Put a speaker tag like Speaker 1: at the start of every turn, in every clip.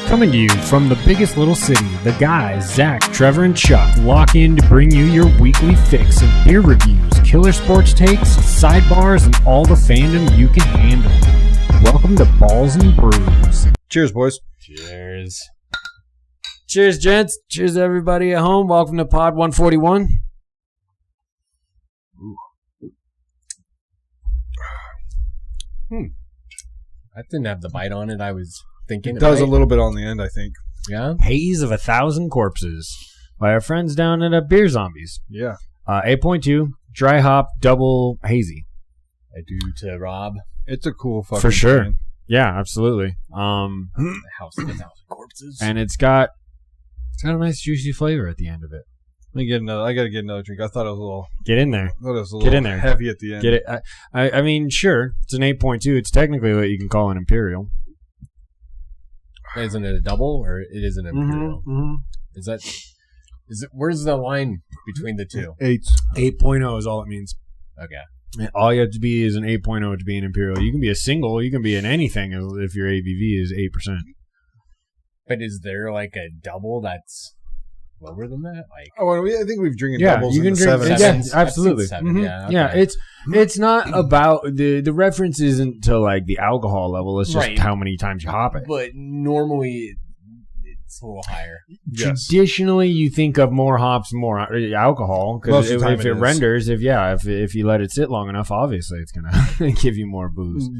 Speaker 1: Coming to you from the biggest little city, the guys, Zach, Trevor, and Chuck, lock in to bring you your weekly fix of beer reviews, killer sports takes, sidebars, and all the fandom you can handle. Welcome to Balls and Brews.
Speaker 2: Cheers, boys.
Speaker 1: Cheers. Cheers, gents. Cheers, everybody at home. Welcome to Pod 141.
Speaker 3: That didn't have the bite on it I was thinking.
Speaker 2: It does a little bit on the end, I think.
Speaker 3: Yeah?
Speaker 1: Haze of 1,000 Corpses by our friends down at Beer Zombies.
Speaker 2: Yeah.
Speaker 1: 8.2, dry hop, double hazy.
Speaker 3: I do to Rob.
Speaker 2: It's a cool fucking
Speaker 1: For sure.
Speaker 2: can.
Speaker 1: Yeah, absolutely.
Speaker 3: The House of 1,000 Corpses.
Speaker 1: And it's got a nice juicy flavor at the end of it.
Speaker 2: Let me get another. I gotta get another drink. I thought it was a little.
Speaker 1: Get in there.
Speaker 2: I thought it was a
Speaker 1: Get
Speaker 2: little
Speaker 1: in there.
Speaker 2: heavy at the end.
Speaker 1: Get it. I mean, sure, it's an 8.2. It's technically what you can call an imperial.
Speaker 3: Isn't it a double or it is an imperial? Is it? Where's the line between the two?
Speaker 1: 8.0 is all it means.
Speaker 3: Okay.
Speaker 1: All you have to be is an 8.0 to be an imperial. You can be a single. You can be an anything if your ABV is 8%.
Speaker 3: But is there like a double that's lower than that? Like,
Speaker 2: I think we've drinking doubles
Speaker 1: you
Speaker 2: in
Speaker 1: can
Speaker 2: the
Speaker 1: drink.
Speaker 2: sevens.
Speaker 1: Yeah, absolutely.
Speaker 3: I've seen seven, yeah, okay.
Speaker 1: Yeah, it's not about the reference isn't to like the alcohol level. It's just
Speaker 3: Right.
Speaker 1: how many times you hop it.
Speaker 3: but normally it's a little higher.
Speaker 2: Yes.
Speaker 1: Traditionally, you think of more hops, more alcohol, because
Speaker 2: Most of the time
Speaker 1: if
Speaker 2: it
Speaker 1: it
Speaker 2: is.
Speaker 1: renders, if you let it sit long enough, obviously it's gonna give you more booze.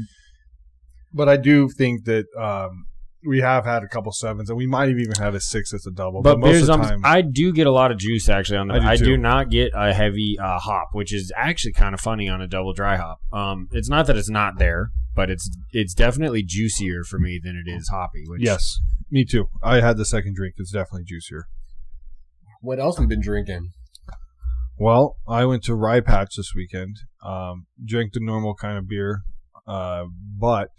Speaker 2: But I do think that we have had a couple sevens, and we might have even had a six that's a double.
Speaker 1: But
Speaker 2: most of the
Speaker 1: beers,
Speaker 2: time,
Speaker 1: I do get a lot of juice actually on the.
Speaker 2: I do
Speaker 1: I
Speaker 2: too.
Speaker 1: do not get a heavy hop, which is actually kind of funny on a double dry hop. It's not that it's not there, but it's definitely juicier for me than it is hoppy. Which,
Speaker 2: yes, me too. I had the second drink. It's definitely juicier.
Speaker 3: What else have we been drinking?
Speaker 2: Well, I went to Rye Patch this weekend. Drank the normal kind of beer, but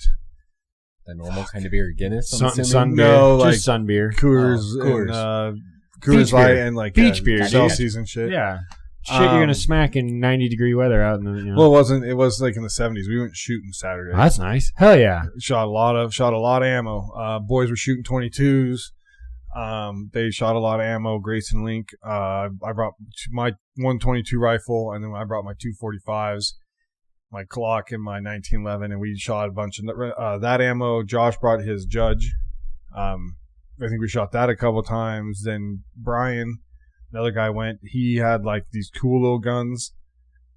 Speaker 3: The normal kind of beer, Guinness. I'm assuming?
Speaker 1: sun beer,
Speaker 2: No,
Speaker 1: just
Speaker 2: like
Speaker 1: sun beer.
Speaker 2: Coors,
Speaker 3: Coors.
Speaker 2: and
Speaker 1: Beach
Speaker 2: Coors Light
Speaker 1: beer.
Speaker 2: and like
Speaker 1: Beach beer, dude.
Speaker 2: Celsius and shit.
Speaker 1: Yeah, shit, you're gonna smack in 90-degree weather out in the. You know.
Speaker 2: Well, it wasn't. It was like in the 70s. We went shooting Saturday.
Speaker 1: That's nice. Hell yeah.
Speaker 2: Shot a lot of ammo. Boys were shooting 22s. They shot a lot of ammo. Grayson Link. I brought my 122 rifle, and then I brought my 245s, my Glock, and my 1911, and we shot a bunch of that ammo. Josh brought his Judge. I think we shot that a couple times. Then Brian, another guy, went. He had like these cool little guns,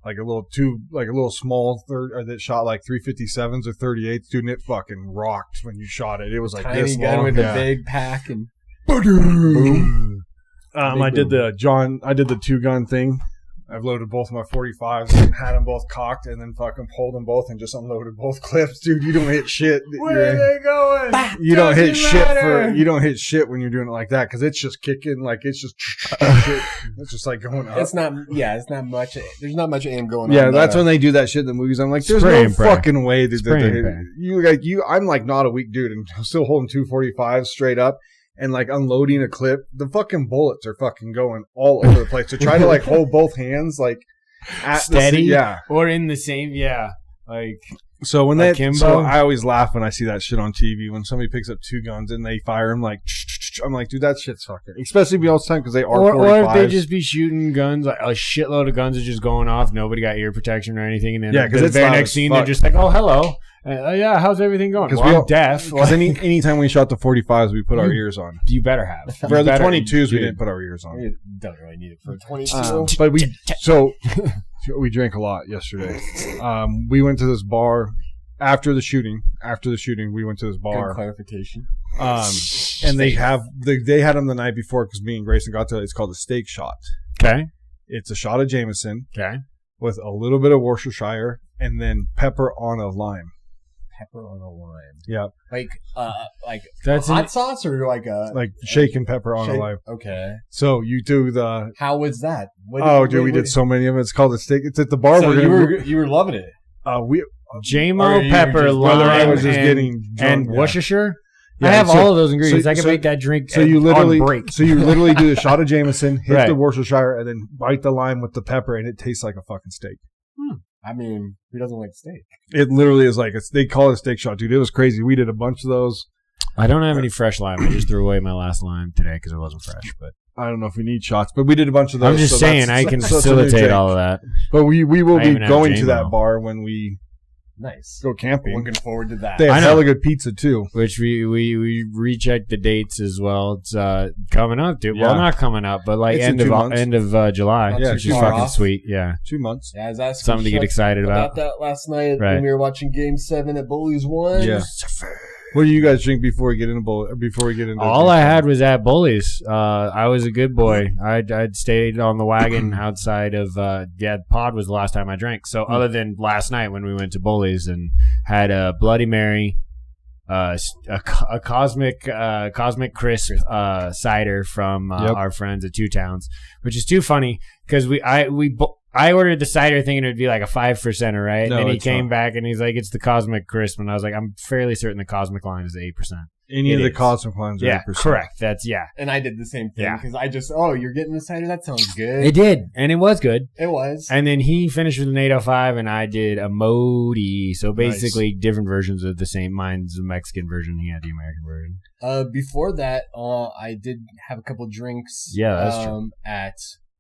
Speaker 2: like a little small that shot like 357s or 38s. Dude, and it fucking rocked when you shot it. It was like
Speaker 3: Tiny
Speaker 2: this
Speaker 3: gun
Speaker 2: long.
Speaker 3: with
Speaker 2: Yeah.
Speaker 3: a big pack and
Speaker 2: Boom. I
Speaker 3: Big
Speaker 2: did the 2-gun thing. I've loaded both of my 45s and had them both cocked, and then fucking pulled them both and just unloaded both clips. Dude, you don't hit shit.
Speaker 1: Where are they going?
Speaker 2: You don't hit
Speaker 1: Doesn't
Speaker 2: shit
Speaker 1: matter.
Speaker 2: you don't hit shit when you're doing it like that, because it's just kicking, like it's just it's just like going up.
Speaker 3: it's not much. There's not much aim going on.
Speaker 2: Yeah, that's when they do that shit in the movies. I'm like, there's
Speaker 1: Spray
Speaker 2: no
Speaker 1: and pray.
Speaker 2: fucking way that
Speaker 1: Spray and pray.
Speaker 2: I'm like not a weak dude and still holding 245s straight up and like unloading a clip. The fucking bullets are fucking going all over the place. So try to like hold both hands like at
Speaker 1: Steady?
Speaker 2: yeah.
Speaker 1: Or in the same, like
Speaker 2: So when
Speaker 1: Like
Speaker 2: that,
Speaker 1: Kimbo?
Speaker 2: so I always laugh when I see that shit on TV when somebody picks up 2 guns and they fire them like, I'm like, dude, that shit's fucking. Especially all the time because they are
Speaker 1: or
Speaker 2: 45s.
Speaker 1: if they just be shooting guns, like a shitload of guns are just going off. Nobody got ear protection or anything, and then
Speaker 2: Yeah, 'cause
Speaker 1: the
Speaker 2: it's
Speaker 1: very
Speaker 2: loud
Speaker 1: next
Speaker 2: as
Speaker 1: scene
Speaker 2: fuck.
Speaker 1: they're just like, "Oh, hello, yeah, how's everything going?"
Speaker 2: Because
Speaker 1: Well, I'm deaf.
Speaker 2: Because anytime we shot the 45s, we put our ears on.
Speaker 1: You better have.
Speaker 2: For
Speaker 1: You
Speaker 2: the
Speaker 1: better-
Speaker 2: 22s, we
Speaker 1: dude.
Speaker 2: didn't put our ears on.
Speaker 3: We don't really need it for 22.
Speaker 2: But we drank a lot yesterday. We went to this bar after the shooting. We went to this
Speaker 3: Good
Speaker 2: bar.
Speaker 3: clarification.
Speaker 2: And they had them the night before because me and Grayson got to it. It's called a steak shot.
Speaker 1: Okay.
Speaker 2: It's a shot of Jameson
Speaker 1: Okay.
Speaker 2: with a little bit of Worcestershire and then pepper on a lime.
Speaker 3: Pepper on a lime.
Speaker 2: Yeah,
Speaker 3: Like
Speaker 1: That's
Speaker 3: hot sauce or like a
Speaker 2: like shaken pepper on a
Speaker 3: shake-
Speaker 2: lime.
Speaker 3: Okay.
Speaker 2: So you do the.
Speaker 3: How was that?
Speaker 2: We did so many of it. It's called a steak. It's at the bar.
Speaker 3: So
Speaker 2: we're
Speaker 3: you were loving it.
Speaker 2: gonna. We
Speaker 1: JMO,
Speaker 3: Or you
Speaker 1: pepper,
Speaker 3: just-
Speaker 1: lime,
Speaker 2: whether I was just
Speaker 1: and,
Speaker 2: getting drunk,
Speaker 1: and
Speaker 2: yeah.
Speaker 1: Worcestershire.
Speaker 2: Yeah,
Speaker 1: I have
Speaker 2: so-
Speaker 1: all of those ingredients.
Speaker 2: so-
Speaker 1: I can
Speaker 2: so-
Speaker 1: make that drink
Speaker 2: So you literally,
Speaker 1: on break.
Speaker 2: do the shot of Jameson, hit
Speaker 1: Right.
Speaker 2: the Worcestershire, and then bite the lime with the pepper, and it tastes like a fucking steak.
Speaker 3: I mean, who doesn't like steak?
Speaker 2: It literally is like they call it a steak shot, dude. It was crazy. We did a bunch of those.
Speaker 1: I don't have any fresh lime. I just threw away my last lime today because it wasn't fresh. But
Speaker 2: I don't know if we need shots, but we did a bunch of those.
Speaker 1: I'm just saying I can facilitate all of that.
Speaker 2: But we will
Speaker 1: I
Speaker 2: be
Speaker 1: even have
Speaker 2: going to
Speaker 1: J-Mo.
Speaker 2: that bar when we
Speaker 4: Nice.
Speaker 2: go camping.
Speaker 4: Looking forward to that.
Speaker 2: They have
Speaker 1: I know.
Speaker 2: hella good pizza too.
Speaker 1: Which we rechecked the dates as well. It's coming up, dude.
Speaker 2: Yeah.
Speaker 1: Well, not coming up, but like
Speaker 2: It's in
Speaker 1: end
Speaker 2: 2
Speaker 1: of
Speaker 2: months.
Speaker 1: July.
Speaker 4: Not
Speaker 2: Yeah,
Speaker 1: which
Speaker 4: too
Speaker 1: is
Speaker 4: far
Speaker 1: fucking
Speaker 4: off.
Speaker 1: sweet. Yeah,
Speaker 2: 2 months.
Speaker 4: Yeah, I was asking
Speaker 1: something to get
Speaker 4: Chuck
Speaker 1: excited about.
Speaker 4: that last night
Speaker 1: Right.
Speaker 4: when we were watching Game 7 at Bullies 1.
Speaker 2: Yeah. What do you guys drink before we get into Before we get into
Speaker 1: All I had was at Bullies. I was a good boy. I'd stayed on the wagon outside of Pod was the last time I drank. So other than last night when we went to Bullies and had a Bloody Mary, a Cosmic Crisp cider from our friends at Two Towns, which is too funny because I ordered the cider thinking it would be like a 5%, right?
Speaker 2: No,
Speaker 1: and then he
Speaker 2: it's
Speaker 1: came
Speaker 2: not.
Speaker 1: back and he's like, it's the Cosmic Crisp. And I was like, I'm fairly certain the Cosmic line is 8%.
Speaker 2: Any
Speaker 1: It
Speaker 2: of the
Speaker 1: is.
Speaker 2: Cosmic lines are
Speaker 1: Yeah,
Speaker 2: 8%.
Speaker 1: correct. That's, yeah.
Speaker 4: And I did the same thing
Speaker 1: Yeah.
Speaker 4: because I just, you're getting the cider? That sounds good.
Speaker 1: It did. And it was good.
Speaker 4: It was.
Speaker 1: And then he finished with an 805 and I did a Modi. So basically different versions of the same. Mine's the Mexican version. He had the American version.
Speaker 4: Before that, I did have a couple drinks.
Speaker 1: Yeah, that's true.
Speaker 4: At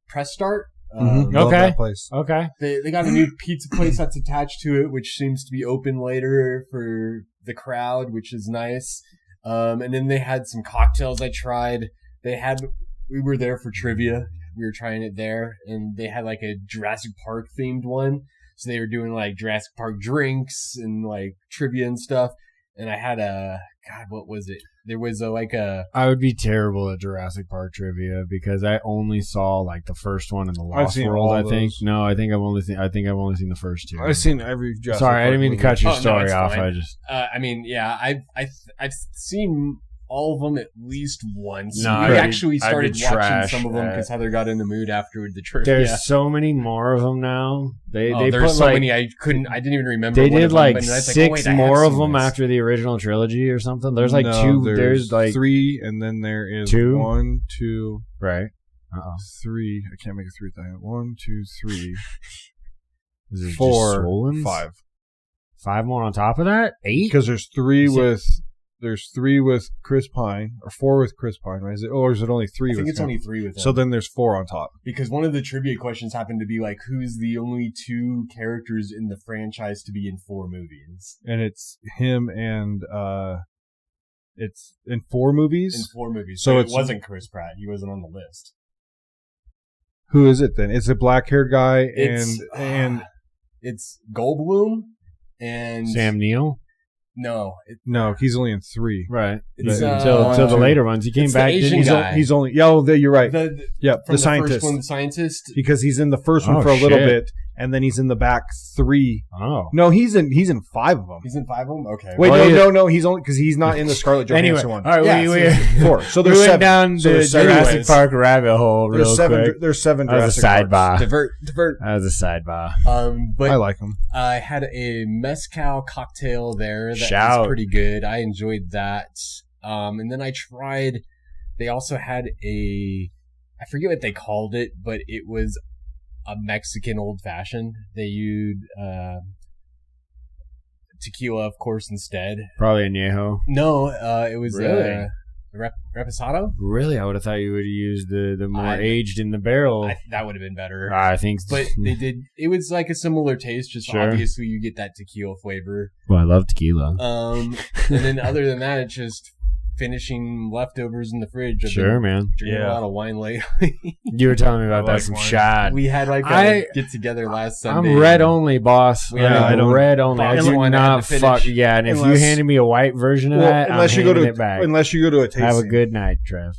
Speaker 4: Press Start.
Speaker 2: Mhm. Love
Speaker 1: Okay.
Speaker 2: that place.
Speaker 1: Okay.
Speaker 4: They got a new pizza place that's attached to it, which seems to be open later for the crowd, which is nice. And then they had some cocktails I tried. We were there for trivia. We were trying it there, and they had like a Jurassic Park themed one. So they were doing like Jurassic Park drinks and like trivia and stuff. And I had what was it? There was
Speaker 1: I would be terrible at Jurassic Park trivia because I only saw like the first one in the
Speaker 2: I've
Speaker 1: Lost
Speaker 2: seen
Speaker 1: World.
Speaker 2: all
Speaker 1: I think.
Speaker 2: those.
Speaker 1: No, I think I've only seen the first two.
Speaker 2: I've seen every Jurassic
Speaker 1: Sorry, I
Speaker 2: Park
Speaker 1: didn't mean to
Speaker 2: movie.
Speaker 1: cut your
Speaker 4: Oh, no,
Speaker 1: story
Speaker 4: it's
Speaker 1: off.
Speaker 4: fine.
Speaker 1: I just
Speaker 4: I mean, yeah, I've seen all of them at least once.
Speaker 1: No,
Speaker 4: we
Speaker 1: I'd
Speaker 4: actually
Speaker 1: be
Speaker 4: started watching
Speaker 1: trash
Speaker 4: some of them
Speaker 1: at-
Speaker 4: because Heather got in the mood after the trivia.
Speaker 1: there's so many more of them now. They put
Speaker 4: there's so
Speaker 1: like
Speaker 4: many I didn't even remember.
Speaker 1: they
Speaker 4: one
Speaker 1: did
Speaker 4: of them,
Speaker 1: like
Speaker 4: but then I was
Speaker 1: 6
Speaker 4: wait, I have
Speaker 1: more of
Speaker 4: seen
Speaker 1: them
Speaker 4: this.
Speaker 1: after the original trilogy or something. There's like
Speaker 2: No,
Speaker 1: two. There's like
Speaker 2: 3, and then there is
Speaker 1: Two?
Speaker 2: 1, 2,
Speaker 1: right.
Speaker 2: 3. I can't make a 3 thing. 1, 2, 3,
Speaker 1: Is it just
Speaker 2: 4,
Speaker 1: Solons?
Speaker 2: 5.
Speaker 1: 5 more on top of that? 8?
Speaker 2: Because there's 3
Speaker 1: Is it-
Speaker 2: with there's 3 with Chris Pine, or 4 with Chris Pine, right? Or is it only 3
Speaker 4: I
Speaker 2: with
Speaker 4: think it's
Speaker 2: him?
Speaker 4: only 3 with him.
Speaker 2: So then there's 4 on top.
Speaker 4: Because one of the trivia questions happened to be like, who's the only 2 characters in the franchise to be in 4 movies?
Speaker 2: And it's him and it's in 4 movies.
Speaker 4: In 4 movies.
Speaker 2: So
Speaker 4: So
Speaker 2: it's-
Speaker 4: it wasn't Chris Pratt. He wasn't on the list.
Speaker 2: Who is it then? It's a black haired guy
Speaker 4: And it's Goldblum and
Speaker 1: Sam Neill?
Speaker 4: no,
Speaker 2: no, he's only in 3.
Speaker 1: Right.
Speaker 4: It's,
Speaker 1: Until the later ones. He came
Speaker 4: it's the
Speaker 1: back.
Speaker 4: Asian
Speaker 1: Didn't he?
Speaker 4: guy.
Speaker 2: He's only you're right.
Speaker 4: the
Speaker 2: Yep,
Speaker 4: from
Speaker 2: the scientist.
Speaker 4: first one, the scientist.
Speaker 2: Because he's in the first one
Speaker 1: Oh,
Speaker 2: for a little
Speaker 1: shit.
Speaker 2: bit, and then he's in the back 3.
Speaker 1: Oh.
Speaker 4: Mm.
Speaker 2: No, he's in 5 of them.
Speaker 4: He's in 5 of them. Okay.
Speaker 2: Wait,
Speaker 1: Well,
Speaker 2: no, he's only because he's not in the Scarlett
Speaker 1: Anyway,
Speaker 2: Johansson
Speaker 1: all
Speaker 2: one.
Speaker 1: right,
Speaker 4: Yeah,
Speaker 1: we
Speaker 2: 4. So
Speaker 1: we
Speaker 2: there's
Speaker 1: went
Speaker 2: 7.
Speaker 1: down
Speaker 2: So
Speaker 1: the
Speaker 2: there's 7.
Speaker 1: Jurassic
Speaker 4: Anyways.
Speaker 1: Park rabbit hole real
Speaker 2: There's 7.
Speaker 1: quick.
Speaker 2: There's 7
Speaker 1: That was a
Speaker 2: Jurassic Parks.
Speaker 1: sidebar.
Speaker 4: divert.
Speaker 1: That was a sidebar.
Speaker 4: But
Speaker 2: I like him.
Speaker 4: I had a mezcal cocktail there that
Speaker 1: Shout.
Speaker 4: was pretty good. I enjoyed that. And then I tried. They also had I forget what they called it, but it was a Mexican old fashioned. They used tequila, of course, instead.
Speaker 1: Probably añejo.
Speaker 4: No, it was
Speaker 1: Really?
Speaker 4: reposado.
Speaker 1: Really? I would have thought you would have used the more
Speaker 4: I-
Speaker 1: aged in the barrel.
Speaker 4: That would have been better.
Speaker 1: I think.
Speaker 4: But they did. It was like a similar taste. Just
Speaker 1: Sure.
Speaker 4: obviously you get that tequila flavor.
Speaker 1: Well, I love tequila.
Speaker 4: And then other than that, it's just finishing leftovers in the fridge. I've
Speaker 1: Sure,
Speaker 4: been
Speaker 1: man.
Speaker 4: drinking
Speaker 2: Yeah.
Speaker 4: a lot of wine lately.
Speaker 1: You were telling me about
Speaker 2: I
Speaker 1: that
Speaker 2: like
Speaker 1: some
Speaker 2: wine.
Speaker 1: shot.
Speaker 4: We had like
Speaker 1: I-
Speaker 4: a get together last Sunday.
Speaker 1: I'm red only, boss.
Speaker 4: Yeah,
Speaker 1: I'm
Speaker 2: I don't-
Speaker 1: red only. I
Speaker 4: Boss
Speaker 1: do
Speaker 4: one had
Speaker 1: not
Speaker 4: to finish.
Speaker 1: fuck. Yeah, and if you
Speaker 2: Unless-
Speaker 1: handed me a white version of that,
Speaker 2: unless
Speaker 1: I'm
Speaker 2: you go
Speaker 1: handing
Speaker 2: to
Speaker 1: it back.
Speaker 2: unless you go to a tasting.
Speaker 1: Have a good night, Trev.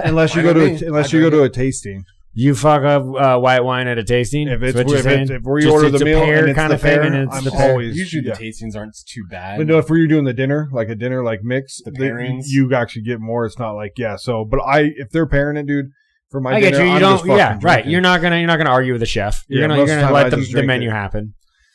Speaker 2: Unless you
Speaker 4: Why
Speaker 2: go to
Speaker 4: don't we?
Speaker 2: unless
Speaker 4: I
Speaker 2: you go
Speaker 4: drink
Speaker 2: to a tasting.
Speaker 1: You fuck up white wine at a tasting.
Speaker 2: If
Speaker 1: That's
Speaker 2: it's
Speaker 1: what you're saying?
Speaker 2: if we
Speaker 1: Just
Speaker 2: order
Speaker 1: it's
Speaker 2: the
Speaker 1: a
Speaker 2: meal
Speaker 1: pair
Speaker 2: and it's
Speaker 1: kind
Speaker 2: the
Speaker 1: of thing,
Speaker 2: pair,
Speaker 1: and it's
Speaker 2: I'm
Speaker 1: the pair.
Speaker 2: always
Speaker 4: Usually
Speaker 2: yeah.
Speaker 4: the tastings aren't too bad.
Speaker 2: But no, if you're doing the dinner, like a dinner like mix,
Speaker 4: The pairings.
Speaker 2: you actually get more. It's not like so. But if they're pairing it, dude, for my
Speaker 1: I
Speaker 2: dinner,
Speaker 1: get you. You
Speaker 2: I'm
Speaker 1: don't.
Speaker 2: just fucking
Speaker 1: Yeah, right.
Speaker 2: drinking.
Speaker 1: You're not gonna argue with the chef. You're
Speaker 2: Yeah,
Speaker 1: gonna
Speaker 2: most of the time
Speaker 1: let
Speaker 2: I
Speaker 1: the
Speaker 2: just drink
Speaker 1: menu
Speaker 2: it.
Speaker 1: happen.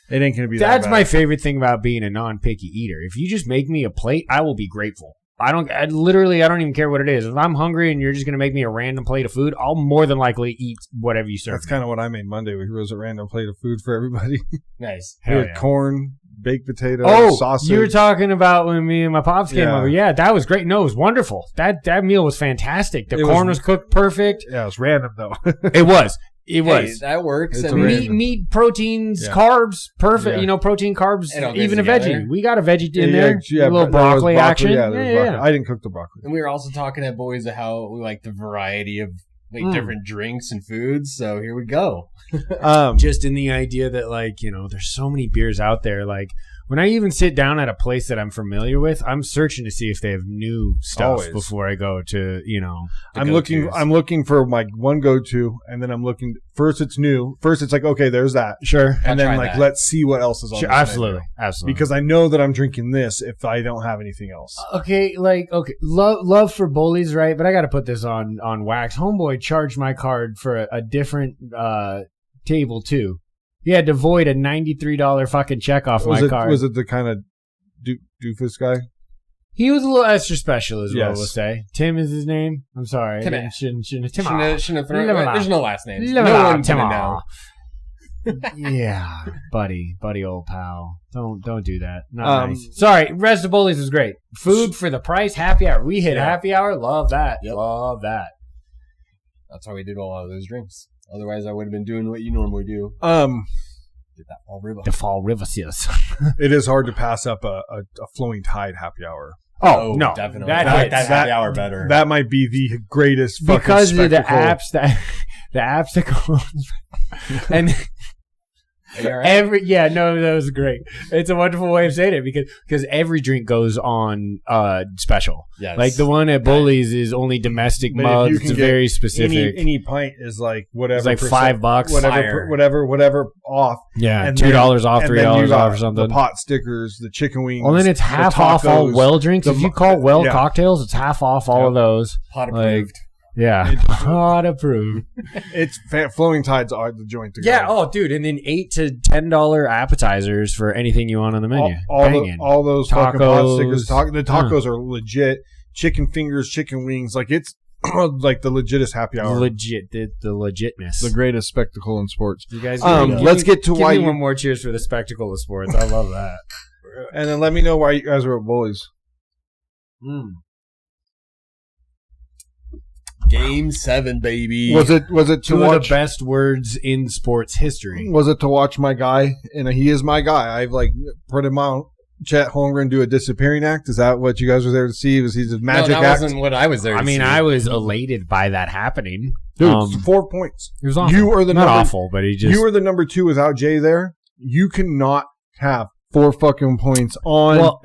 Speaker 2: It ain't gonna be.
Speaker 1: That's
Speaker 2: that
Speaker 1: my
Speaker 2: bad.
Speaker 1: favorite thing about being a non-picky eater. If you just make me a plate, I will be grateful. I don't even care what it is. If I'm hungry and you're just going to make me a random plate of food, I'll more than likely eat whatever you serve.
Speaker 2: That's kind of what I made Monday. We rose a random plate of food for everybody.
Speaker 4: Nice.
Speaker 2: We
Speaker 1: Hell
Speaker 2: had
Speaker 1: yeah.
Speaker 2: corn, baked potato, sausage.
Speaker 1: You were talking about when me and my pops came over. Yeah, that was great. No, it was wonderful. That meal was fantastic. The corn was cooked perfect.
Speaker 2: Yeah, it was random though.
Speaker 1: It was. It was.
Speaker 4: Hey, that works.
Speaker 1: Meat, proteins, carbs, perfect.
Speaker 2: Yeah.
Speaker 1: Protein, carbs, even a
Speaker 4: together.
Speaker 1: veggie. We got a veggie in there.
Speaker 2: Yeah,
Speaker 1: a little broccoli action.
Speaker 2: Yeah, broccoli. I didn't cook the broccoli.
Speaker 4: And we were also talking at Boys of how we like the variety of different drinks and foods. So here we go.
Speaker 1: Just in the idea that there's so many beers out there. Like when I even sit down at a place that I'm familiar with, I'm searching to see if they have new stuff before I go to
Speaker 2: I'm looking for my one go-to, and then I'm looking. First, it's new. First, it's like, okay, there's that.
Speaker 1: Sure.
Speaker 2: And then let's see what else is on.
Speaker 1: Sure, absolutely.
Speaker 2: Because I know that I'm drinking this if I don't have anything else.
Speaker 1: Okay, love for bullies, right? But I got to put this on wax. Homeboy charged my card for a different table too. He had to void a $93 fucking check off my card.
Speaker 2: Was it the kind of doofus guy?
Speaker 1: He was a little extra special, as well, we'll say. Tim is his name. I'm sorry.
Speaker 4: Tim.
Speaker 1: Shouldn't
Speaker 4: have thrown it. There's no last names. No one's gonna know.
Speaker 1: Yeah, buddy, old pal. Don't do that. Not nice. Sorry, Rest of Bullies was great. Food for the price, happy hour. We hit happy hour. Love that.
Speaker 4: Yep.
Speaker 1: Love that.
Speaker 4: That's how we did a lot of those drinks. Otherwise, I would have been doing what you normally do. Did that Fall River.
Speaker 1: The Fall River, yes.
Speaker 2: It is hard to pass up a Flowing Tide happy hour.
Speaker 1: Oh no,
Speaker 4: definitely. That happy hour better.
Speaker 2: That might be the greatest
Speaker 1: because
Speaker 2: fucking spectacle.
Speaker 1: Of the apps that go and. That was great. It's a wonderful way of saying it because every drink goes on special.
Speaker 4: Yes.
Speaker 1: Like the one at Bullies is only domestic mugs. It's very specific.
Speaker 2: Any pint is like whatever.
Speaker 1: It's like $5.
Speaker 2: Whatever off.
Speaker 1: Yeah, and $2 off, $3 off or something.
Speaker 2: The pot stickers, the chicken wings.
Speaker 1: Well, then it's half off all well drinks. If you call well cocktails, it's half off all of those.
Speaker 4: Pot approved.
Speaker 1: Yeah, pot approved.
Speaker 2: It's Flowing Tides are the joint to go.
Speaker 1: Yeah, dude, and then $8 to $10 appetizers for anything you want on the menu.
Speaker 2: All those
Speaker 1: tacos,
Speaker 2: fucking pot stickers. The tacos are legit. Chicken fingers, chicken wings, like it's like the legitest happy hour.
Speaker 1: Legit, the legitness,
Speaker 2: the greatest spectacle in sports.
Speaker 1: You guys,
Speaker 2: let's get to why.
Speaker 1: Give me one more cheers for the spectacle of sports. I love that.
Speaker 2: And then let me know why you guys are at Bullies.
Speaker 4: Game 7, baby.
Speaker 2: Was it to
Speaker 1: two
Speaker 2: watch
Speaker 1: of the best words in sports history?
Speaker 2: Was it to watch my guy? And he is my guy. I've put him out. Chet Holmgren do a disappearing act. Is that what you guys were there to see? Was he just magic act?
Speaker 4: No, that wasn't what I was there to see.
Speaker 1: I was elated by that happening.
Speaker 2: Dude, 4 points.
Speaker 1: It was awful.
Speaker 2: You are the
Speaker 1: not awful, but he just.
Speaker 2: You were the number 2 without Jay there. You cannot have 4 fucking points on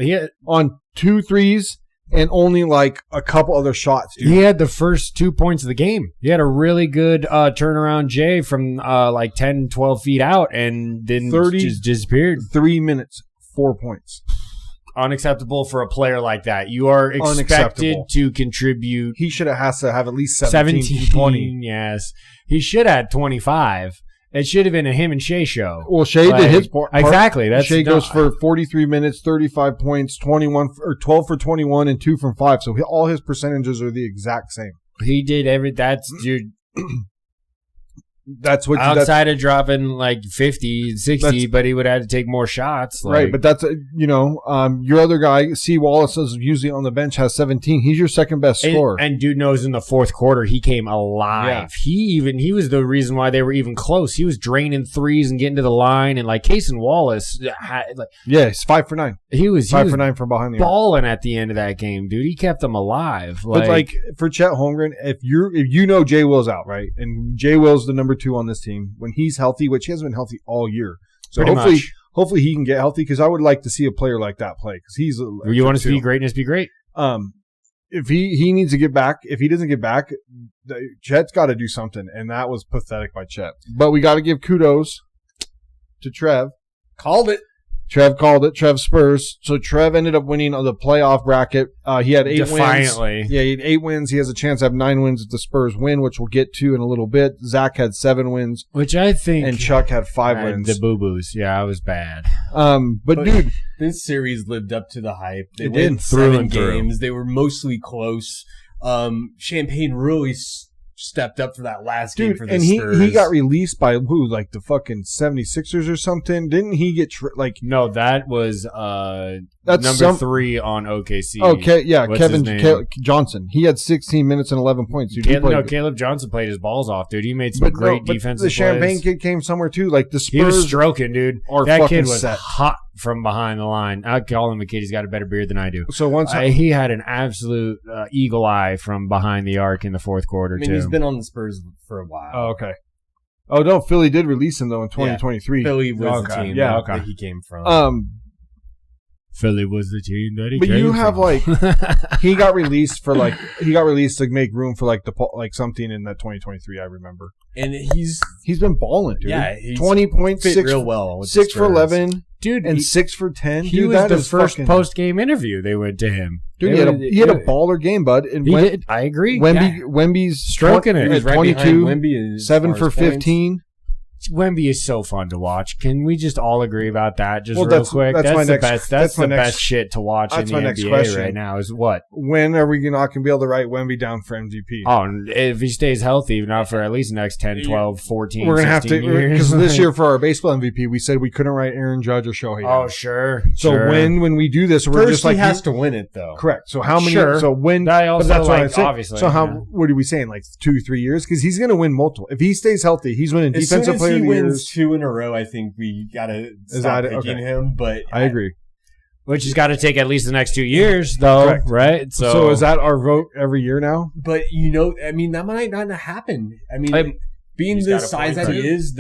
Speaker 2: 2 threes. And only a couple other shots, dude.
Speaker 1: He had the first 2 points of the game. He had a really good turnaround Jay from 10, 12 feet out and then just disappeared.
Speaker 2: 3 minutes, 4 points.
Speaker 1: Unacceptable for a player like that. You are expected to contribute.
Speaker 2: He has to have at least 17 20.
Speaker 1: Yes. He should have 25. It should have been a him and Shea show.
Speaker 2: Well, Shea did his part.
Speaker 1: Exactly.
Speaker 2: Shea goes for 43 minutes, 35 points, 12 for 21, and 2 from 5. So all his percentages are the exact same.
Speaker 1: He did that's your.
Speaker 2: That's what
Speaker 1: outside of dropping 50, 60, but he would have to take more shots.
Speaker 2: Right, but that's your other guy, C. Wallace, is usually on the bench, has 17. He's your second best scorer.
Speaker 1: And dude knows in the fourth quarter he came alive. Yeah. He was the reason why they were even close. He was draining threes and getting to the line, and Case and Wallace,
Speaker 2: he's 5 for 9.
Speaker 1: He was
Speaker 2: 5 for 9 from behind the
Speaker 1: balling at the end of that game, dude. He kept them alive.
Speaker 2: But for Chet Holmgren, if you know Jay Will's out, right, and Jay Will's the number 2 on this team when he's healthy, which he hasn't been healthy all year. So hopefully he can get healthy because I would like to see a player like that play because he's.
Speaker 1: You want to see greatness be great.
Speaker 2: If he needs to get back, if he doesn't get back, Chet's got to do something, and that was pathetic by Chet. But we got to give kudos to Trev.
Speaker 4: Called it.
Speaker 2: Trev called it. Trev Spurs. So Trev ended up winning the playoff bracket. He had 8
Speaker 1: Defiantly.
Speaker 2: wins. Yeah, he had 8 wins. He has a chance to have 9 wins if the Spurs win, which we'll get to in a little bit. Zach had 7 wins.
Speaker 1: Which I think.
Speaker 2: And Chuck had 5 wins.
Speaker 1: The boo-boos. Yeah, I was bad.
Speaker 2: But dude.
Speaker 4: This series lived up to the hype. They
Speaker 2: did.
Speaker 4: won 7 games. They were mostly close. Champaign really stepped up for that last game for the
Speaker 2: and
Speaker 4: Spurs.
Speaker 2: he got released by who? Like the fucking 76ers or something? Didn't he get
Speaker 3: No, that was
Speaker 2: That's
Speaker 3: number 3 on OKC.
Speaker 2: Okay, yeah,
Speaker 3: What's
Speaker 2: Kevin
Speaker 3: his name?
Speaker 2: Johnson. He had 16 minutes and 11 points. Dude.
Speaker 3: Caleb Johnson played his balls off, dude. He made some great defensive
Speaker 2: The Champagne
Speaker 3: plays.
Speaker 2: kid came somewhere too. Like the Spurs,
Speaker 3: He was stroking, dude.
Speaker 2: are
Speaker 3: That
Speaker 2: fucking
Speaker 3: kid was
Speaker 2: set.
Speaker 3: hot from behind the line. I call him a kid. He's got a better beard than I do.
Speaker 2: So once
Speaker 3: He had an absolute eagle eye from behind the arc in the fourth quarter,
Speaker 4: I mean,
Speaker 3: too.
Speaker 4: he's been on the Spurs for a while.
Speaker 2: Oh, okay. Oh no, Philly did release him though in 2023.
Speaker 4: Philly was the
Speaker 2: Okay.
Speaker 4: team
Speaker 2: Yeah,
Speaker 4: that he came from.
Speaker 3: Philly was the team that he
Speaker 2: But
Speaker 3: came
Speaker 2: you have
Speaker 3: from.
Speaker 2: like he got released to make room for like something in that 2023. I remember,
Speaker 4: and
Speaker 2: he's been balling, dude.
Speaker 4: Yeah, he's
Speaker 2: 20 points,
Speaker 4: fit
Speaker 2: 6
Speaker 4: real well. With
Speaker 2: 6
Speaker 4: the
Speaker 2: for
Speaker 4: Spurs.
Speaker 2: 11,
Speaker 3: dude,
Speaker 2: and 6 for 10.
Speaker 3: he
Speaker 2: Dude,
Speaker 3: was
Speaker 2: that
Speaker 3: the
Speaker 2: is
Speaker 3: first
Speaker 2: fucking,
Speaker 3: post-game interview they went to him.
Speaker 2: Dude, he had a baller game, bud. And
Speaker 3: He did. I agree.
Speaker 2: Wemby's
Speaker 3: Stroking it.
Speaker 4: He was right
Speaker 2: 22,
Speaker 4: behind Wemby as
Speaker 2: 7
Speaker 4: far
Speaker 2: for
Speaker 4: as points.
Speaker 2: 15.
Speaker 3: Wemby is so fun to watch. Can we just all agree about that just
Speaker 2: Well,
Speaker 3: real
Speaker 2: that's-
Speaker 3: quick?
Speaker 2: that's
Speaker 3: That's
Speaker 2: my
Speaker 3: the
Speaker 2: next-
Speaker 3: best.
Speaker 2: that's
Speaker 3: That's
Speaker 2: my
Speaker 3: the
Speaker 2: next-
Speaker 3: best shit to watch in
Speaker 2: that's
Speaker 3: the
Speaker 2: my next
Speaker 3: NBA
Speaker 2: question.
Speaker 3: right now is what?
Speaker 2: When are we not going to be able to write Wemby down for MVP?
Speaker 3: Oh, and if he stays healthy, not for at least the next 10, 12, 14,
Speaker 2: We're going to have
Speaker 3: 16
Speaker 2: to,
Speaker 3: years.
Speaker 2: because this year for our baseball MVP, we said we couldn't write Aaron Judge or Shohei.
Speaker 3: Oh,
Speaker 2: down.
Speaker 3: sure.
Speaker 2: So
Speaker 3: sure.
Speaker 2: when we do this, we're
Speaker 4: First,
Speaker 2: just like
Speaker 4: he has to win it, though.
Speaker 2: correct. So how many?
Speaker 3: Sure.
Speaker 2: So when?
Speaker 3: I also
Speaker 2: but that's what
Speaker 3: like,
Speaker 2: I'm saying.
Speaker 3: obviously,
Speaker 2: So how?
Speaker 3: yeah.
Speaker 2: What are we saying? Like 2-3 years? Because he's going to win multiple. If he stays healthy, he's winning
Speaker 4: As soon
Speaker 2: defensive
Speaker 4: as
Speaker 2: player
Speaker 4: he
Speaker 2: of the
Speaker 4: wins
Speaker 2: year.
Speaker 4: 2 in a row, I think we gotta
Speaker 2: Is
Speaker 4: stop
Speaker 2: that it?
Speaker 4: picking
Speaker 2: Okay.
Speaker 4: him. But
Speaker 2: I agree.
Speaker 3: Which has got to take at least the next 2 years, though,
Speaker 2: Correct.
Speaker 3: right?
Speaker 2: So is that our vote every year now?
Speaker 4: But I mean, that might not happen. I mean, being
Speaker 3: he's
Speaker 4: the
Speaker 3: got a
Speaker 4: size
Speaker 3: point,
Speaker 4: that he
Speaker 3: too.
Speaker 4: is,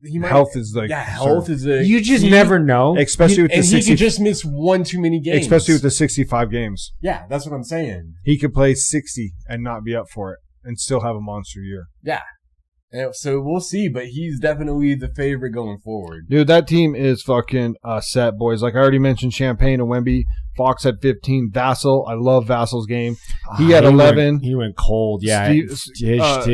Speaker 4: he might.
Speaker 2: Health is like
Speaker 4: health is a.
Speaker 3: You just never know.
Speaker 2: especially with the
Speaker 4: and he
Speaker 2: 60,
Speaker 4: could just miss 1 too many games.
Speaker 2: especially with the 65 games.
Speaker 4: Yeah, that's what I'm saying.
Speaker 2: He could play 60 and not be up for it and still have a monster year.
Speaker 4: Yeah. And so we'll see, but he's definitely the favorite going forward.
Speaker 2: Dude, that team is fucking set, boys. Like I already mentioned, Champagne and Wemby. Fox had 15. Vassell, I love Vassell's game. He had 11.
Speaker 3: He went cold. Yeah, his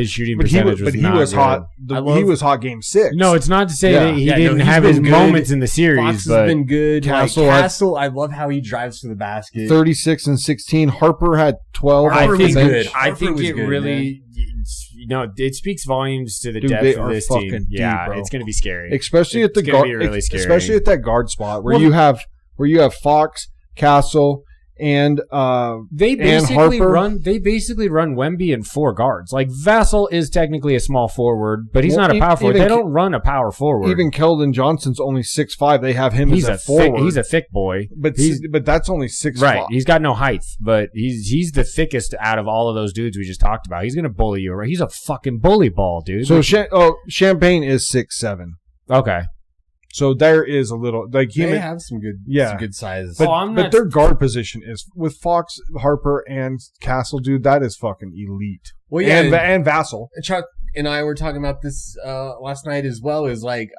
Speaker 3: shooting
Speaker 2: But
Speaker 3: percentage
Speaker 2: he
Speaker 3: not
Speaker 2: was
Speaker 3: good.
Speaker 2: hot. He was hot game 6.
Speaker 3: No, it's not to say
Speaker 2: Yeah.
Speaker 3: that he
Speaker 4: Yeah, no,
Speaker 3: didn't
Speaker 4: he's
Speaker 3: have
Speaker 4: been
Speaker 3: his
Speaker 4: good.
Speaker 3: moments in the series,
Speaker 4: Fox
Speaker 3: but
Speaker 4: has been good.
Speaker 2: Castle
Speaker 4: Castle, I love how he drives to the basket.
Speaker 2: 36 and 16. Harper had 12.
Speaker 3: I
Speaker 4: Harper
Speaker 3: think
Speaker 4: was good.
Speaker 3: I
Speaker 4: Harper
Speaker 3: think
Speaker 4: was
Speaker 3: it
Speaker 4: good,
Speaker 3: really, it speaks volumes to the
Speaker 2: Dude,
Speaker 3: depth
Speaker 2: they
Speaker 3: of
Speaker 2: are
Speaker 3: this
Speaker 2: fucking
Speaker 3: team.
Speaker 2: deep,
Speaker 3: Yeah,
Speaker 2: bro.
Speaker 3: it's going to be scary.
Speaker 2: Especially at the
Speaker 3: It's gonna
Speaker 2: guard,
Speaker 3: be really scary.
Speaker 2: especially at that guard spot where
Speaker 3: Well,
Speaker 2: you have Fox, Castle, and
Speaker 3: They
Speaker 2: and
Speaker 3: basically
Speaker 2: Harper.
Speaker 3: run Wemby and 4 guards. Like Vassell is technically a small forward, but he's
Speaker 2: Well,
Speaker 3: not a power forward.
Speaker 2: even
Speaker 3: They don't run a power forward.
Speaker 2: even Keldon Johnson's only 6'5". They have him
Speaker 3: he's
Speaker 2: as
Speaker 3: a
Speaker 2: a forward.
Speaker 3: he's a thick boy.
Speaker 2: but that's only 6'5".
Speaker 3: Right. He's got no height, but he's the thickest out of all of those dudes we just talked about. He's going to bully you. Right? He's a fucking bully ball, dude.
Speaker 2: So Champagne is 6'7".
Speaker 3: Okay.
Speaker 2: So there is a little like
Speaker 4: They
Speaker 2: him.
Speaker 4: have some good sizes.
Speaker 2: But,
Speaker 3: I'm
Speaker 2: but
Speaker 3: not-
Speaker 2: their guard position is with Fox, Harper, and Castle, dude. That is fucking elite.
Speaker 4: Well, yeah,
Speaker 2: and Vassell.
Speaker 4: Chuck and I were talking about this last night as well. Is like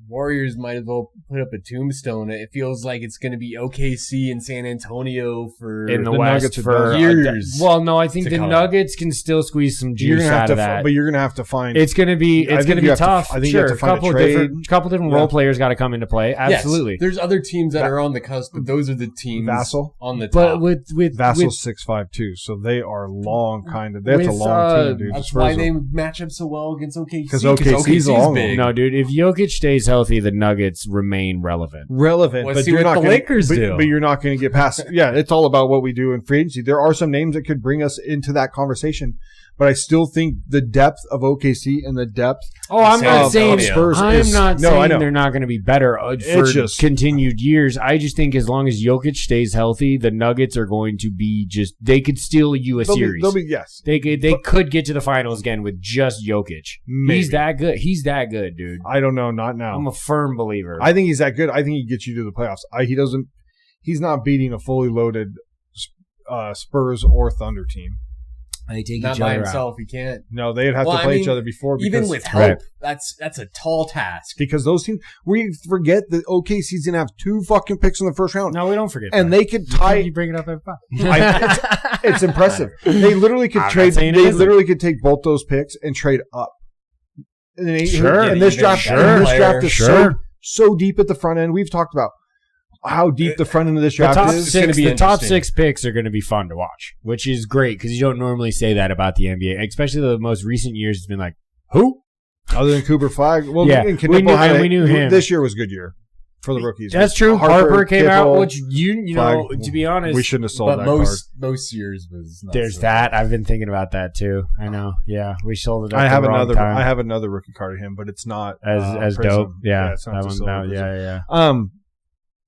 Speaker 4: Warriors might as well put up a tombstone. It feels like it's going to be OKC and San Antonio for
Speaker 3: In the
Speaker 2: the
Speaker 3: West
Speaker 2: Nuggets
Speaker 3: for
Speaker 4: years
Speaker 3: well, no, I think
Speaker 4: to
Speaker 3: the
Speaker 4: come.
Speaker 3: Nuggets can still squeeze some
Speaker 2: You're
Speaker 3: juice
Speaker 2: gonna have
Speaker 3: out
Speaker 2: to,
Speaker 3: of that.
Speaker 2: but you're gonna have to find.
Speaker 3: It's gonna be
Speaker 2: I think you have to-
Speaker 3: tough.
Speaker 2: I think you
Speaker 3: sure,
Speaker 2: have to find a trade.
Speaker 3: couple different
Speaker 2: Yeah.
Speaker 3: role players got to come into play. Absolutely.
Speaker 4: Yes, there's other teams that are on the cusp, but those are the teams
Speaker 2: Vassell?
Speaker 4: on the top.
Speaker 3: But with
Speaker 2: Vassell's 6'5" too, so they are long, kind of. That's a
Speaker 3: with,
Speaker 2: long team, dude.
Speaker 4: that's
Speaker 2: The
Speaker 4: why
Speaker 2: Spurs
Speaker 4: they
Speaker 2: are-
Speaker 4: match up so well against OKC.
Speaker 2: 'Cause OKC's long.
Speaker 4: big.
Speaker 3: no, dude, if Jokic stays healthy, the Nuggets remain relevant.
Speaker 2: relevant.
Speaker 4: Let's
Speaker 2: but
Speaker 4: see
Speaker 2: you're
Speaker 4: what
Speaker 2: not
Speaker 4: the
Speaker 2: gonna,
Speaker 4: Lakers
Speaker 2: but,
Speaker 4: do.
Speaker 2: But you're not going to get past. Yeah, it's all about what we do in free agency. There are some names that could bring us into that conversation, but I still think the depth of OKC and the depth.
Speaker 3: Oh, I'm
Speaker 4: San
Speaker 3: not saying
Speaker 4: Antonio.
Speaker 2: Spurs
Speaker 3: I'm
Speaker 2: is-
Speaker 3: not
Speaker 2: no, I
Speaker 3: saying
Speaker 2: know.
Speaker 3: they're not going to be better for
Speaker 2: just-
Speaker 3: continued years. I just think as long as Jokic stays healthy, the Nuggets are going to be they could steal you a series.
Speaker 2: They'll be yes.
Speaker 3: They could get to the finals again with just Jokic.
Speaker 2: Maybe.
Speaker 3: He's that good. He's that good, dude.
Speaker 2: I don't know. Not now.
Speaker 3: I'm a firm believer.
Speaker 2: I think he's that good. I think he gets you to the playoffs. He's not beating a fully loaded Spurs or Thunder team.
Speaker 3: They take
Speaker 4: Not by himself, he can't.
Speaker 2: No, they'd have
Speaker 4: Well,
Speaker 2: to
Speaker 4: I
Speaker 2: play
Speaker 4: mean,
Speaker 2: each other before.
Speaker 4: Even
Speaker 2: because-
Speaker 4: with help,
Speaker 3: Right.
Speaker 4: that's a tall task.
Speaker 2: because those teams, we forget that OKC's gonna have 2 fucking picks in the first round,
Speaker 3: No, we don't forget.
Speaker 2: and
Speaker 3: that.
Speaker 2: they could tie.
Speaker 3: You bring it up every
Speaker 2: It's impressive. They literally could
Speaker 3: I'm not
Speaker 2: trade.
Speaker 3: saying it
Speaker 2: They
Speaker 3: isn't.
Speaker 2: literally could take both those picks and trade up. And
Speaker 3: Sure.
Speaker 2: And this draft,
Speaker 3: Sure.
Speaker 2: and this draft is
Speaker 3: Sure.
Speaker 2: so deep at the front end. We've talked about how deep the front end of this
Speaker 3: The
Speaker 2: draft
Speaker 3: top
Speaker 2: is.
Speaker 4: gonna
Speaker 3: six,
Speaker 4: be
Speaker 3: the top
Speaker 4: interesting.
Speaker 3: 6 picks are going to be fun to watch, which is great because you don't normally say that about the NBA, especially the most recent years. It's been like, who?
Speaker 2: Other than Cooper Flag. Well,
Speaker 3: Yeah,
Speaker 2: and
Speaker 3: we knew him.
Speaker 2: This year was a good year for the rookies.
Speaker 3: That's true. Harper came out,
Speaker 2: Kittle,
Speaker 3: which you know,
Speaker 2: Flag.
Speaker 3: to be honest,
Speaker 2: We shouldn't have sold
Speaker 4: But
Speaker 2: that card.
Speaker 4: most years was not
Speaker 3: there's
Speaker 4: so
Speaker 3: that. I've been thinking about that too. I know. Yeah, we sold it. At
Speaker 2: I have
Speaker 3: the wrong
Speaker 2: another.
Speaker 3: time.
Speaker 2: I have another rookie card of him, but it's not
Speaker 3: as
Speaker 2: Prism.
Speaker 3: dope. Yeah,
Speaker 2: it's not
Speaker 3: that
Speaker 2: the
Speaker 3: one.
Speaker 2: silver
Speaker 3: No,
Speaker 2: Prism.
Speaker 3: yeah.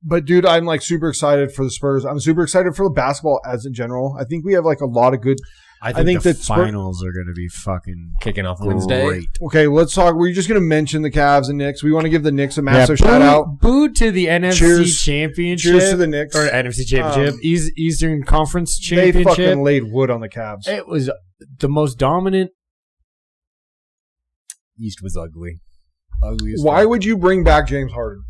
Speaker 2: But dude, I'm like super excited for the Spurs. I'm super excited for the basketball as in general. I think we have like a lot of good.
Speaker 3: I think
Speaker 2: that
Speaker 3: the finals are going to be fucking
Speaker 4: kicking off Wednesday.
Speaker 3: great.
Speaker 2: Okay, let's talk. We're just going to mention the Cavs and Knicks. We want to give the Knicks a massive
Speaker 3: boo,
Speaker 2: shout out.
Speaker 3: Boo to the NFC
Speaker 2: Cheers.
Speaker 3: Championship.
Speaker 2: Cheers to the Knicks.
Speaker 3: Or NFC Championship. Eastern Conference
Speaker 2: They
Speaker 3: Championship.
Speaker 2: fucking laid wood on the Cavs.
Speaker 3: It was the most dominant.
Speaker 4: East was ugly. Ugly as
Speaker 2: Why
Speaker 4: fuck.
Speaker 2: would you bring back James Harden?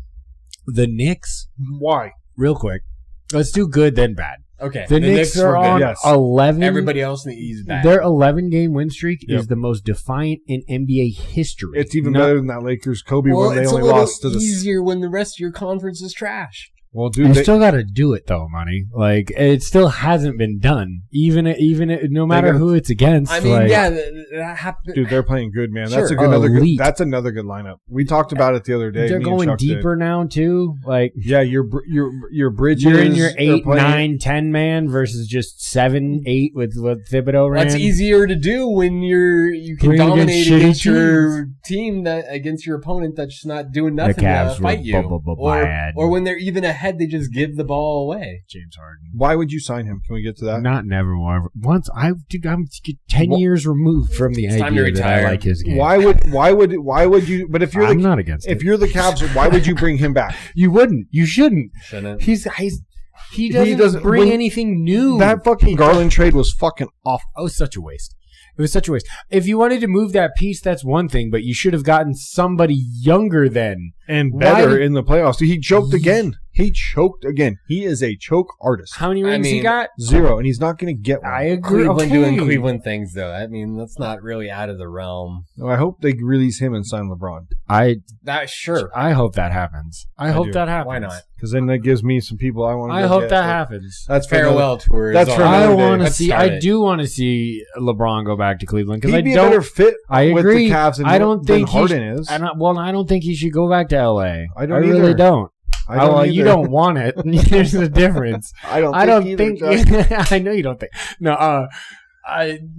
Speaker 3: The Knicks,
Speaker 2: Why?
Speaker 3: real quick. Let's do good then bad.
Speaker 4: Okay.
Speaker 3: The Knicks are
Speaker 4: were good.
Speaker 3: on
Speaker 2: Yes.
Speaker 3: 11.
Speaker 4: Everybody else in the East bad.
Speaker 3: Their 11-game win streak
Speaker 2: Yep.
Speaker 3: is the most defiant in NBA history.
Speaker 2: It's even
Speaker 3: No-
Speaker 2: better than that Lakers Kobe
Speaker 4: well,
Speaker 2: when they
Speaker 4: it's
Speaker 2: only
Speaker 4: a little
Speaker 2: lost to the.
Speaker 4: easier when the rest of your conference is trash.
Speaker 2: Well,
Speaker 3: You
Speaker 2: dude, they,
Speaker 3: still got to do it though, money. Like it still hasn't been done. Even no matter
Speaker 2: gotta-
Speaker 3: who it's against.
Speaker 4: I mean,
Speaker 3: like,
Speaker 4: yeah, that happened.
Speaker 2: dude, they're playing good, man.
Speaker 4: Sure.
Speaker 2: That's another good.
Speaker 3: Elite.
Speaker 2: That's another good lineup. We talked about it the other day.
Speaker 3: they're
Speaker 2: me and
Speaker 3: going
Speaker 2: Chuck did.
Speaker 3: deeper now too. Like
Speaker 2: Yeah, your bridges.
Speaker 3: you're in your
Speaker 2: are
Speaker 3: 8,
Speaker 2: playing-
Speaker 3: 9, 10 man versus just 7, 8 with what Thibodeau ran.
Speaker 4: That's easier to do when you can
Speaker 3: Playing against
Speaker 4: dominate
Speaker 3: shitty
Speaker 4: against your team against your opponent that's just not doing nothing
Speaker 3: Cavs
Speaker 4: to fight
Speaker 3: were
Speaker 4: you,
Speaker 3: bad.
Speaker 4: or when they're even ahead, they just give the ball away.
Speaker 3: James Harden.
Speaker 2: Why would you sign him? Can we get to that?
Speaker 3: Not never. Once I'm 10 years removed from the
Speaker 4: It's time to
Speaker 3: idea that I
Speaker 4: retire.
Speaker 3: like his game.
Speaker 2: Why would you? But if you're
Speaker 3: I'm
Speaker 2: the
Speaker 3: not against
Speaker 2: if
Speaker 3: it.
Speaker 2: you're the Cavs, why would you bring him back?
Speaker 3: You wouldn't. You shouldn't.
Speaker 4: Shouldn't.
Speaker 3: He doesn't bring
Speaker 2: when-
Speaker 3: anything new.
Speaker 2: That fucking Garland trade was fucking awful.
Speaker 3: It was such a waste. It was such a waste. If you wanted to move that piece, that's one thing, but you should have gotten somebody younger then.
Speaker 2: And
Speaker 3: Why
Speaker 2: better
Speaker 3: did-
Speaker 2: in the playoffs. He choked again. He choked again. He is a choke artist.
Speaker 3: How many rings he
Speaker 4: mean,
Speaker 3: got?
Speaker 2: 0, and he's not going to get one.
Speaker 3: I agree.
Speaker 4: Cleveland
Speaker 3: Okay.
Speaker 4: doing Cleveland things, though. I mean, that's not really out of the realm.
Speaker 2: I hope they release him and sign LeBron,
Speaker 3: I
Speaker 4: Sure.
Speaker 3: hope that happens. I hope
Speaker 2: do.
Speaker 3: that happens.
Speaker 4: Why not?
Speaker 2: because then that gives me some people I want to.
Speaker 3: I hope that happens.
Speaker 2: That's for another-
Speaker 4: Farewell tour.
Speaker 2: That's for
Speaker 3: I
Speaker 2: another day.
Speaker 3: want to
Speaker 4: Let's
Speaker 3: see.
Speaker 4: start
Speaker 3: I
Speaker 4: it.
Speaker 3: do want to see LeBron go back to Cleveland because
Speaker 2: He'd
Speaker 3: I
Speaker 2: be a better
Speaker 3: don't.
Speaker 2: fit
Speaker 3: I
Speaker 2: with
Speaker 3: agree.
Speaker 2: the Cavs than,
Speaker 3: I don't
Speaker 2: than
Speaker 3: think he
Speaker 2: Harden
Speaker 3: sh-
Speaker 2: is.
Speaker 3: I don't think he should go back to LA.
Speaker 2: I don't
Speaker 3: really
Speaker 2: either.
Speaker 3: don't.
Speaker 2: I don't
Speaker 3: well, you
Speaker 2: either.
Speaker 3: don't want it. There's the difference.
Speaker 2: I don't.
Speaker 3: I don't
Speaker 2: either,
Speaker 3: think.
Speaker 2: Chuck.
Speaker 3: I know you don't think. No.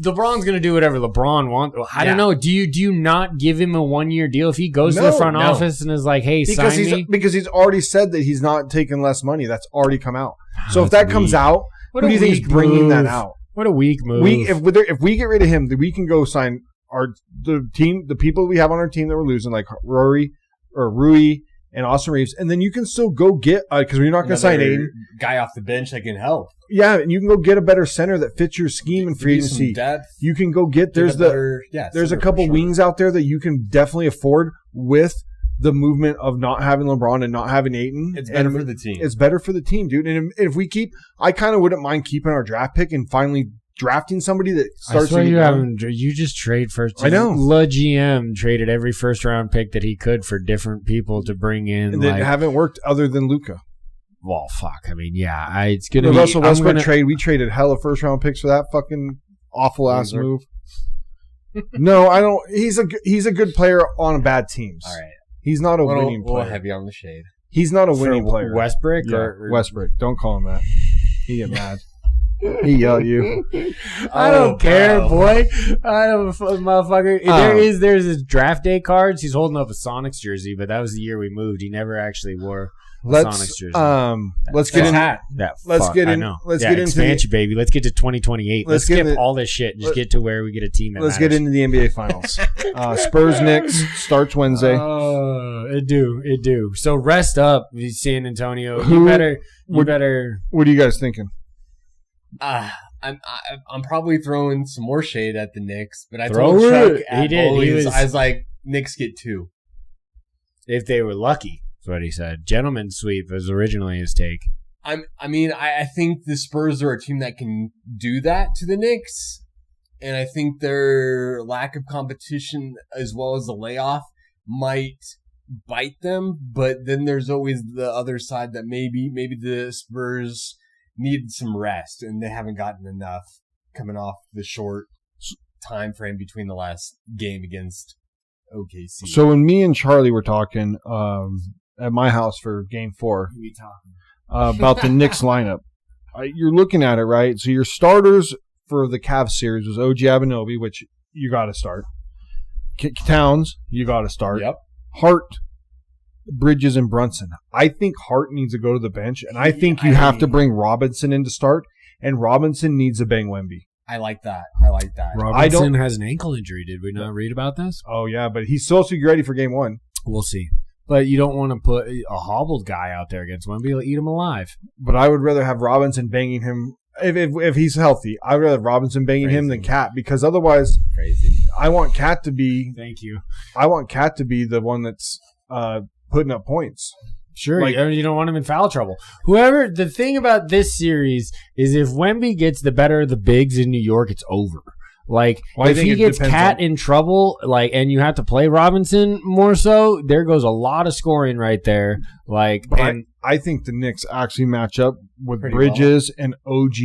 Speaker 3: LeBron's gonna do whatever LeBron wants. I don't
Speaker 4: Yeah.
Speaker 3: know. Do you not give him a 1-year deal if he goes to the
Speaker 2: No,
Speaker 3: front
Speaker 4: no.
Speaker 3: office and is like, "Hey, sign me"?
Speaker 2: because he's already said that he's not taking less money. That's already come out. So if
Speaker 3: That's
Speaker 2: that comes
Speaker 3: weak.
Speaker 2: out,
Speaker 3: What
Speaker 2: who
Speaker 3: a
Speaker 2: do you think is
Speaker 3: weak
Speaker 2: bringing that
Speaker 3: move.
Speaker 2: out?
Speaker 3: What a weak move.
Speaker 2: If we get rid of him, then we can go sign the people we have on our team that we're losing, like Rui and Austin Reeves, and then you can still go get because we're not going to sign
Speaker 4: Another
Speaker 2: Aiden.
Speaker 4: guy off the bench that can help.
Speaker 2: Yeah, and you can go get a better center that fits your scheme and free
Speaker 4: Give you some
Speaker 2: agency.
Speaker 4: depth.
Speaker 2: You can go get there's a
Speaker 4: center
Speaker 2: couple
Speaker 4: for sure.
Speaker 2: wings out there that you can definitely afford with the movement of not having LeBron and not having Ayton.
Speaker 4: It's better
Speaker 2: And
Speaker 4: for the team.
Speaker 2: It's better for the team, dude. And if we keep, I kind of wouldn't mind keeping our draft pick and finally drafting somebody that
Speaker 3: I
Speaker 2: starts.
Speaker 3: swear
Speaker 2: to
Speaker 3: you
Speaker 2: get
Speaker 3: haven't. You just trade first.
Speaker 2: I know.
Speaker 3: Le GM traded every first round pick that he could for different people to bring in.
Speaker 2: and that
Speaker 3: like,
Speaker 2: haven't worked other than Luka.
Speaker 3: well, fuck. I mean, yeah, it's gonna
Speaker 2: The
Speaker 3: be.
Speaker 2: Russell
Speaker 3: I'm
Speaker 2: Westbrook
Speaker 3: gonna-
Speaker 2: trade, we traded hella first round picks for that fucking awful ass
Speaker 4: Loser.
Speaker 2: move. No, I don't. He's a good player on bad teams.
Speaker 4: All right.
Speaker 2: He's not a
Speaker 4: A
Speaker 2: winning
Speaker 4: little
Speaker 2: player.
Speaker 4: heavy on the shade.
Speaker 2: He's not a
Speaker 3: for
Speaker 2: winning player.
Speaker 3: Westbrook
Speaker 2: Yeah,
Speaker 3: or
Speaker 2: Westbrook. Don't call him that. He get mad. He yell at you.
Speaker 3: I don't care, boy. I don't, motherfucker. There's his draft day cards. He's holding up a Sonics jersey, but that was the year we moved. He never actually wore a Sonics
Speaker 2: Let's
Speaker 3: jersey.
Speaker 2: let's get in.
Speaker 4: hat.
Speaker 3: Let's
Speaker 2: get
Speaker 3: I
Speaker 2: in-
Speaker 3: know.
Speaker 2: let's
Speaker 3: Yeah,
Speaker 2: get into the-
Speaker 3: expansion, baby. Let's get to 2028. Let's
Speaker 2: get
Speaker 3: skip
Speaker 2: in-
Speaker 3: all this shit. And just
Speaker 2: let-
Speaker 3: get to where we get a team that
Speaker 2: Let's
Speaker 3: matters.
Speaker 2: get into the NBA Finals. Spurs Knicks starts Wednesday.
Speaker 3: It do. So rest up, San Antonio.
Speaker 2: Who
Speaker 3: You better.
Speaker 2: would- What are you guys thinking?
Speaker 4: I'm probably throwing some more shade at the Knicks, but I
Speaker 3: Throw
Speaker 4: told Chuck
Speaker 3: it.
Speaker 4: at
Speaker 3: He did. He
Speaker 4: Bowley's,
Speaker 3: was-
Speaker 4: I was like, Knicks get 2.
Speaker 3: If they were lucky, that's what he said. Gentleman's sweep was originally his take.
Speaker 4: I think the Spurs are a team that can do that to the Knicks, and I think their lack of competition as well as the layoff might bite them, but then there's always the other side that maybe the Spurs need some rest and they haven't gotten enough coming off the short time frame between the last game against OKC.
Speaker 2: So when me and Charlie were talking at my house for Game 4 about the Knicks lineup, you're looking at it, right? So your starters for the Cavs series was OG Anunoby, which you got to start. Towns, you got to start.
Speaker 4: Yep.
Speaker 2: Hart, Bridges, and Brunson. I think Hart needs to go to the bench, and I think you have to bring Robinson in to start, and Robinson needs to bang Wemby.
Speaker 4: I like that.
Speaker 3: Robinson has an ankle injury. Did we not read about this?
Speaker 2: Oh, yeah, but he's supposed to be ready for Game 1.
Speaker 3: We'll see. But you don't want to put a hobbled guy out there against Wemby. He'll eat him alive.
Speaker 2: But I would rather have Robinson banging him. If he's healthy, I'd rather have Robinson banging him than Cat, because otherwise I want Cat to be –
Speaker 3: Thank you.
Speaker 2: I want Cat to be the one that's putting up points.
Speaker 3: Sure, you don't want him in foul trouble. The thing about this series is if Wemby gets the better of the bigs in New York, it's over. Like, if he gets Cat in trouble, and you have to play Robinson more so, there goes a lot of scoring right there.
Speaker 2: I think the Knicks actually match up with Bridges and OG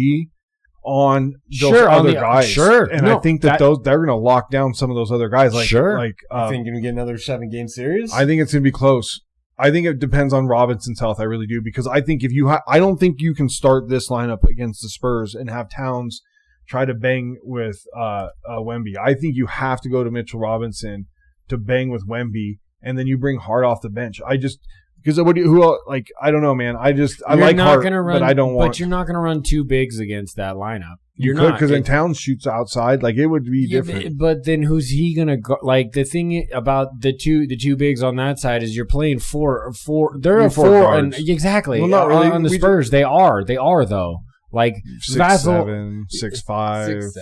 Speaker 2: on those other guys.
Speaker 3: Sure.
Speaker 2: And I think that they're going to lock down some of those other guys.
Speaker 4: You think you're going to get another 7-game series?
Speaker 2: I think it's going to be close. I think it depends on Robinson's health. I really do, because I think I don't think you can start this lineup against the Spurs and have Towns try to bang with Wemby. I think you have to go to Mitchell Robinson to bang with Wemby, and then you bring Hart off the bench. I don't know, man. I like Hart, but I don't want.
Speaker 3: But you're not going to run two bigs against that lineup.
Speaker 2: You could, because then Towns shoots outside. It would be different.
Speaker 3: But then who's he gonna go? The thing about the two bigs on that side is you're playing four. They're a four, and exactly.
Speaker 2: Well, not really.
Speaker 3: On the Spurs, they are though.
Speaker 2: 6'7", 6'5".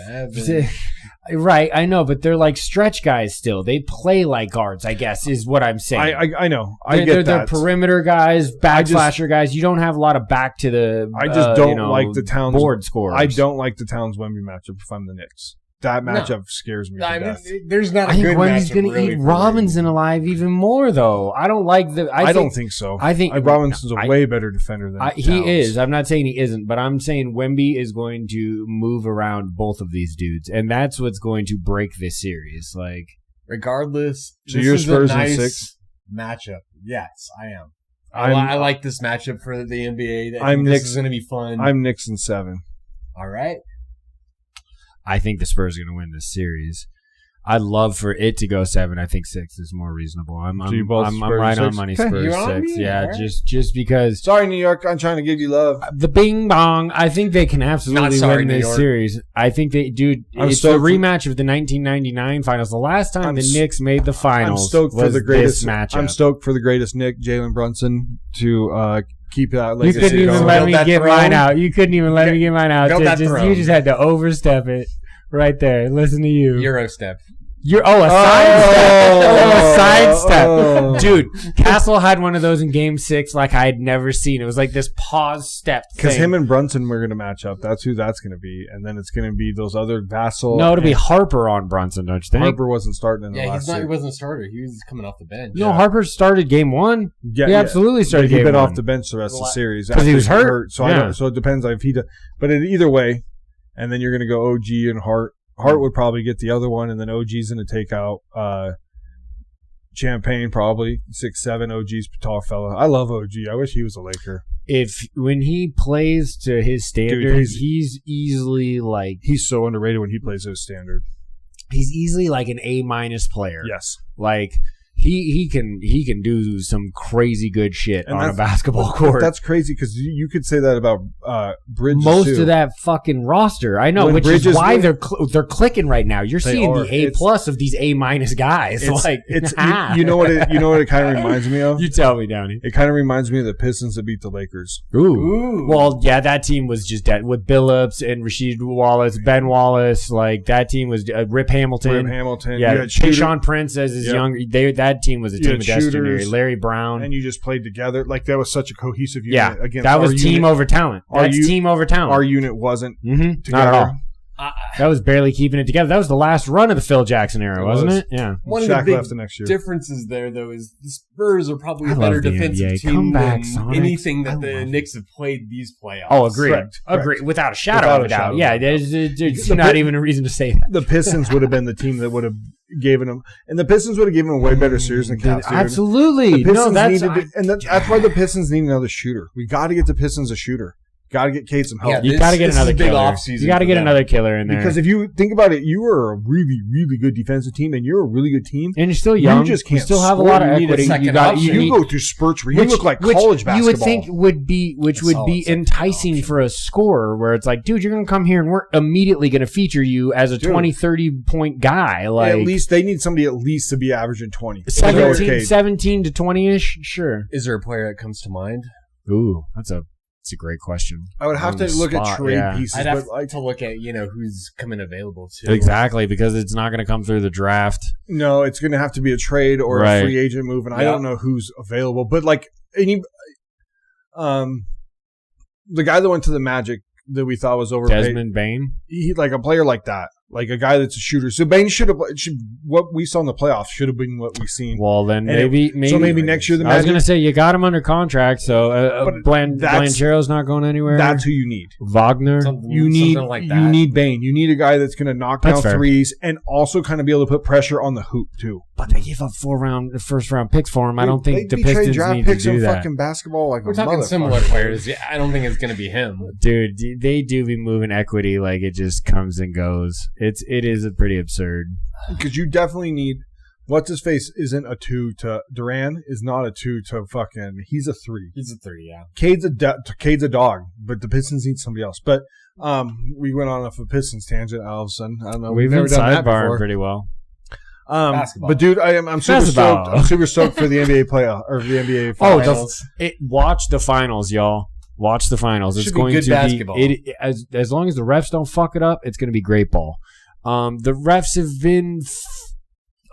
Speaker 4: 6'7".
Speaker 3: Right, I know, but they're stretch guys still. They play like guards, I guess, is what I'm saying.
Speaker 2: I know. I get that.
Speaker 3: They're perimeter guys, backslasher guys. You don't have a lot of back to the
Speaker 2: I just don't like the Towns
Speaker 3: board scorers.
Speaker 2: I don't like the Towns Wemby matchup if I'm the Knicks. That matchup scares me to death.
Speaker 4: There's not a good matchup.
Speaker 3: I think Wemby's going to eat Robinson alive even more, though. I don't like the. I
Speaker 2: don't think so.
Speaker 3: I think
Speaker 2: Robinson's a way better defender than Towns.
Speaker 3: He is. I'm not saying he isn't, but I'm saying Wemby is going to move around both of these dudes, and that's what's going to break this series.
Speaker 4: Regardless,
Speaker 2: so you're Spurs in 6
Speaker 4: matchup. Yes, I am. I like this matchup for the NBA. This is going to be fun.
Speaker 2: I'm Knicks in 7.
Speaker 4: All right.
Speaker 3: I think the Spurs are going to win this series. I'd love for it to go 7. I think 6 is more reasonable. I'm right on money. Spurs 6. Yeah, right. just because.
Speaker 2: Sorry, New York. I'm trying to give you love.
Speaker 3: The Bing Bong. I think they can absolutely win this series. I think they do. It's the rematch of the 1999 finals. The last time the Knicks made the finals.
Speaker 2: I'm stoked for the greatest
Speaker 3: matchup.
Speaker 2: I'm stoked for the greatest Nick, Jalen Brunson, to keep that legacy.
Speaker 3: You couldn't even let me get mine out. You couldn't even let me get mine out. You just had to overstep it. Right there. Listen to you.
Speaker 4: Eurostep.
Speaker 3: A sidestep. Dude, Castle had one of those in Game 6 like I had never seen. It was like this pause step thing.
Speaker 2: Because him and Brunson were going to match up. That's who that's going to be. And then it's going to be those other Vassell.
Speaker 3: No, it'll be Harper on Brunson, don't you think?
Speaker 2: Harper wasn't starting in the last
Speaker 4: he wasn't a starter. He was coming off the bench.
Speaker 3: No, Harper started Game 1. Yeah, he absolutely started Game 1.
Speaker 2: He's been off the bench the rest of the series.
Speaker 3: Because he was hurt.
Speaker 2: So it depends if he does. But either way, and then you're going to go OG and Hart. Hart would probably get the other one, and then OG's going to take out Champagne, probably 6'7". OG's a tall fella. I love OG. I wish he was a Laker.
Speaker 3: When he plays to his standards, he's easily
Speaker 2: he's so underrated when he plays his standard.
Speaker 3: He's easily an A- player.
Speaker 2: Yes,
Speaker 3: He can do some crazy good shit on a basketball court.
Speaker 2: That's crazy because you could say that about Bridges.
Speaker 3: Most of that fucking roster, I know, which is why they're clicking right now. You're seeing the A+ of these A- guys.
Speaker 2: You know what it kind of reminds me of.
Speaker 3: You tell me, Downey.
Speaker 2: It kind of reminds me of the Pistons that beat the Lakers.
Speaker 3: Ooh. Well, yeah, that team was just dead with Billups and Rasheed Wallace, Ben Wallace. That team was Rip Hamilton. Yeah, Tayshaun Prince as his younger. That team was a team of destiny. Larry Brown.
Speaker 2: And you just played together. That was such a cohesive unit.
Speaker 3: Yeah, that was team over talent. That's team over talent.
Speaker 2: Our unit wasn't together.
Speaker 3: Not at all. That was barely keeping it together. That was the last run of the Phil Jackson era, wasn't it? Yeah.
Speaker 4: One
Speaker 2: Shaq
Speaker 4: of the
Speaker 2: left the next year.
Speaker 4: big differences there, though, is the Spurs are probably a
Speaker 3: I
Speaker 4: better
Speaker 3: love the
Speaker 4: defensive
Speaker 3: NBA.
Speaker 4: team
Speaker 3: Come back,
Speaker 4: than
Speaker 3: Sonics.
Speaker 4: anything
Speaker 3: I
Speaker 4: that the
Speaker 3: love
Speaker 4: Knicks have played these playoffs.
Speaker 3: Oh, agreed.
Speaker 2: Correct.
Speaker 3: Agreed. Without a shadow
Speaker 2: Without
Speaker 3: of
Speaker 2: a
Speaker 3: a doubt.
Speaker 2: shadow
Speaker 3: Yeah,
Speaker 2: of a
Speaker 3: there's not even a reason to say that.
Speaker 2: The Pistons would have been the team that would have given them, and the Pistons would have given them a way better series than Caps. Dude.
Speaker 3: Absolutely.
Speaker 2: The
Speaker 3: No,
Speaker 2: Pistons
Speaker 3: that's
Speaker 2: that's why the Pistons need another shooter. We got to get the Pistons a shooter. Got to get Cade some help.
Speaker 3: you got to get another
Speaker 4: big
Speaker 3: killer.
Speaker 4: offseason
Speaker 3: You got to
Speaker 4: for
Speaker 3: get
Speaker 4: them.
Speaker 3: another killer in there.
Speaker 2: Because if you think about it, you are a really, really good defensive team, and you're a really good team.
Speaker 3: and you're still young.
Speaker 2: You just can't
Speaker 3: still have a
Speaker 2: score.
Speaker 3: lot of
Speaker 4: You need a
Speaker 3: equity.
Speaker 4: second
Speaker 3: got
Speaker 4: option.
Speaker 2: You go through spurts where you look like college basketball.
Speaker 3: You would think would be
Speaker 4: solid second
Speaker 3: enticing
Speaker 4: option.
Speaker 3: for a scorer where it's like, dude, you're going to come here and we're immediately going to feature you as a 20, 30-point guy. Like
Speaker 2: at least they need somebody at least to be averaging 20.
Speaker 3: 17 to 20-ish, sure.
Speaker 4: Is there a player that comes to mind?
Speaker 3: Ooh, that's a great question.
Speaker 2: I would have
Speaker 3: On
Speaker 2: to
Speaker 3: the
Speaker 2: look at
Speaker 3: spot,
Speaker 2: trade
Speaker 3: yeah.
Speaker 2: pieces,
Speaker 4: I'd have
Speaker 2: but like
Speaker 4: to look at who's coming available too.
Speaker 3: Exactly, because it's not going to come through the draft.
Speaker 2: no, it's going to have to be a trade or
Speaker 3: Right.
Speaker 2: a free agent move, and I don't know who's available. But like the guy that went to the Magic that we thought was overpaid,
Speaker 3: Desmond Bain.
Speaker 2: he like a player like that, like a guy that's a shooter. So Bain should what we saw in the playoffs should have been what we seen.
Speaker 3: Well, then
Speaker 2: And maybe next year the
Speaker 3: I was
Speaker 2: Magic.
Speaker 3: going to say you got him under contract, so
Speaker 2: But
Speaker 3: Blanchero's not going anywhere.
Speaker 2: That's who you need.
Speaker 3: Wagner.
Speaker 2: You need
Speaker 4: something like that.
Speaker 2: you need Bain. You need a guy that's going to knock
Speaker 3: That's
Speaker 2: down
Speaker 3: fair.
Speaker 2: threes and also kind of be able to put pressure on the hoop too.
Speaker 3: But they gave up first round picks for him. I don't think the
Speaker 2: They trade
Speaker 3: Pistons
Speaker 2: draft
Speaker 3: need to
Speaker 2: picks in
Speaker 3: do that.
Speaker 2: fucking basketball like
Speaker 4: We're
Speaker 2: a
Speaker 4: talking
Speaker 2: motherfucker.
Speaker 4: similar players. Yeah, I don't think it's going to be him.
Speaker 3: Dude, they do be moving equity like it just comes and goes. It is pretty absurd.
Speaker 2: Because you definitely need what's his face isn't a 2 to Duran is not a 2 to fucking he's a 3.
Speaker 4: He's a 3, yeah.
Speaker 2: Cade's a dog, but the Pistons need somebody else. But we went on a Pistons tangent all of a sudden. I don't know.
Speaker 3: We've
Speaker 2: never
Speaker 3: been
Speaker 2: done that
Speaker 3: sidebarring
Speaker 2: before.
Speaker 3: pretty well.
Speaker 4: Basketball.
Speaker 2: But dude, I'm super
Speaker 3: Basketball.
Speaker 2: stoked. I'm super stoked for the NBA playoff or the NBA
Speaker 3: Oh,
Speaker 2: finals.
Speaker 3: watch the finals, y'all. Watch the finals. It's
Speaker 4: Should be
Speaker 3: going
Speaker 4: good
Speaker 3: to
Speaker 4: basketball.
Speaker 3: be as long as the refs don't fuck it up. It's going to be great ball. The refs have been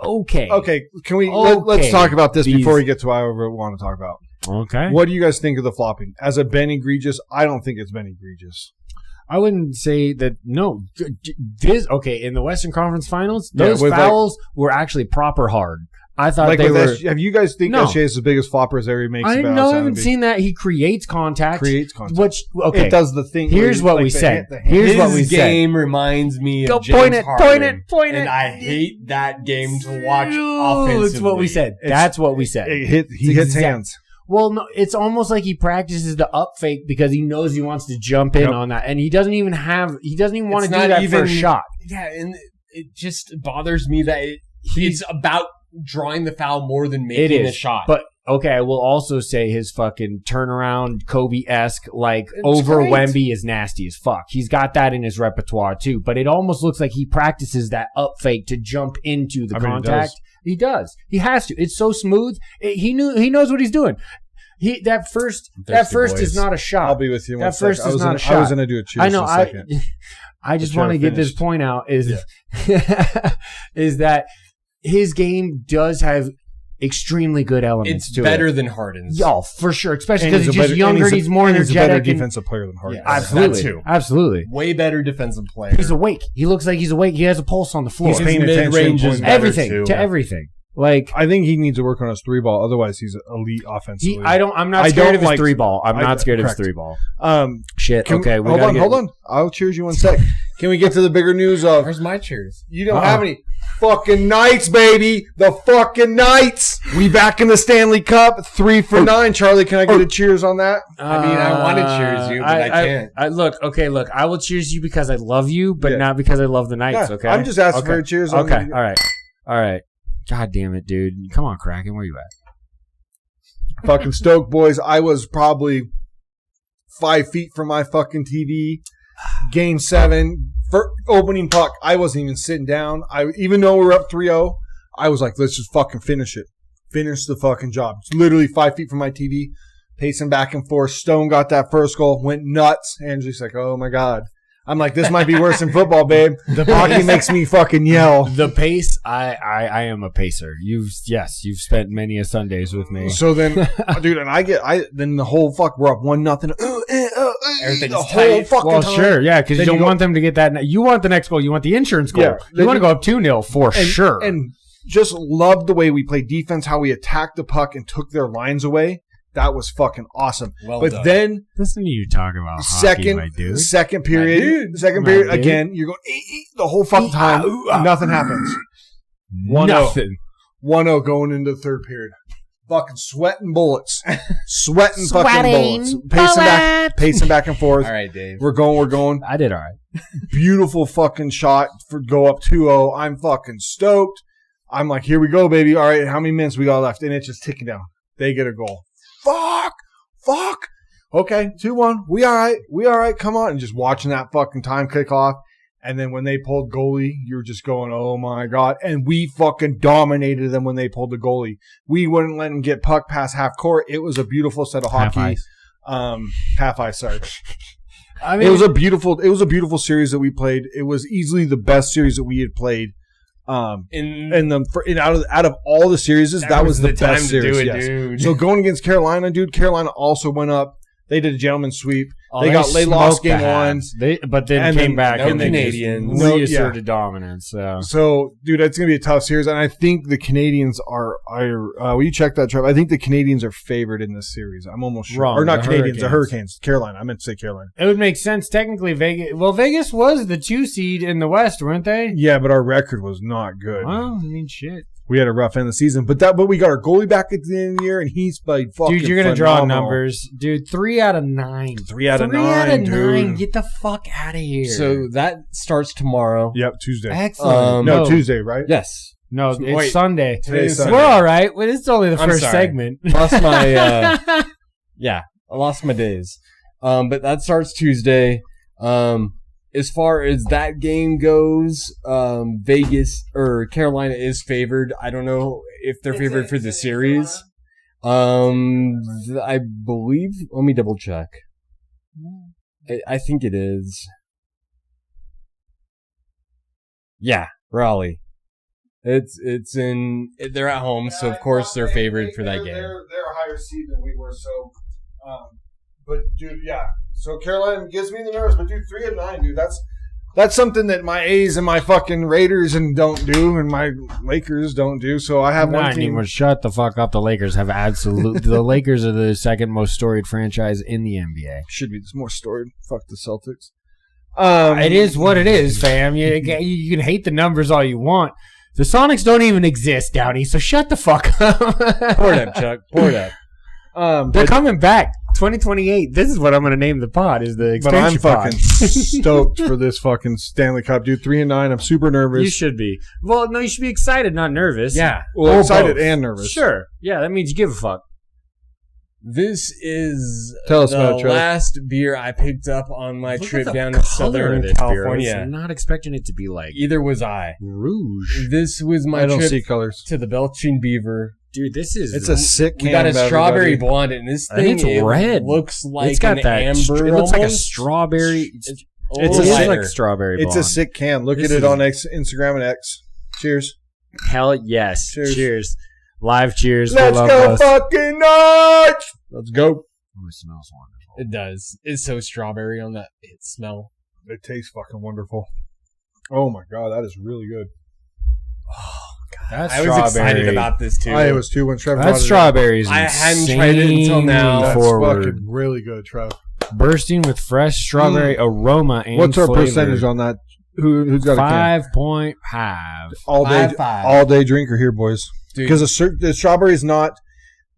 Speaker 3: okay.
Speaker 2: Okay, can we
Speaker 3: Okay.
Speaker 2: let's talk about this
Speaker 3: These-
Speaker 2: before we get to what I want to talk about.
Speaker 3: Okay.
Speaker 2: What do you guys think of the flopping? As a been egregious, I don't think it's been egregious.
Speaker 3: I wouldn't say that. No, this okay. In the Western Conference Finals,
Speaker 2: Yeah,
Speaker 3: those
Speaker 2: with,
Speaker 3: fouls were actually proper hard. I thought
Speaker 2: Like
Speaker 3: they
Speaker 2: with
Speaker 3: were.
Speaker 2: have you guys think
Speaker 3: No.
Speaker 2: SJ is the biggest flopper as ever makes?
Speaker 3: I
Speaker 2: about
Speaker 3: know. I
Speaker 2: Saturday?
Speaker 3: haven't seen that. He creates contact.
Speaker 2: Creates contact.
Speaker 3: Which okay.
Speaker 2: It does the thing.
Speaker 3: Here's
Speaker 2: where
Speaker 3: what
Speaker 2: you-
Speaker 3: we
Speaker 2: like the
Speaker 3: said.
Speaker 2: hand- the hand-
Speaker 3: Here's
Speaker 4: His
Speaker 3: what we said.
Speaker 4: game reminds me
Speaker 3: Go
Speaker 4: of James
Speaker 3: point it,
Speaker 4: Harden,
Speaker 3: point it, point it.
Speaker 4: and I hate that game to watch
Speaker 3: Ooh,
Speaker 4: offensively.
Speaker 3: That's what we said. That's what we said.
Speaker 2: He hits
Speaker 3: Exact-
Speaker 2: hands.
Speaker 3: Well, no, it's almost like he practices the up fake because he knows he wants to jump in
Speaker 2: Yep.
Speaker 3: on that, and he doesn't even want to
Speaker 4: It's
Speaker 3: do
Speaker 4: not
Speaker 3: that
Speaker 4: even-
Speaker 3: first shot.
Speaker 4: Yeah, and it just bothers me that it's about drawing the foul more than
Speaker 3: It
Speaker 4: making
Speaker 3: is
Speaker 4: the shot.
Speaker 3: But okay, I will also say his fucking turnaround Kobe-esque like
Speaker 4: It's
Speaker 3: over
Speaker 4: great.
Speaker 3: Wemby is nasty as fuck. He's got that in his repertoire too, but it almost looks like he practices that up fake to jump into the
Speaker 2: I mean, he
Speaker 3: contact.
Speaker 2: does.
Speaker 3: He does. He has to. It's so smooth. He knows what he's doing. That first
Speaker 4: boys.
Speaker 3: is not a shot.
Speaker 2: I'll be with you. in
Speaker 3: That
Speaker 2: one second.
Speaker 3: first is
Speaker 2: I was
Speaker 3: not
Speaker 2: gonna-
Speaker 3: a shot.
Speaker 2: I was going to do a cheers.
Speaker 3: I know.
Speaker 2: In a second.
Speaker 3: I just
Speaker 2: But
Speaker 3: want to
Speaker 2: you're
Speaker 3: get this
Speaker 2: finished.
Speaker 3: point out is is that his game does have extremely good elements
Speaker 4: it's
Speaker 3: to
Speaker 4: better
Speaker 3: it.
Speaker 4: than Harden's.
Speaker 3: Y'all, for sure, especially
Speaker 2: And
Speaker 3: because he's
Speaker 2: a
Speaker 3: just
Speaker 2: better-
Speaker 3: younger.
Speaker 2: and
Speaker 3: He's more
Speaker 2: and he's a better
Speaker 3: energetic. and-
Speaker 2: defensive player than Harden.
Speaker 4: Yeah.
Speaker 3: absolutely,
Speaker 4: That too.
Speaker 3: absolutely.
Speaker 4: Way better defensive player.
Speaker 3: He's awake. He looks like he's awake. He has a pulse on the floor.
Speaker 2: He's paying attention.
Speaker 4: mid-range is
Speaker 2: Pointing
Speaker 4: better
Speaker 3: everything
Speaker 4: too.
Speaker 3: to everything. Like
Speaker 2: I think he needs to work on his 3-ball. Otherwise, he's elite offensively.
Speaker 3: I'm not
Speaker 2: I
Speaker 3: scared
Speaker 2: don't
Speaker 3: of his
Speaker 2: like-
Speaker 3: 3-ball. I'm not scared of his
Speaker 2: correct.
Speaker 3: 3-ball. Shit. Okay. We
Speaker 2: hold
Speaker 3: gotta
Speaker 2: on. Hold on. I'll cheers you one sec. Can we get to the bigger news of
Speaker 4: Where's my cheers?
Speaker 2: you don't have any fucking Knights, baby? The fucking Knights. We back in the Stanley Cup. 3 for 9. Charlie, can I get a cheers on that?
Speaker 4: I mean, I want to cheers you, but I can't.
Speaker 3: Look. I will cheers you because I love you, but
Speaker 2: Yeah.
Speaker 3: not because I love the Knights.
Speaker 2: Yeah,
Speaker 3: Okay.
Speaker 2: I'm just asking
Speaker 3: Okay.
Speaker 2: for a cheers. On
Speaker 3: Okay.
Speaker 2: the-
Speaker 3: All right. God damn it, dude. Come on, Kraken. Where you at?
Speaker 2: Fucking stoked, boys. I was probably 5 feet from my fucking TV. Game 7. For opening puck, I wasn't even sitting down. Even though we were up 3-0, I was like, let's just fucking finish it. Finish the fucking job. It's literally 5 feet from my TV. Pacing back and forth. Stone got that first goal. Went nuts. Angie's like, oh my God. I'm like, this might be worse than football, babe. The hockey makes me fucking yell.
Speaker 3: The pace. I am a pacer. You've spent many a Sundays with me.
Speaker 2: So then, dude, and then the whole we're up 1-0.
Speaker 4: Everything's
Speaker 2: the whole
Speaker 4: tight.
Speaker 2: fucking
Speaker 3: Well,
Speaker 2: time.
Speaker 3: sure, yeah, because you
Speaker 2: Then
Speaker 3: don't
Speaker 2: you go-
Speaker 3: want them to get that. You want the next goal. You want the insurance goal.
Speaker 2: Yeah.
Speaker 3: You want to go up 2-0 for sure.
Speaker 2: And just loved the way we played defense, how we attacked the puck and took their lines away. That was fucking awesome.
Speaker 4: Well
Speaker 2: but
Speaker 4: done.
Speaker 2: then
Speaker 3: Listen to you talk about hockey, my dude.
Speaker 2: second period,
Speaker 3: My dude.
Speaker 2: again, you're going the whole fucking time. Nothing happens. 1-0.
Speaker 3: Nothing.
Speaker 2: 1-0 going into the third period. Fucking sweating bullets. Sweating fucking bullets. Pacing back and forth.
Speaker 4: All right, Dave.
Speaker 2: We're going.
Speaker 3: I did all right.
Speaker 2: Beautiful fucking shot for go up 2-0. I'm fucking stoked. I'm like, here we go, baby. All right, how many minutes we got left? And it's just ticking down. They get a goal. Fuck. Okay, 2-1. We all right. Come on. And just watching that fucking time kick off. And then when they pulled goalie, you're just going, oh my God. And we fucking dominated them when they pulled the goalie. We wouldn't let them get puck past half court. It was a beautiful set of hockey. Half ice, sorry.
Speaker 3: I mean,
Speaker 2: It was a beautiful series that we played. It was easily the best series that we had played. Out of all the series, that was the
Speaker 4: time
Speaker 2: best
Speaker 4: to do
Speaker 2: series.
Speaker 4: it,
Speaker 2: Yes.
Speaker 4: dude.
Speaker 2: So going against Carolina, dude. Carolina also went up. They did a gentleman's sweep. They lost
Speaker 3: smoked
Speaker 2: game
Speaker 3: the
Speaker 2: one.
Speaker 3: Habs. But then
Speaker 2: And
Speaker 3: came
Speaker 2: then
Speaker 3: back
Speaker 4: no
Speaker 3: and
Speaker 4: Canadians.
Speaker 3: they just reasserted dominance.
Speaker 2: So, dude, it's gonna be a tough series, and I think the Canadians are. Will you check that, Trev? I think the Canadians are favored in this series. I'm almost sure.
Speaker 3: Wrong.
Speaker 2: Or not
Speaker 3: The
Speaker 2: Canadians, the
Speaker 3: Hurricanes.
Speaker 2: Hurricanes. Carolina. I meant to say Carolina.
Speaker 3: It would make sense technically. Vegas was the 2 seed in the West, weren't they?
Speaker 2: Yeah, but our record was not good.
Speaker 3: Well, I mean, shit.
Speaker 2: We had a rough end of the season, but we got our goalie back at the end of the year, and he's played fucking
Speaker 3: Dude, you're gonna draw
Speaker 2: phenomenal.
Speaker 3: numbers, dude. 3 out of 9.
Speaker 2: 3 out of
Speaker 3: 3
Speaker 2: 9,
Speaker 3: out of 9.
Speaker 2: dude.
Speaker 3: Get the fuck out of here.
Speaker 4: So that starts tomorrow.
Speaker 2: Yep, Tuesday.
Speaker 3: excellent.
Speaker 2: No, Tuesday, right?
Speaker 4: Yes.
Speaker 3: No, it's
Speaker 4: Wait.
Speaker 3: Sunday.
Speaker 2: Today's
Speaker 3: We're
Speaker 2: Sunday.
Speaker 3: all right. Well, it's only the
Speaker 4: I'm
Speaker 3: first
Speaker 4: sorry.
Speaker 3: segment.
Speaker 4: Lost my I lost my days. But that starts Tuesday. As far as that game goes, Vegas or Carolina is favored. I don't know if they're favored for the series. I believe. Let me double check. I think it is. Yeah, Raleigh. It's in. They're at home, so of course they're favored for that game.
Speaker 2: They're a higher seed than we were, so. But dude, yeah. So Carolina gives me the nerves, but dude, 3 of 9, dude. That's something that my A's and my fucking Raiders don't do, and my Lakers don't do. So I have one
Speaker 3: Not
Speaker 2: team.
Speaker 3: anymore. Shut the fuck up. The Lakers have absolute. The Lakers are the second most storied franchise in the NBA.
Speaker 2: Should be more storied. Fuck the Celtics.
Speaker 3: It is what it is, fam. You can hate the numbers all you want. The Sonics don't even exist, Downey. So shut the fuck up.
Speaker 4: Pour it up, Chuck. Pour it up.
Speaker 3: They're coming back. 2028. This is what I'm going to name the pod. Is the
Speaker 2: But I'm
Speaker 3: expansion pod.
Speaker 2: fucking stoked for this fucking Stanley Cup, dude. 3 and 9. I'm super nervous.
Speaker 3: You should be. Well, no, you should be excited, not nervous.
Speaker 4: Yeah.
Speaker 2: Well,
Speaker 3: Or
Speaker 2: excited
Speaker 3: both.
Speaker 2: and nervous.
Speaker 3: Sure. Yeah, that means you give a fuck.
Speaker 4: This is
Speaker 2: Tell us
Speaker 4: the
Speaker 2: about it, Trevor.
Speaker 4: last beer I picked up on my
Speaker 3: Look
Speaker 4: trip
Speaker 3: at the
Speaker 4: down to
Speaker 3: color
Speaker 4: Southern
Speaker 3: of this beer.
Speaker 4: California.
Speaker 3: I'm not expecting it to be like
Speaker 4: Either was I.
Speaker 3: rouge.
Speaker 4: This was my
Speaker 2: I don't
Speaker 4: trip
Speaker 2: see colors.
Speaker 4: to the Belching Beaver.
Speaker 3: Dude, this is
Speaker 2: It's a sick can.
Speaker 4: We got a
Speaker 2: better,
Speaker 4: strawberry
Speaker 2: buddy.
Speaker 4: blonde, and this
Speaker 3: I think
Speaker 4: thing
Speaker 3: it's red.
Speaker 4: looks like
Speaker 3: it's got
Speaker 4: an
Speaker 3: that.
Speaker 4: amber.
Speaker 3: It looks like a
Speaker 4: almost.
Speaker 3: strawberry.
Speaker 4: It's
Speaker 2: It's
Speaker 3: It
Speaker 2: a
Speaker 3: is
Speaker 2: sick-
Speaker 3: like strawberry.
Speaker 2: It's a
Speaker 3: blonde.
Speaker 2: sick can. Look
Speaker 3: This
Speaker 2: at it
Speaker 3: is-
Speaker 2: on Instagram and X. Cheers.
Speaker 3: Hell yes.
Speaker 2: Cheers.
Speaker 3: Cheers. Live cheers. We
Speaker 2: Let's
Speaker 3: love
Speaker 2: go
Speaker 3: us.
Speaker 2: fucking nuts. Let's go.
Speaker 3: Oh, it smells wonderful.
Speaker 4: It does. It's so strawberry on that smell.
Speaker 2: It tastes fucking wonderful. Oh my god, that is really good.
Speaker 3: That's
Speaker 4: I was excited about this too.
Speaker 2: I was too when Trevor
Speaker 3: that
Speaker 2: brought it
Speaker 3: strawberries.
Speaker 4: I hadn't tried it until now.
Speaker 2: in. That's
Speaker 3: Forward.
Speaker 2: fucking really good, Trev.
Speaker 3: Bursting with fresh strawberry aroma and
Speaker 2: What's our
Speaker 3: flavor.
Speaker 2: percentage on that? Who's got a can?
Speaker 3: 5.5.
Speaker 2: All day,
Speaker 4: 5.5.
Speaker 2: all day drinker here, boys.
Speaker 4: Dude.
Speaker 2: Because the strawberry is not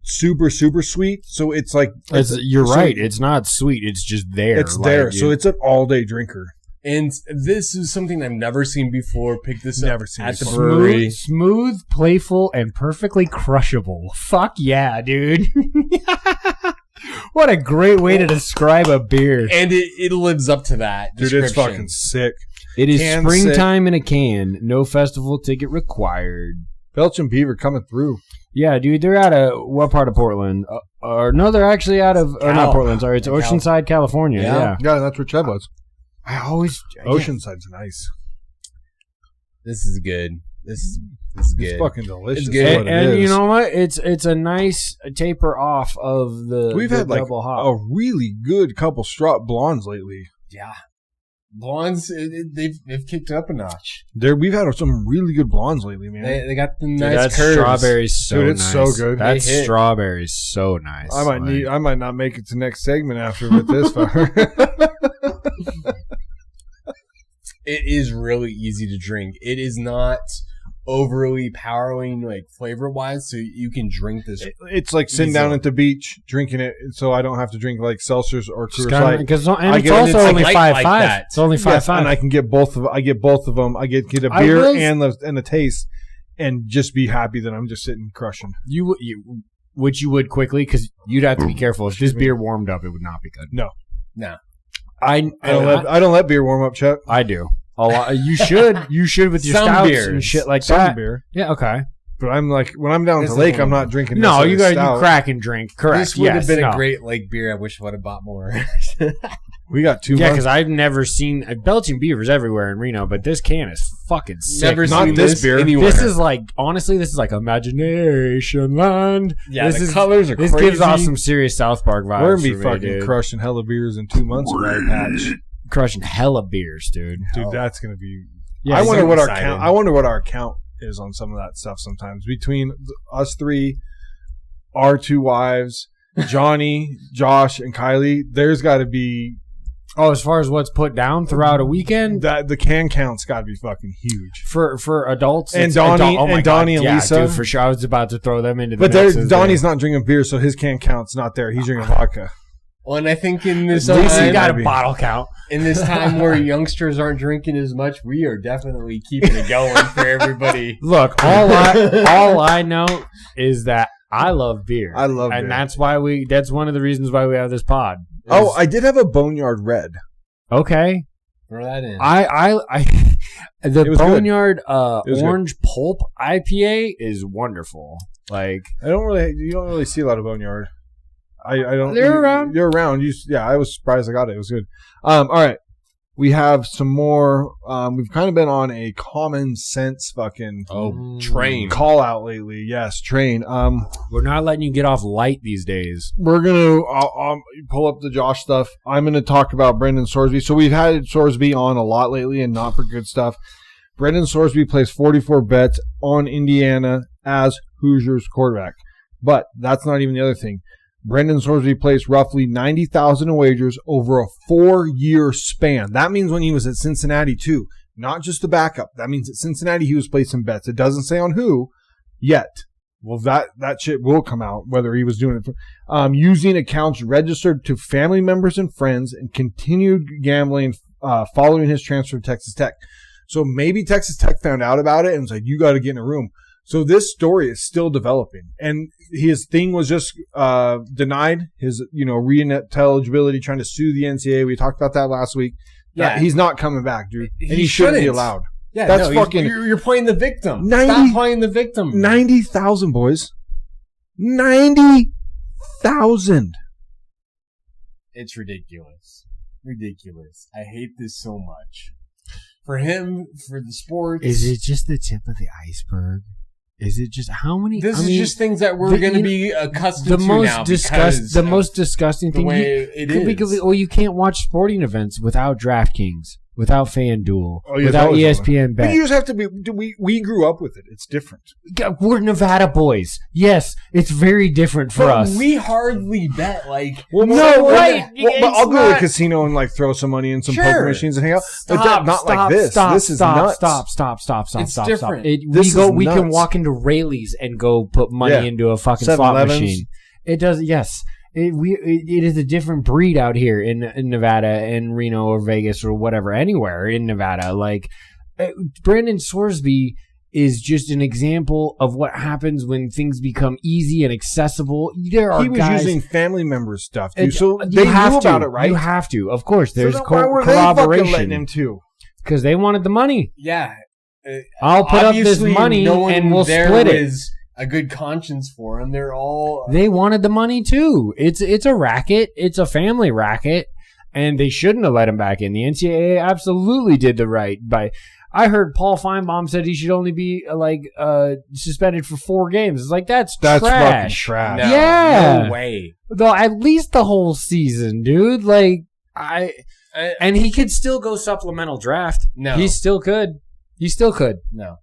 Speaker 2: super sweet, so it's like
Speaker 3: You're
Speaker 2: so
Speaker 3: right. It's not sweet. It's just there.
Speaker 2: It's there, so it's an all day drinker.
Speaker 4: And this is something I've never seen before. Pick this
Speaker 2: Never
Speaker 4: up
Speaker 2: seen
Speaker 4: at the
Speaker 2: before.
Speaker 4: brewery.
Speaker 3: smooth, playful, and perfectly crushable. Fuck yeah, dude. What a great way to describe a beer.
Speaker 4: And it lives up to that
Speaker 2: Dude,
Speaker 4: description.
Speaker 2: it's fucking sick.
Speaker 3: It is
Speaker 2: Can
Speaker 3: springtime in a can. No festival ticket required.
Speaker 2: Belgian Beaver coming through.
Speaker 3: Yeah, dude, they're out of what part of Portland? No, they're actually out of not Portland. Sorry, it's Oceanside, California.
Speaker 4: Yeah.
Speaker 3: Yeah.
Speaker 2: That's where Trev was.
Speaker 3: I always
Speaker 2: Oceanside's nice.
Speaker 4: This is good. This is good.
Speaker 2: It's fucking delicious.
Speaker 4: It's good.
Speaker 3: And you know what? It's a nice taper off of the
Speaker 2: We've had like
Speaker 3: double hop.
Speaker 2: a really good couple Straught blondes lately.
Speaker 4: Yeah. Blondes, they've kicked up a notch.
Speaker 2: We've had some really good blondes lately, man.
Speaker 4: They got the
Speaker 3: Dude,
Speaker 4: nice
Speaker 3: that
Speaker 4: curves.
Speaker 3: strawberry's so
Speaker 2: Dude, it's
Speaker 3: nice.
Speaker 2: so good.
Speaker 3: That
Speaker 4: They hit.
Speaker 3: strawberry's so nice.
Speaker 2: I might not make it to next segment after with this fucker.
Speaker 4: It is really easy to drink. It is not overly powering, like flavor wise, so you can drink this.
Speaker 2: It's like sitting down at the beach drinking it, so I don't have to drink like seltzers or Coors Light.
Speaker 3: Because it's
Speaker 2: get-
Speaker 3: also
Speaker 2: it's
Speaker 3: only
Speaker 4: like
Speaker 3: 5.5.
Speaker 4: that.
Speaker 3: It's only 5.5.
Speaker 2: And I can get both of. I get both of them. I get a beer and a taste, and just be happy that I'm just sitting crushing.
Speaker 3: Which you would quickly, because you'd have to be careful. If this beer warmed up, it would not be good.
Speaker 2: No.
Speaker 3: I
Speaker 2: don't let beer warm up, Chuck.
Speaker 3: I do. A lot. You should with your
Speaker 4: Some
Speaker 3: stouts
Speaker 4: beers.
Speaker 3: and shit like
Speaker 2: Some
Speaker 3: that.
Speaker 2: beer.
Speaker 3: Yeah, okay.
Speaker 2: But I'm like, when I'm down at
Speaker 4: This
Speaker 2: the lake,
Speaker 4: is
Speaker 2: I'm
Speaker 4: one.
Speaker 2: not drinking.
Speaker 3: No, you
Speaker 2: necessarily
Speaker 3: got you
Speaker 2: stout.
Speaker 3: crack and drink. Correct.
Speaker 4: This would have been
Speaker 3: no.
Speaker 4: a great lake beer. I wish I would have bought more.
Speaker 2: We got 2
Speaker 3: Yeah,
Speaker 2: months.
Speaker 3: because I've never seen belching beavers everywhere in Reno, but this can is fucking sick.
Speaker 4: Never
Speaker 2: Not
Speaker 4: seen
Speaker 2: this
Speaker 4: this
Speaker 2: beer.
Speaker 4: anywhere.
Speaker 3: This is like, honestly, this is like Imagination Land.
Speaker 4: yeah,
Speaker 3: this
Speaker 4: the colors are
Speaker 3: This
Speaker 4: crazy.
Speaker 3: gives off some serious South Park vibes.
Speaker 2: We're gonna be
Speaker 3: for me,
Speaker 2: fucking
Speaker 3: dude.
Speaker 2: crushing hella beers in 2 months of our patch.
Speaker 3: Crushing hella beers, dude.
Speaker 2: Dude, that's gonna be.
Speaker 3: Yeah,
Speaker 2: I wonder
Speaker 4: so
Speaker 2: what our
Speaker 4: excited.
Speaker 2: count. I wonder what our count is on some of that stuff. Sometimes between us three, our 2 wives, Johnny, Josh, and Kylie, there's got to be
Speaker 3: Oh, as far as what's put down throughout a weekend
Speaker 2: that the can count's got to be fucking huge.
Speaker 3: for adults
Speaker 2: And
Speaker 3: it's
Speaker 2: Donnie-
Speaker 3: oh my
Speaker 2: and
Speaker 3: God,
Speaker 2: Donnie and
Speaker 3: yeah,
Speaker 2: Lisa.
Speaker 3: dude, for sure. I was about to throw them into the
Speaker 2: But
Speaker 3: mix as
Speaker 2: Donnie's not drinking beer, so his can count's not there. He's drinking vodka.
Speaker 4: Well, and I think in this
Speaker 3: Lisa
Speaker 4: time,
Speaker 3: got a
Speaker 2: maybe.
Speaker 3: bottle count.
Speaker 4: in this time where youngsters aren't drinking as much, we are definitely keeping it going for everybody.
Speaker 3: Look, all I know is that I love beer.
Speaker 2: I love
Speaker 3: and
Speaker 2: beer.
Speaker 3: that's one of the reasons why we have this pod.
Speaker 2: Oh, I did have a Boneyard Red.
Speaker 3: Okay.
Speaker 4: Throw that in.
Speaker 3: The
Speaker 2: It was
Speaker 3: Boneyard
Speaker 2: was
Speaker 3: Orange Pulp IPA is wonderful. Like,
Speaker 2: You don't really see a lot of Boneyard. I don't.
Speaker 3: They're around.
Speaker 2: You're around. I was surprised I got it. It was good. All right. We have some more. We've kind of been on a common sense fucking
Speaker 4: Train.
Speaker 2: call out lately. Yes, train.
Speaker 3: we're not letting you get off light these days.
Speaker 2: We're gonna pull up the Josh stuff. I'm gonna talk about Brendan Sorsby. So we've had Sorsby on a lot lately, and not for good stuff. Brendan Sorsby placed 44 bets on Indiana as Hoosiers quarterback, but that's not even the other thing. Brendan Sorsby placed roughly 90,000 in wagers over a 4-year span. That means when he was at Cincinnati too, not just the backup. That means at Cincinnati he was placing bets. It doesn't say on who yet. Well, that shit will come out whether he was doing it for, using accounts registered to family members and friends, and continued gambling following his transfer to Texas Tech. So maybe Texas Tech found out about it and was like, "You got to get in a room." So this story is still developing, and his thing was just denied. His re-eligibility, trying to sue the NCAA. We talked about that last week.
Speaker 4: Yeah.
Speaker 2: He's not coming back, dude, and
Speaker 4: He
Speaker 2: he shouldn't be
Speaker 4: shouldn't.
Speaker 2: allowed.
Speaker 4: Yeah,
Speaker 2: That's
Speaker 4: no,
Speaker 2: fucking-
Speaker 4: You're playing the victim.
Speaker 2: 90
Speaker 4: Stop playing the victim.
Speaker 2: 90,000 boys, 90,000.
Speaker 4: It's ridiculous. Ridiculous. I hate this so much. For him, for the sports.
Speaker 3: Is it just the tip of the iceberg? Is it just how many?
Speaker 4: This
Speaker 3: I
Speaker 4: is
Speaker 3: mean,
Speaker 4: just things that we're going to be accustomed
Speaker 3: the
Speaker 4: to
Speaker 3: most
Speaker 4: now. because
Speaker 3: the
Speaker 4: of
Speaker 3: most disgusting
Speaker 4: the
Speaker 3: thing.
Speaker 4: way it is.
Speaker 3: Well, you can't watch sporting events without DraftKings, without FanDuel,
Speaker 2: Oh, yeah,
Speaker 3: without
Speaker 2: that was
Speaker 3: ESPN
Speaker 2: But
Speaker 3: Bet.
Speaker 2: you just have to be. We grew up with it. It's different.
Speaker 3: We're Nevada boys. Yes, it's very different for
Speaker 4: But
Speaker 3: us.
Speaker 4: we hardly bet like.
Speaker 2: Well,
Speaker 3: No, right.
Speaker 2: Well, but I'll go to
Speaker 4: not-
Speaker 2: the casino and like throw some money in some
Speaker 4: Sure.
Speaker 2: poker machines and hang out. But
Speaker 4: Stop,
Speaker 2: not like this. This is nuts.
Speaker 3: Stop.
Speaker 4: It's different.
Speaker 2: This is
Speaker 3: We can
Speaker 2: nuts.
Speaker 3: walk into Rayleigh's and go put money
Speaker 2: Yeah.
Speaker 3: into a fucking slot
Speaker 2: 7-Elevens.
Speaker 3: machine. It does. Yes. It is a different breed out here in Nevada and Reno or Vegas or whatever, anywhere in Nevada. Like Brandon Sorsby is just an example of what happens when things become easy and accessible. There are
Speaker 2: He was
Speaker 3: guys,
Speaker 2: using family members stuff, dude.
Speaker 3: It-
Speaker 2: So
Speaker 3: you
Speaker 2: they
Speaker 3: have
Speaker 2: knew
Speaker 3: to.
Speaker 2: about it, right?
Speaker 3: You have to, of course. There's
Speaker 2: so then why were they fucking letting
Speaker 3: corroboration
Speaker 2: him too?
Speaker 3: because they wanted the money.
Speaker 4: Yeah.
Speaker 3: I'll put up this
Speaker 4: Obviously,
Speaker 3: money
Speaker 4: no one
Speaker 3: and we'll
Speaker 4: there
Speaker 3: split it.
Speaker 4: was a good conscience for him. They're all.
Speaker 3: They wanted the money too. It's a racket. It's a family racket, and they shouldn't have let him back in. The NCAA absolutely did the right by. I heard Paul Feinbaum said he should only be suspended for 4 games. It's like that's
Speaker 2: fucking
Speaker 3: trash.
Speaker 2: trash.
Speaker 3: Yeah,
Speaker 4: no way.
Speaker 3: Though at least the whole season, dude. And he could still go supplemental draft.
Speaker 4: No,
Speaker 3: he still could.
Speaker 4: No.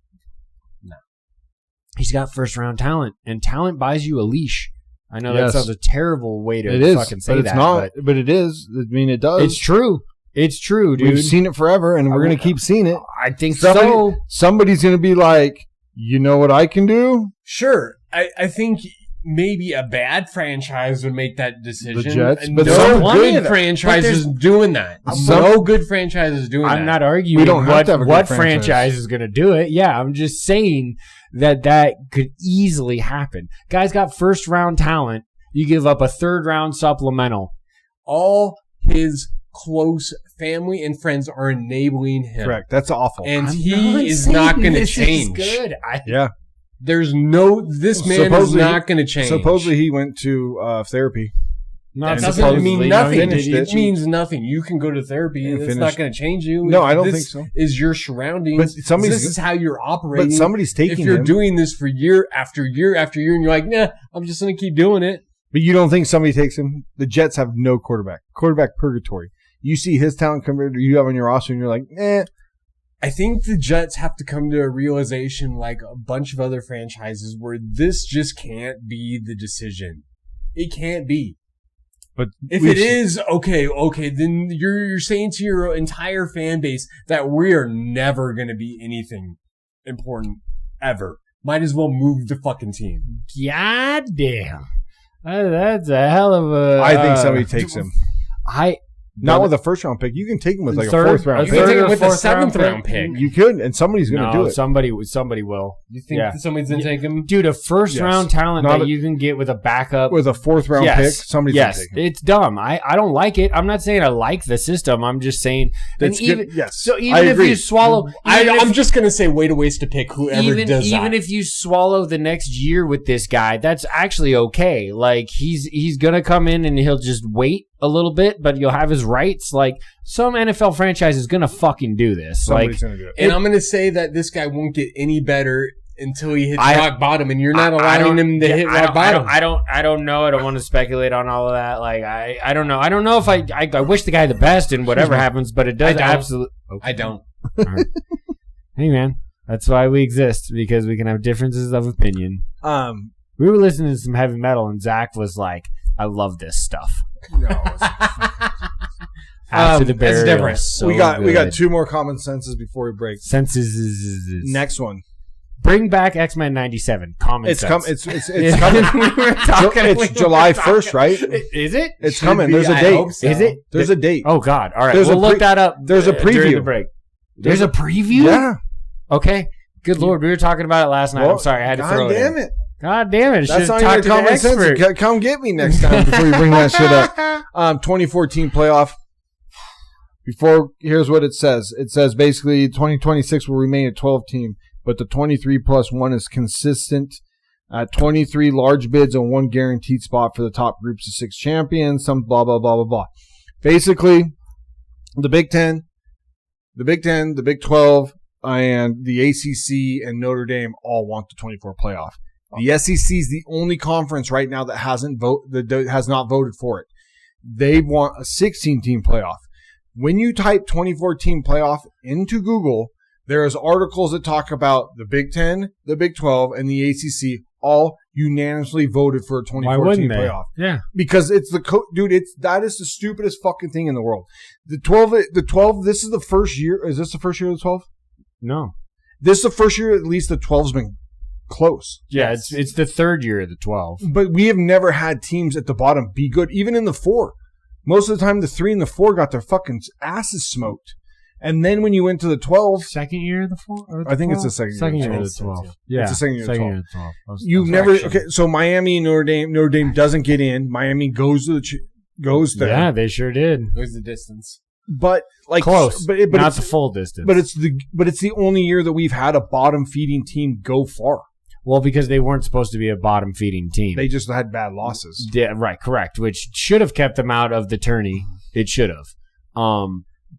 Speaker 3: He's got first round talent, and talent buys you a leash. I know
Speaker 2: Yes.
Speaker 3: that sounds a terrible way to fucking say
Speaker 2: but it's
Speaker 3: that.
Speaker 2: not. But it is. I mean, it does.
Speaker 3: It's true. It's true, dude.
Speaker 2: We've seen it forever, and we're going to keep seeing it.
Speaker 3: I think so.
Speaker 2: Somebody's going to be like, you know what I can do?
Speaker 4: Sure. I think maybe a bad franchise would make that decision.
Speaker 2: The Jets,
Speaker 4: And
Speaker 2: but
Speaker 4: no
Speaker 2: some
Speaker 4: good franchise is doing that. No good franchise is doing that.
Speaker 3: I'm not arguing
Speaker 2: We don't have to have a good
Speaker 3: what
Speaker 2: franchise.
Speaker 3: franchise is going to do it. Yeah, I'm just saying that could easily happen. Guy's got first round talent. You give up a 3rd round supplemental.
Speaker 4: All his close family and friends are enabling him.
Speaker 2: Correct. That's awful.
Speaker 4: And he is not going to change.
Speaker 3: Good.
Speaker 2: Yeah.
Speaker 4: This man is not going to change.
Speaker 2: Supposedly he went to therapy.
Speaker 3: Not
Speaker 4: That doesn't
Speaker 3: supposedly,
Speaker 4: mean
Speaker 3: no,
Speaker 4: nothing.
Speaker 3: he did.
Speaker 4: It means nothing. You can go to therapy.
Speaker 2: And
Speaker 4: It's
Speaker 2: finish.
Speaker 4: not going to change you.
Speaker 2: No, I don't
Speaker 4: This
Speaker 2: think so.
Speaker 4: Is your surroundings.
Speaker 2: But
Speaker 4: This is how you're operating.
Speaker 2: But somebody's taking
Speaker 4: If you're
Speaker 2: him.
Speaker 4: doing this for year after year after year, and you're like, nah, I'm just going to keep doing it.
Speaker 2: But you don't think somebody takes him? The Jets have no quarterback. Quarterback purgatory. You see his talent compared to you have on your roster, and you're like,
Speaker 4: I think the Jets have to come to a realization, like a bunch of other franchises, where this just can't be the decision. It can't be.
Speaker 2: But
Speaker 4: If it is, okay, then you're saying to your entire fan base that we are never going to be anything important ever. Might as well move the fucking team.
Speaker 3: God damn. That's a hell of a...
Speaker 2: I think somebody takes him. Not
Speaker 3: But-
Speaker 2: with a 1st-round pick. You can take him with like
Speaker 3: Third-
Speaker 2: a 4th-round
Speaker 4: You
Speaker 2: pick.
Speaker 4: can take
Speaker 3: Third
Speaker 4: it
Speaker 3: or
Speaker 4: with the
Speaker 3: fourth round
Speaker 4: 7th round pick.
Speaker 2: You could, and somebody's going to do it.
Speaker 3: Somebody will.
Speaker 4: You think
Speaker 3: Yeah.
Speaker 4: somebody's going to take him?
Speaker 3: Dude, a first
Speaker 2: Yes.
Speaker 3: round talent
Speaker 2: Not
Speaker 3: that
Speaker 2: a-
Speaker 3: you can get with a backup.
Speaker 2: With a 4th-round
Speaker 3: Yes.
Speaker 2: pick, somebody's going to
Speaker 3: Yes,
Speaker 2: take him.
Speaker 3: it's dumb. I don't like it. I'm not saying I like the system. I'm just saying that
Speaker 2: That's
Speaker 3: even
Speaker 2: good. Yes.
Speaker 3: so
Speaker 2: I
Speaker 3: even if
Speaker 2: agree.
Speaker 3: you swallow,
Speaker 4: I'm just going to say way to waste a pick, whoever does that.
Speaker 3: even if you swallow the next year with this guy, that's actually okay. Like he's gonna come in and he'll just wait a little bit, but you'll have his rights. Like some NFL franchise is gonna fucking do this.
Speaker 2: Somebody's going to do it.
Speaker 4: And I'm going to say that this guy won't get any better until he hits
Speaker 3: I-
Speaker 4: rock bottom, and you're not
Speaker 3: I
Speaker 4: allowing
Speaker 3: don't-
Speaker 4: him to hit rock bottom.
Speaker 3: I don't know. I don't want to speculate on all of that. Like I don't know. I don't know if I wish the guy the best and whatever happens, but it does
Speaker 4: I don't.
Speaker 3: absolutely.
Speaker 4: I don't.
Speaker 3: Hey man, that's why we exist, because we can have differences of opinion.
Speaker 2: Um,
Speaker 3: We were listening to some heavy metal, and Zach was like, "I love this stuff." After the
Speaker 4: it's
Speaker 3: burial,
Speaker 4: different.
Speaker 3: so
Speaker 2: we got
Speaker 3: good.
Speaker 2: 2 more common senses before we break.
Speaker 3: Senses.
Speaker 2: Next one.
Speaker 3: Bring back X-Men '97. Common
Speaker 2: It's
Speaker 3: sense.
Speaker 2: it's coming. It's July 1st, right?
Speaker 3: Is it?
Speaker 2: It's
Speaker 4: Should
Speaker 2: coming.
Speaker 4: be,
Speaker 2: There's a
Speaker 4: I
Speaker 2: date.
Speaker 4: hope so.
Speaker 3: Is it?
Speaker 2: There's a date.
Speaker 3: Oh God! All right,
Speaker 2: There's
Speaker 3: we'll
Speaker 2: a
Speaker 3: look
Speaker 2: pre-
Speaker 3: that up.
Speaker 2: there's a
Speaker 3: during
Speaker 2: preview.
Speaker 3: the break. There's a preview.
Speaker 2: Yeah.
Speaker 3: Okay. Good Lord, we were talking about it last night.
Speaker 2: Well,
Speaker 3: I'm sorry, I had to
Speaker 2: God
Speaker 3: throw it.
Speaker 2: damn
Speaker 3: in.
Speaker 2: it.
Speaker 3: God damn it!
Speaker 2: That's
Speaker 3: Should
Speaker 2: not
Speaker 3: talk
Speaker 2: even
Speaker 3: to the
Speaker 2: common sense.
Speaker 3: expert.
Speaker 2: Come get me next time before you bring that shit up. 2014 playoff. Here's what it says. It says basically 2026 will remain a 12 team, but the 23 plus 1 is consistent at 23 large bids and 1 guaranteed spot for the top groups of 6 champions, some blah, blah, blah, blah, blah. Basically, the Big Ten, the Big 12, and the ACC and Notre Dame all want the 24 playoff. The SEC is the only conference right now that has not voted for it. They want a 16-team playoff. When you type 2014 playoff into Google, there's articles that talk about the Big 10, the Big 12, and the ACC all unanimously voted for a 2014 playoff.
Speaker 3: Yeah.
Speaker 2: Because it's that is the stupidest fucking thing in the world. The 12, this is the first year. Is this the first year of the 12?
Speaker 3: No.
Speaker 2: This is the first year at least the 12's been close.
Speaker 3: Yeah, it's the third year of the 12.
Speaker 2: But we have never had teams at the bottom be good, even in the 4. Most of the time, the 3 and the 4 got their fucking asses smoked. And then when you went to the 12,
Speaker 3: Second year of the 4? Or the
Speaker 2: I think it's
Speaker 3: 12?
Speaker 2: the second
Speaker 3: Second
Speaker 2: year
Speaker 3: year
Speaker 2: of
Speaker 3: of
Speaker 2: the
Speaker 3: the
Speaker 2: 12.
Speaker 3: 12. Yeah.
Speaker 2: It's the second year of the 12.
Speaker 3: Year of the 12.
Speaker 2: You've never okay. So Miami and Notre Dame doesn't get in. Miami goes to goes there.
Speaker 3: Yeah, they sure did.
Speaker 4: Where's the distance?
Speaker 2: But like
Speaker 3: Close,
Speaker 2: but
Speaker 3: not
Speaker 2: it's,
Speaker 3: the full distance.
Speaker 2: but it's the only year that we've had a bottom feeding team go far.
Speaker 3: Well, because they weren't supposed to be a bottom feeding team.
Speaker 2: They just had bad losses.
Speaker 3: Yeah, right, correct. Which should have kept them out of the tourney. It should have.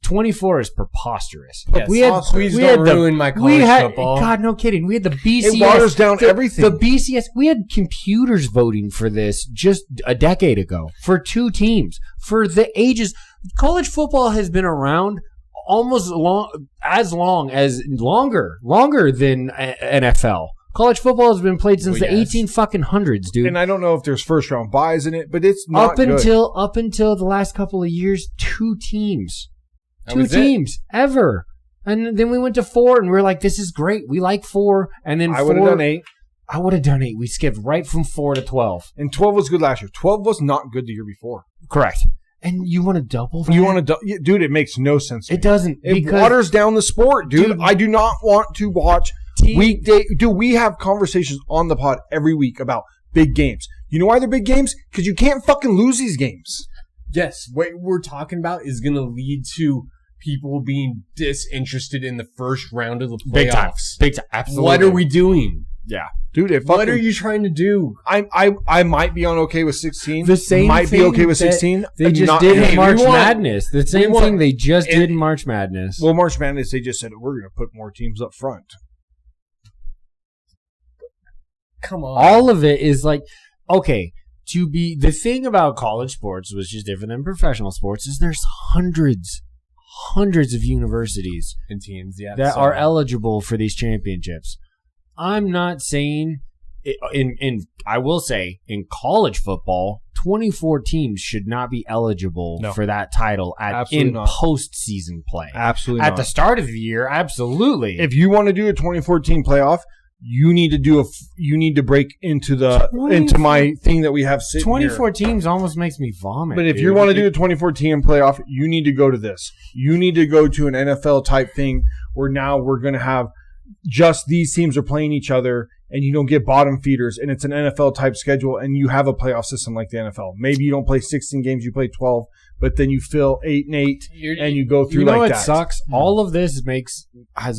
Speaker 3: 24 is preposterous.
Speaker 4: Yes. Please don't ruin my college football.
Speaker 3: God, no kidding. We had the BCS.
Speaker 2: It waters down everything.
Speaker 3: The BCS. We had computers voting for this just a decade ago for 2 teams for the ages. College football has been around almost longer than NFL. College football has been played since the 1800s, dude.
Speaker 2: And I don't know if there's first round buys in it, but it's not good.
Speaker 3: Up until the last couple of years, 2 teams. 2 teams ever. And then we went to 4 and we were like, this is great. We like 4. And then
Speaker 2: I would have done 8.
Speaker 3: I would have done 8. We skipped right from 4 to 12.
Speaker 2: And 12 was good last year. 12 was not good the year before.
Speaker 3: Correct. And you want to double that?
Speaker 2: You want to dude, it makes no sense to me.
Speaker 3: It doesn't.
Speaker 2: It waters down the sport, dude. I do not want to watch weekday. Dude, we have conversations on the pod every week about big games. You know why they're big games? Because you can't fucking lose these games.
Speaker 4: Yes, what we're talking about is going to lead to people being disinterested in the first round of the playoffs.
Speaker 3: Big time. Absolutely.
Speaker 4: What are we doing?
Speaker 3: Yeah.
Speaker 2: Dude,
Speaker 4: what are you trying to do?
Speaker 2: I might be on okay with 16.
Speaker 3: The same
Speaker 2: might be okay with 16.
Speaker 3: They just did in March Madness. The same thing they just did in March Madness.
Speaker 2: Well, March Madness, they just said we're going to put more teams up front.
Speaker 4: Come on.
Speaker 3: All of it is like, okay, the thing about college sports, which is different than professional sports, is there's hundreds of universities
Speaker 4: and teams
Speaker 3: that are eligible for these championships. I'm not saying I will say in college football, 24 teams should not be eligible for that title in postseason play.
Speaker 2: Absolutely not.
Speaker 3: At the start of the year, absolutely.
Speaker 2: If you want to do a 2014 playoff, you need to break into my thing that we have sitting
Speaker 3: 24
Speaker 2: here.
Speaker 3: Teams almost makes me vomit.
Speaker 2: But if you want to do a 2014 playoff, you need to go to this. You need to go to an NFL type thing where now we're going to have just these teams are playing each other and you don't get bottom feeders and it's an NFL type schedule and you have a playoff system like the NFL. Maybe you don't play 16 games, you play 12, but then you fill 8 and 8 and you go through like that.
Speaker 3: You know what sucks? All of this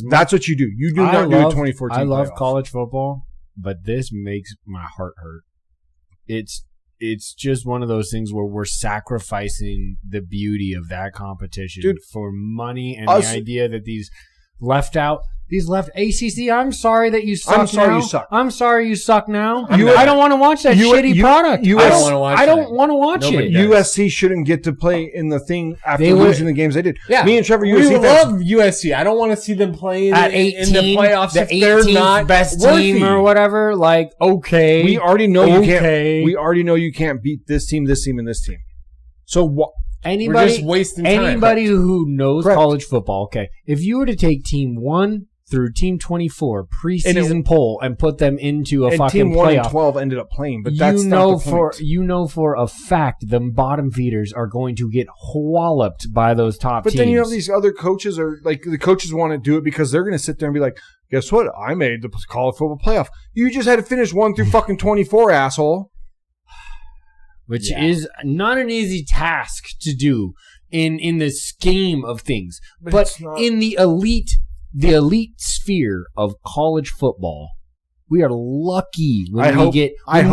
Speaker 2: that's what you do. You do not do a 2014
Speaker 3: I love
Speaker 2: playoff.
Speaker 3: college football, but this makes my heart hurt. It's just one of those things where we're sacrificing the beauty of that competition for money and the idea that these left ACC. I'm sorry that you suck.
Speaker 2: I'm sorry
Speaker 3: now.
Speaker 2: you suck.
Speaker 3: I'm sorry you suck now. I don't want to watch that
Speaker 2: shitty
Speaker 3: product.
Speaker 2: I
Speaker 3: don't want to watch it.
Speaker 2: USC shouldn't get to play in the thing after losing the games they did.
Speaker 4: Yeah,
Speaker 2: me and Trevor,
Speaker 4: we
Speaker 2: USC
Speaker 4: love USC. I don't want to see them playing
Speaker 3: at 18,
Speaker 4: in the playoffs
Speaker 3: the
Speaker 4: if they're not
Speaker 3: best
Speaker 4: worthy.
Speaker 3: Team or whatever. Like, okay,
Speaker 2: we already know you can't. We already know you can't beat this team, and this team. So what?
Speaker 4: We're just wasting time.
Speaker 3: Anybody who knows college football, okay, if you were to take Team 1 through Team 24 preseason poll and put them into a fucking
Speaker 2: Team 1
Speaker 3: playoff,
Speaker 2: and 12 ended up playing, but that's not the point.
Speaker 3: You know for a fact the bottom feeders are going to get walloped by those top teams.
Speaker 2: But then you have these other coaches, or like the coaches want to do it because they're going to sit there and be like, guess what? I made the college football playoff. You just had to finish 1 through fucking 24, asshole.
Speaker 3: Which is not an easy task to do in the scheme of things. But in the elite sphere of college football, we are lucky when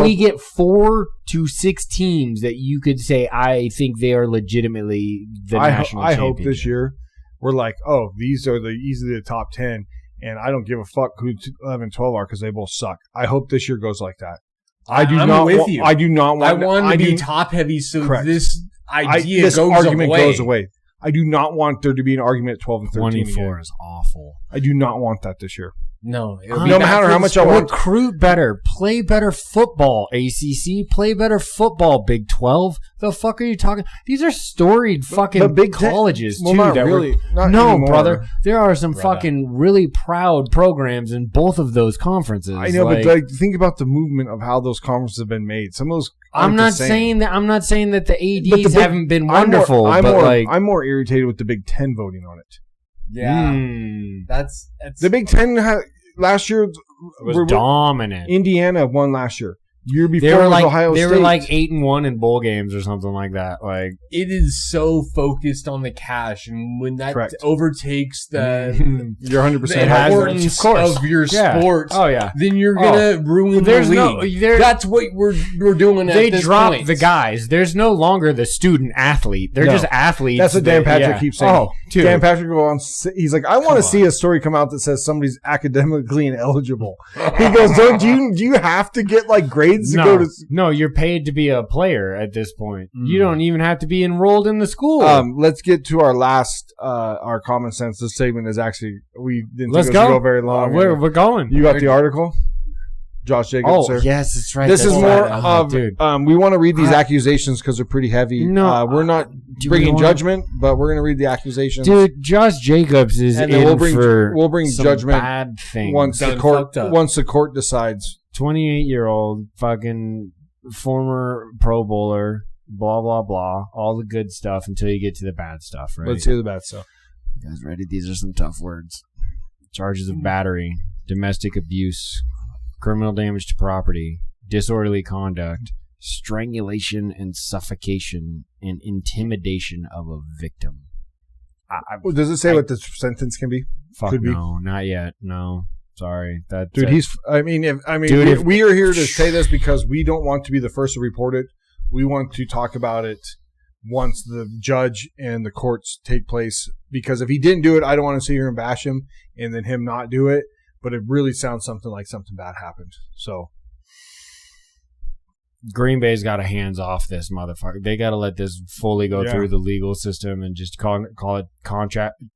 Speaker 3: we get 4 to 6 teams that you could say, I think they are legitimately the national
Speaker 2: I
Speaker 3: championship.
Speaker 2: hope this year we're like, oh, these are easily the top 10, and I don't give a fuck who 11 12 are because they both suck. I hope this year goes like that. I do not want
Speaker 4: to be top heavy, so this
Speaker 2: argument goes away. I do not want there to be an argument at 12 and 13.
Speaker 3: 24 is awful.
Speaker 2: I do not want that this year.
Speaker 4: No.
Speaker 2: No matter how much I want.
Speaker 3: Recruit better. Play better football, ACC. Play better football, Big 12. The fuck are you talking? These are storied fucking big colleges, too.
Speaker 2: Not really. Not
Speaker 3: no,
Speaker 2: anymore.
Speaker 3: brother. There are some fucking really proud programs in both of those conferences.
Speaker 2: I know, but think about the movement of how those conferences have been made. Some of those
Speaker 3: I'm not saying that the ADs haven't been wonderful.
Speaker 2: I'm more irritated with the Big Ten voting on it.
Speaker 4: Yeah, that's
Speaker 2: the Big Ten last year
Speaker 3: was dominant.
Speaker 2: Indiana won last year. Year before was Ohio State.
Speaker 3: They were like 8-1 in bowl games or something like that. Like
Speaker 4: it is so focused on the cash, and when that overtakes the
Speaker 2: you're 100%
Speaker 4: importance of your sport, then you're gonna ruin the league. That's what we're doing.
Speaker 3: They
Speaker 4: at this
Speaker 3: dropped
Speaker 4: point.
Speaker 3: the guys. There's no longer the student athlete. They're just athletes.
Speaker 2: That's what Dan Patrick keeps saying.
Speaker 3: Oh, dude.
Speaker 2: Dan Patrick will go on. He's like, I want to see a story come out that says somebody's academically ineligible. He goes, do you have to get like grades to go to?
Speaker 3: No, you're paid to be a player at this point. You don't even have to be enrolled in the school.
Speaker 2: Let's get to our last, our common sense. This segment is actually, we didn't
Speaker 3: Let's
Speaker 2: think it was go very long.
Speaker 3: We're going.
Speaker 2: You got the article? Josh Jacobs, sir.
Speaker 3: Yes, that's right.
Speaker 2: This is more of,
Speaker 3: dude.
Speaker 2: We want to read these accusations because they're pretty heavy.
Speaker 3: No,
Speaker 2: we're not bringing judgment, but we're going to read the accusations.
Speaker 3: Dude, Josh Jacobs is
Speaker 2: and
Speaker 3: in
Speaker 2: we'll bring
Speaker 3: some
Speaker 2: judgment
Speaker 3: bad things.
Speaker 2: once the court decides.
Speaker 3: 28-year-old fucking former Pro Bowler, blah, blah, blah. All the good stuff until you get to the bad stuff, right?
Speaker 2: Let's hear the bad stuff.
Speaker 3: You guys ready? These are some tough words. Charges of battery, domestic abuse, criminal damage to property, disorderly conduct, strangulation and suffocation, and intimidation of a victim.
Speaker 2: Does it say what the sentence can be?
Speaker 3: Fuck no, not yet. No. Sorry,
Speaker 2: dude. We are here to say this because we don't want to be the first to report it. We want to talk about it once the judge and the courts take place. Because if he didn't do it, I don't want to sit here and bash him, and then him not do it. But it really sounds something like something bad happened. So
Speaker 3: Green Bay's got to hands off this motherfucker. They got to let this fully go through the legal system and just call it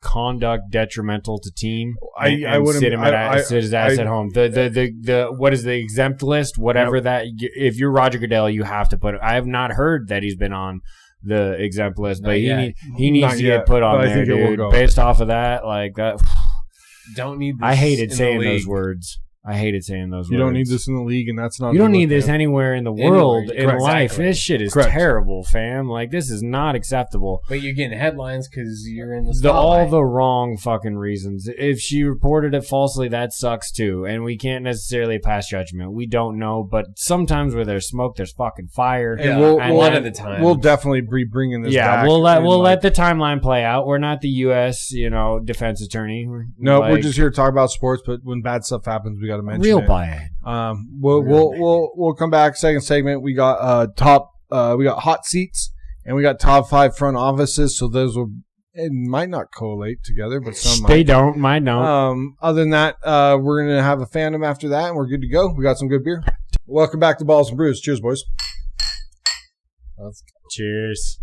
Speaker 3: conduct detrimental to team.
Speaker 2: I wouldn't
Speaker 3: sit his ass at home. The what is the exempt list? Whatever that. If you're Roger Goodell, you have to put it. I have not heard that he's been on the exempt list, but he needs to get put on there, dude. Based off of that, like that.
Speaker 4: Don't need. This
Speaker 3: I hated saying those words. I hated saying those words.
Speaker 2: You don't need this in the league, and that's not.
Speaker 3: You don't need this anywhere in the world, in life.
Speaker 4: Exactly.
Speaker 3: This shit is terrible, fam. Like, this is not acceptable.
Speaker 4: But you're getting headlines because you're in the spotlight.
Speaker 3: All the wrong fucking reasons. If she reported it falsely, that sucks too. And we can't necessarily pass judgment. We don't know, but sometimes where there's smoke, there's fucking fire.
Speaker 2: And
Speaker 3: a
Speaker 2: lot of the time, we'll definitely be bringing this.
Speaker 3: Yeah,
Speaker 2: back
Speaker 3: we'll let the timeline play out. We're not the U.S. defense attorney.
Speaker 2: We're just here to talk about sports. But when bad stuff happens, we got to mention
Speaker 3: real
Speaker 2: it.
Speaker 3: Bias.
Speaker 2: We'll come back. Second segment, we got we got hot seats and we got top 5 front offices. So those it might not collate together, but some might.
Speaker 3: They don't. Mine don't.
Speaker 2: Other than that, we're gonna have a fandom after that, and we're good to go. We got some good beer. Welcome back to Balls and Brews. Cheers, boys.
Speaker 3: Let's go. Cheers.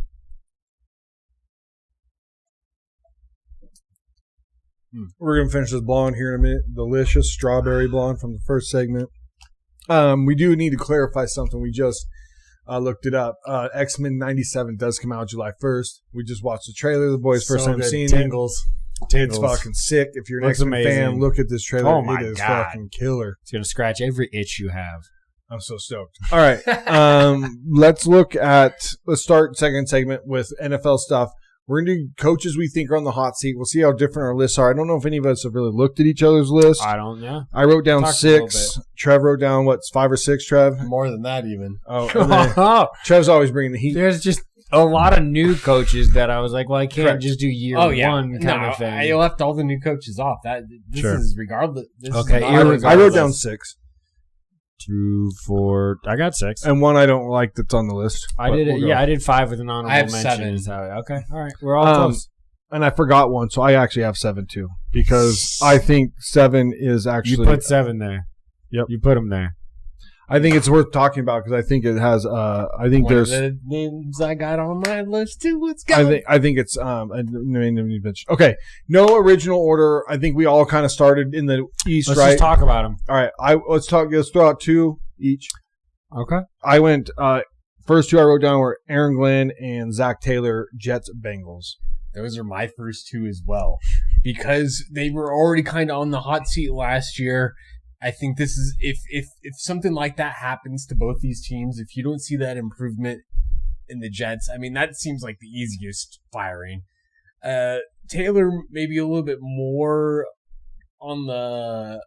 Speaker 2: We're going to finish this blonde here in a minute. Delicious strawberry blonde from the first segment. We do need to clarify something. We just looked it up. X-Men 97 does come out July 1st. We just watched the trailer. The boys' first time seeing
Speaker 3: it.
Speaker 2: It's fucking sick. If you're an X-Men fan, look at this trailer.
Speaker 3: Oh my
Speaker 2: it is
Speaker 3: God.
Speaker 2: fucking killer.
Speaker 3: It's going to scratch every itch you have.
Speaker 2: I'm so stoked. All right. Let's start second segment with NFL stuff. We're going to do coaches we think are on the hot seat. We'll see how different our lists are. I don't know if any of us have really looked at each other's list.
Speaker 3: I don't know.
Speaker 2: I wrote down 6. Trev wrote down, 5 or 6, Trev?
Speaker 4: More than that, even.
Speaker 2: Oh, Trev's always bringing the heat.
Speaker 3: There's just a lot of new coaches that I was like, well, I can't just do year one kind of thing.
Speaker 4: I left all the new coaches off. This is regardless.
Speaker 2: I wrote down 6.
Speaker 3: 2, 4. I got 6.
Speaker 2: And one I don't like that's on the list.
Speaker 3: I did 5 with an honorable mention.
Speaker 4: 7.
Speaker 3: Okay. All right. We're all close.
Speaker 2: And I forgot one, so I actually have 7 too. Because I think 7 is actually.
Speaker 3: You put 7 there.
Speaker 2: Yep.
Speaker 3: You put them there.
Speaker 2: I think it's worth talking about because I think it has. I think there's
Speaker 4: the names I got on my list too. Let's go.
Speaker 2: I think it's. Okay, no original order. I think we all kind of started in the East.
Speaker 3: Let's
Speaker 2: right?
Speaker 3: just talk about them.
Speaker 2: All right. Let's throw out 2 each.
Speaker 3: Okay.
Speaker 2: I went. First 2 I wrote down were Aaron Glenn and Zach Taylor, Jets Bengals.
Speaker 4: Those are my first 2 as well because they were already kind of on the hot seat last year. I think this is if something like that happens to both these teams, if you don't see that improvement in the Jets, I mean that seems like the easiest firing. Taylor maybe a little bit more on the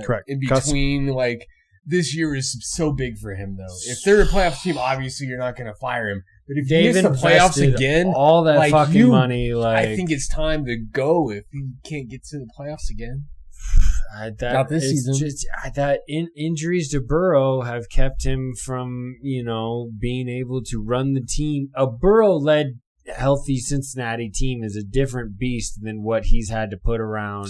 Speaker 2: correct
Speaker 4: in between, like this year is so big for him, though. If they're a playoff team, obviously you're not going to fire him. But if you miss the playoffs again,
Speaker 3: all that fucking money,
Speaker 4: I think it's time to go if he can't get to the playoffs again.
Speaker 3: Not this season. Injuries to Burrow have kept him from, being able to run the team. A Burrow-led healthy Cincinnati team is a different beast than what he's had to put around,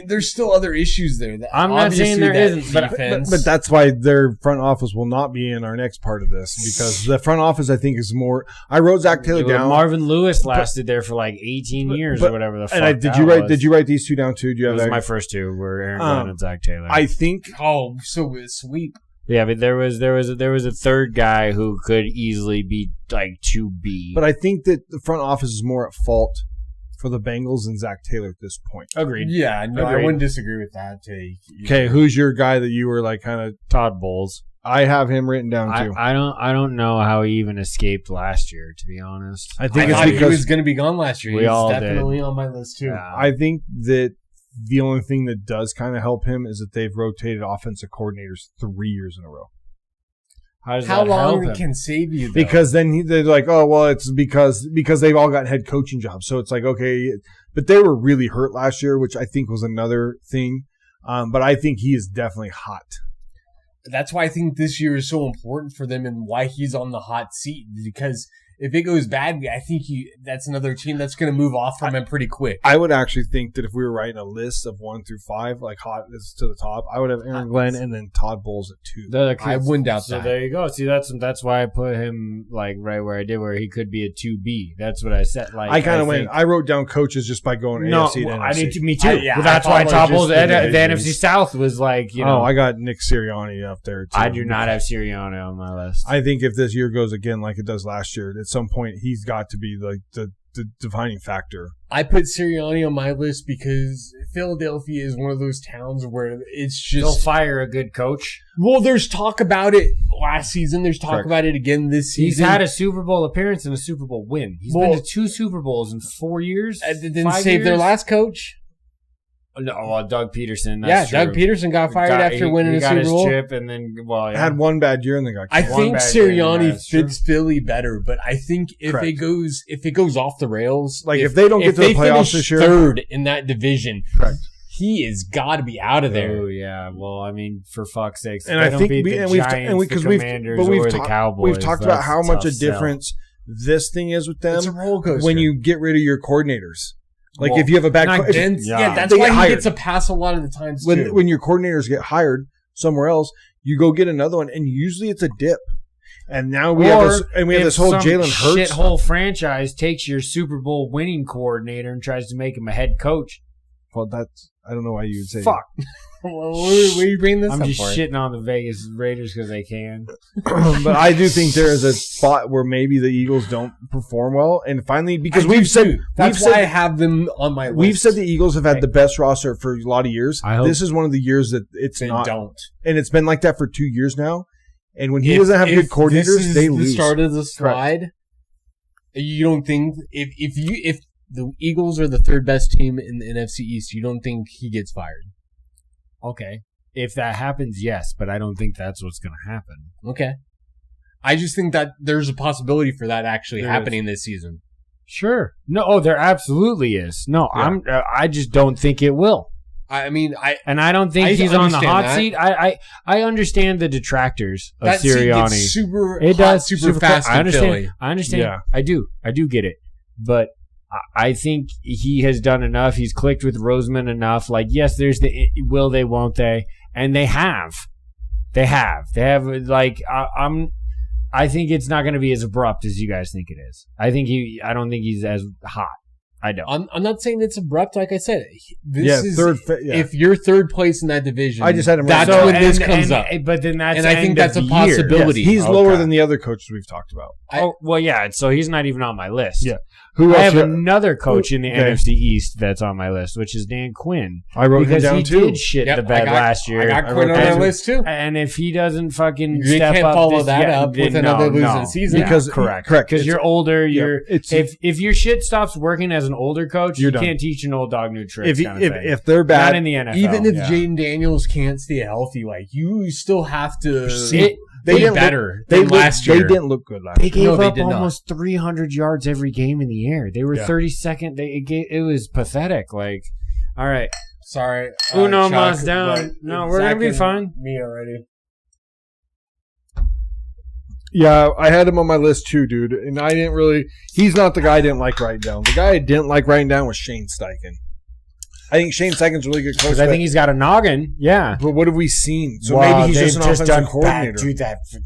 Speaker 4: there's still other issues there.
Speaker 3: I'm not saying there isn't,
Speaker 2: but that's why their front office will not be in our next part of this, because the front office, I think, is more. I wrote Zach Taylor down.
Speaker 3: Marvin Lewis lasted there for like 18 years or whatever the fuck.
Speaker 2: And did you write these two down too? Do you have
Speaker 3: Those my first two were Aaron Glenn and Zach Taylor.
Speaker 2: I think.
Speaker 4: Oh, so a sweep.
Speaker 3: Yeah, but there was a third guy who could easily be like 2B.
Speaker 2: But I think that the front office is more at fault for the Bengals than Zach Taylor at this point.
Speaker 3: Agreed.
Speaker 4: Yeah, no,
Speaker 3: Agreed.
Speaker 4: I wouldn't disagree with that take.
Speaker 2: Okay, who's your guy that you were like kind of
Speaker 3: Todd Bowles?
Speaker 2: I have him written down too.
Speaker 3: I don't know how he even escaped last year, to be honest.
Speaker 2: I think
Speaker 4: it's because he was going to be gone last year. He's definitely on my list too.
Speaker 3: Yeah.
Speaker 2: I think that the only thing that does kind of help him is that they've rotated offensive coordinators 3 years in a row.
Speaker 4: How long can save you, though?
Speaker 2: Because then they're like, oh, well, it's because they've all got head coaching jobs. So it's like, okay, but they were really hurt last year, which I think was another thing. But I think he is definitely hot.
Speaker 4: That's why I think this year is so important for them and why he's on the hot seat, because if it goes badly, I think that's another team that's going to move off from him pretty quick.
Speaker 2: I would actually think that if we were writing a list of 1 through 5, like hot is to the top, I would have Aaron Glenn and then Todd Bowles at 2.
Speaker 4: I wouldn't doubt that.
Speaker 3: So there you go. See, that's why I put him like right where I did, where he could be a 2B. That's what I said. Like
Speaker 2: I kind of went. I wrote down coaches just by going AFC to NFC.
Speaker 3: I need to. Me too. That's why Todd Bowles. The NFC South was like,
Speaker 2: Oh, I got Nick Sirianni up there too.
Speaker 3: I do not have Sirianni on my list.
Speaker 2: I think if this year goes again like it does last year, at some point he's got to be like the defining factor.
Speaker 4: I put Sirianni on my list because Philadelphia is one of those towns where it's just...
Speaker 3: They'll fire a good coach.
Speaker 4: Well, there's talk about it last season. There's talk about it again this season.
Speaker 3: He's had a Super Bowl appearance and a Super Bowl win. He's been to 2 Super Bowls in 4 years.
Speaker 4: Didn't save their last coach.
Speaker 3: No, Doug Peterson. That's true.
Speaker 4: Doug Peterson got fired after winning a Super Bowl.
Speaker 3: Chip and then,
Speaker 2: had one bad year and then got.
Speaker 4: I think Sirianni fits Philly better, but I think if it goes off the rails,
Speaker 2: like if they don't get to the playoffs this year,
Speaker 4: third in that division, he has got to be out of there.
Speaker 3: Oh yeah, well, I mean, for fuck's sakes,
Speaker 2: and I think the
Speaker 3: Cowboys,
Speaker 2: we've talked about how much a difference this thing is with them.
Speaker 4: It's a roller coaster
Speaker 2: when you get rid of your coordinators. Like if you have a bad,
Speaker 4: that's why he gets a pass a lot of the times.
Speaker 2: When your coordinators get hired somewhere else, you go get another one, and usually it's a dip. And now we have this whole Jalen Hurts
Speaker 3: shithole franchise takes your Super Bowl winning coordinator and tries to make him a head coach.
Speaker 2: Well, I don't know why you would say
Speaker 3: fuck.
Speaker 4: Well, where are you bringing this
Speaker 3: I'm
Speaker 4: up
Speaker 3: just
Speaker 4: for?
Speaker 3: Shitting on the Vegas Raiders because they can.
Speaker 2: But I do think there is a spot where maybe the Eagles don't perform well. And finally, because I
Speaker 4: have them on my list.
Speaker 2: We've said the Eagles have had the best roster for a lot of years. This is one of the years that they don't. And it's been like that for 2 years now. And when he doesn't have good coordinators, they lose.
Speaker 4: The start of the slide. You don't think if the Eagles are the third best team in the NFC East, you don't think he gets fired?
Speaker 3: Okay. If that happens, yes, but I don't think that's what's going to happen.
Speaker 4: Okay. I just think that there's a possibility for that actually happening this season.
Speaker 3: Sure. No, there absolutely is. No, yeah. I just don't think it will.
Speaker 4: I mean, I
Speaker 3: don't think he's on the hot seat. I understand the detractors of
Speaker 4: that
Speaker 3: Sirianni.
Speaker 4: It does super fast.
Speaker 3: I understand.
Speaker 4: Philly.
Speaker 3: I understand. Yeah. I do get it. But I think he has done enough. He's clicked with Roseman enough. Like, yes, there's the will they, won't they, and they have. They have. Like, I think it's not going to be as abrupt as you guys think it is. I don't think he's as hot. I don't.
Speaker 4: I'm not saying it's abrupt. Like I said, if you're third place in that division,
Speaker 2: I just had him.
Speaker 4: That's when this comes up.
Speaker 3: But then that's
Speaker 4: I think that's a possibility.
Speaker 2: Yes, he's lower than the other coaches we've talked about.
Speaker 3: Well, yeah. So he's not even on my list.
Speaker 2: Yeah.
Speaker 3: I have another coach in the NFC East that's on my list, which is Dan Quinn.
Speaker 2: I wrote him down too.
Speaker 3: Because he did shit the bed last year.
Speaker 4: I got Quinn on my list too.
Speaker 3: And if he doesn't fucking
Speaker 4: you
Speaker 3: step
Speaker 4: can't
Speaker 3: up,
Speaker 4: follow that up with another losing season.
Speaker 3: Because correct. Because you're older. If your shit stops working as an older coach, you can't teach an old dog new tricks.
Speaker 2: If they're bad,
Speaker 3: not in the NFL,
Speaker 4: even if Jaden Daniels can't stay healthy, like you still have to.
Speaker 2: They did
Speaker 4: better
Speaker 2: than
Speaker 4: last year.
Speaker 2: They didn't look good last year.
Speaker 3: They gave up almost 300 yards every game in the air. They were 32nd. It was pathetic. Like, all right.
Speaker 4: Sorry.
Speaker 3: Uno mas down. No, we're going to be fine.
Speaker 4: Me already.
Speaker 2: Yeah, I had him on my list too, dude. And I didn't really... He's not the guy I didn't like writing down. The guy I didn't like writing down was Shane Steichen. I think Shane Steichen's really good coach.
Speaker 3: Because I think he's got a noggin. Yeah.
Speaker 2: But what have we seen? So maybe he's just an offensive coordinator.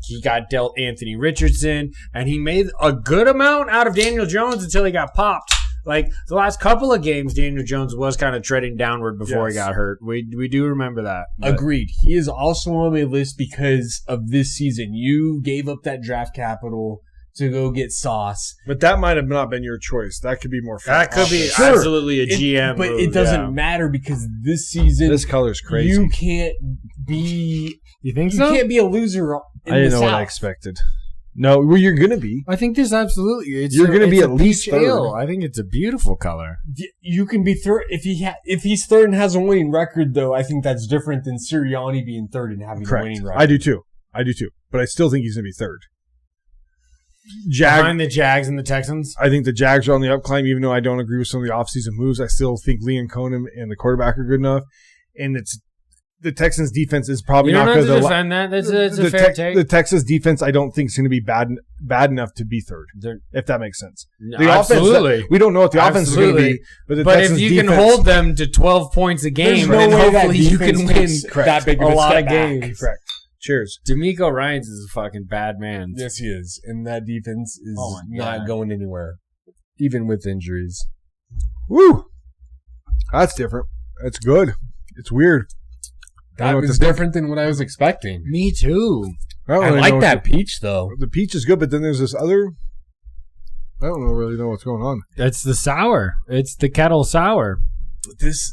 Speaker 3: He got dealt Anthony Richardson, and he made a good amount out of Daniel Jones until he got popped. Like, the last couple of games, Daniel Jones was kind of treading downward before he got hurt. We do remember that. But.
Speaker 4: Agreed. He is also on my list because of this season. You gave up that draft capital to go get Sauce.
Speaker 2: But that might have not been your choice. That could be more fun.
Speaker 3: That could be absolutely a GM
Speaker 4: But
Speaker 3: move,
Speaker 4: it doesn't matter because this season...
Speaker 2: This color's crazy.
Speaker 4: You can't be...
Speaker 3: You think so?
Speaker 4: You can't be a loser in
Speaker 2: I didn't
Speaker 4: the
Speaker 2: know
Speaker 4: South.
Speaker 2: what I expected. No, well, you're going to be.
Speaker 3: I think this absolutely...
Speaker 2: You're going to be at least third.
Speaker 3: Ale. I think it's a beautiful color.
Speaker 4: You can be third. If he's third and has a winning record, though, I think that's different than Sirianni being third and having a winning record.
Speaker 2: I do too. But I still think he's going to be third.
Speaker 3: Behind the Jags and the Texans?
Speaker 2: I think the Jags are on the upclimb, even though I don't agree with some of the offseason moves. I still think Liam Cohen and the quarterback are good enough. And the Texans' defense is probably not going to
Speaker 3: defend that. That's a fair take.
Speaker 2: The Texas defense, I don't think is going to be bad enough to be third, if that makes sense. The
Speaker 3: absolutely.
Speaker 2: Offense, we don't know what the offense is going to be. But
Speaker 3: Texans if you can hold them to 12 points a game, then hopefully you can win
Speaker 4: that big of
Speaker 3: a lot of games.
Speaker 2: Correct. Cheers.
Speaker 3: D'Amico Ryans is a fucking bad man.
Speaker 4: Yes, he is. And that defense is not going anywhere, even with injuries.
Speaker 2: Woo! That's different. That's good. It's weird.
Speaker 4: That was different than what I was expecting.
Speaker 3: Me too.
Speaker 4: I like that peach, though.
Speaker 2: The peach is good, but then there's this other... I don't really know what's going on.
Speaker 3: It's the sour. It's the kettle sour.
Speaker 4: It's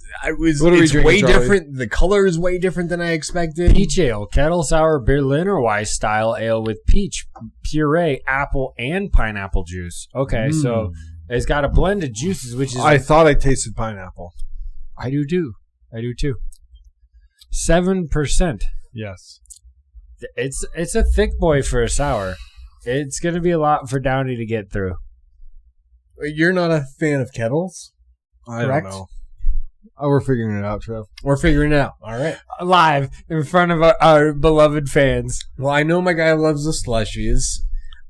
Speaker 4: way different. The color is way different than I expected.
Speaker 3: Peach ale, kettle sour Berliner Weiss style ale with peach, puree, apple, and pineapple juice. Okay, so it's got a blend of juices, which is...
Speaker 2: I thought I tasted pineapple.
Speaker 3: I do too. 7%.
Speaker 2: Yes.
Speaker 3: It's a thick boy for a sour. It's going to be a lot for Downey to get through.
Speaker 4: You're not a fan of kettles?
Speaker 2: I don't know. We're figuring it out, Trev.
Speaker 4: We're figuring it out. All right.
Speaker 3: Live in front of our beloved fans.
Speaker 4: Well, I know my guy loves the slushies.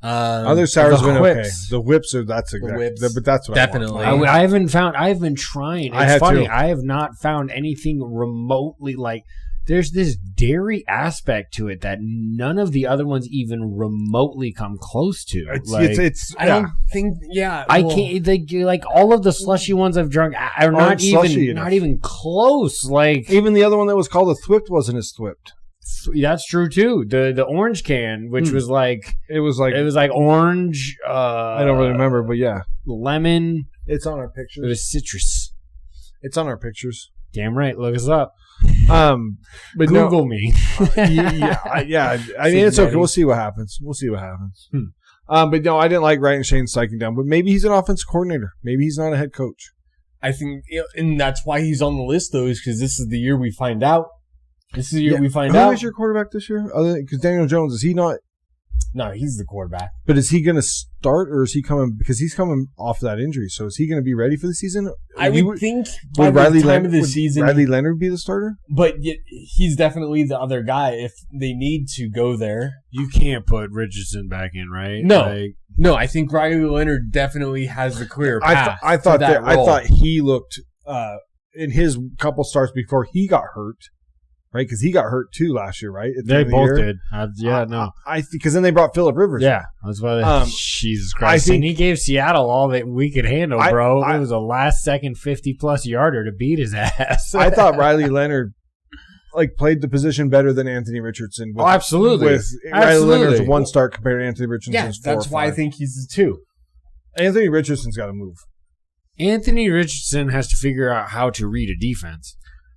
Speaker 2: Other sours been okay. The whips are but that's what
Speaker 4: definitely.
Speaker 3: I haven't found. I've been trying. It's funny.
Speaker 2: Too.
Speaker 3: I have not found anything remotely like. There's this dairy aspect to it that none of the other ones even remotely come close to.
Speaker 4: I don't think. Yeah,
Speaker 3: I can't. Like all of the slushy ones I've drunk are not even close. Like
Speaker 2: even the other one that was called a Thwipt wasn't as Thwipt.
Speaker 3: That's true too. The orange can, which was like it was like orange.
Speaker 2: I don't really remember, but yeah,
Speaker 3: lemon.
Speaker 2: It's on our pictures.
Speaker 3: It was citrus.
Speaker 2: It's on our pictures.
Speaker 3: Damn right. Look us up.
Speaker 2: But
Speaker 3: Google me.
Speaker 2: yeah. I mean, it's okay. We'll see what happens. But no, I didn't like writing Shane Steichen down. But maybe he's an offensive coordinator. Maybe he's not a head coach.
Speaker 4: I think, and that's why he's on the list, though, is because this is the year we find out. This is the year we find out.
Speaker 2: Who is your quarterback this year? Because Daniel Jones, is he not?
Speaker 4: No, he's the quarterback.
Speaker 2: But is he going to start, or is he coming? Because he's coming off that injury, so is he going to be ready for the season?
Speaker 4: I would think by the time of the season,
Speaker 2: Riley Leonard be the starter?
Speaker 4: But he's definitely the other guy if they need to go there.
Speaker 3: You can't put Richardson back in, right?
Speaker 4: No, I think Riley Leonard definitely has the clear path.
Speaker 2: I thought he looked in his couple starts before he got hurt. Right, because he got hurt too last year, right?
Speaker 3: They both did.
Speaker 2: Because then they brought Phillip Rivers.
Speaker 3: Yeah, that's why. Jesus Christ! And he gave Seattle all that we could handle, bro. It was a last-second 50-plus yarder to beat his ass.
Speaker 2: I thought Riley Leonard played the position better than Anthony Richardson.
Speaker 3: Absolutely.
Speaker 2: Riley Leonard's one start compared to Anthony Richardson's 4
Speaker 4: that's why I think he's the 2.
Speaker 2: Anthony Richardson's got to move.
Speaker 3: Anthony Richardson has to figure out how to read a defense.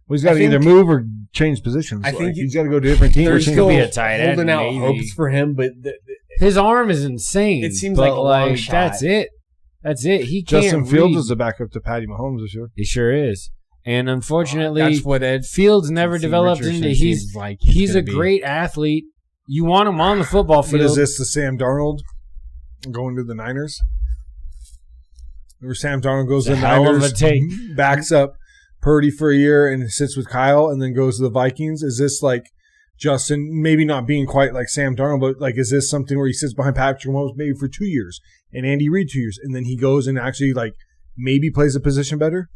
Speaker 2: Well, he's got to either move or change positions.
Speaker 4: I think
Speaker 2: he's got to go to different teams.
Speaker 3: There's still be a tight end,
Speaker 4: holding out
Speaker 3: maybe.
Speaker 4: hopes for him, but
Speaker 3: His arm is insane.
Speaker 4: It seems
Speaker 3: but
Speaker 4: like a long shot.
Speaker 3: That's it. That's it. He can't
Speaker 2: Justin Fields
Speaker 3: read.
Speaker 2: is the backup to Patty Mahomes this year.
Speaker 3: He sure is. And unfortunately,
Speaker 4: that's what
Speaker 3: Fields never developed into. He's a great athlete. You want him on the football field.
Speaker 2: But is this the Sam Darnold going to the Niners? Where Sam Darnold goes to the Niners, backs up Purdy for a year and sits with Kyle and then goes to the Vikings? Is this like Justin maybe not being quite like Sam Darnold, but like is this something where he sits behind Patrick Mahomes maybe for 2 years and Andy Reid 2 years and then he goes and actually like maybe plays a position better?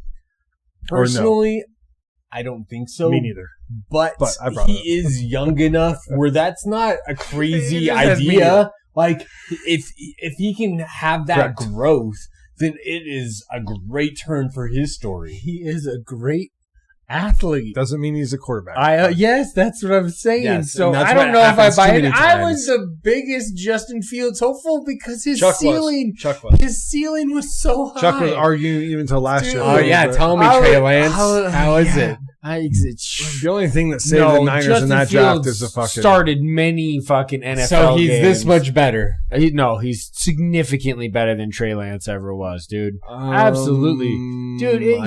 Speaker 4: Personally, I don't think so.
Speaker 2: Me neither.
Speaker 4: But he is young enough where that's not a crazy
Speaker 3: idea.
Speaker 4: idea. Like if he can have that growth, then it is a great turn for his story.
Speaker 3: He is a great athlete.
Speaker 2: Doesn't mean he's a quarterback.
Speaker 3: Yes, that's what I'm saying.
Speaker 4: Yes,
Speaker 3: so I don't know if I buy it. I was the biggest Justin Fields hopeful because his ceiling was so high.
Speaker 2: Chuck was arguing even until last year.
Speaker 4: Oh yeah, tell me, Trey Lance, how is it?
Speaker 2: The only thing that saved the Niners
Speaker 3: Justin
Speaker 2: in that
Speaker 3: Fields
Speaker 2: draft is the fucking
Speaker 3: started many fucking NFL
Speaker 4: So he's
Speaker 3: games.
Speaker 4: this much better.
Speaker 3: He's significantly better than Trey Lance ever was, dude. Absolutely, dude.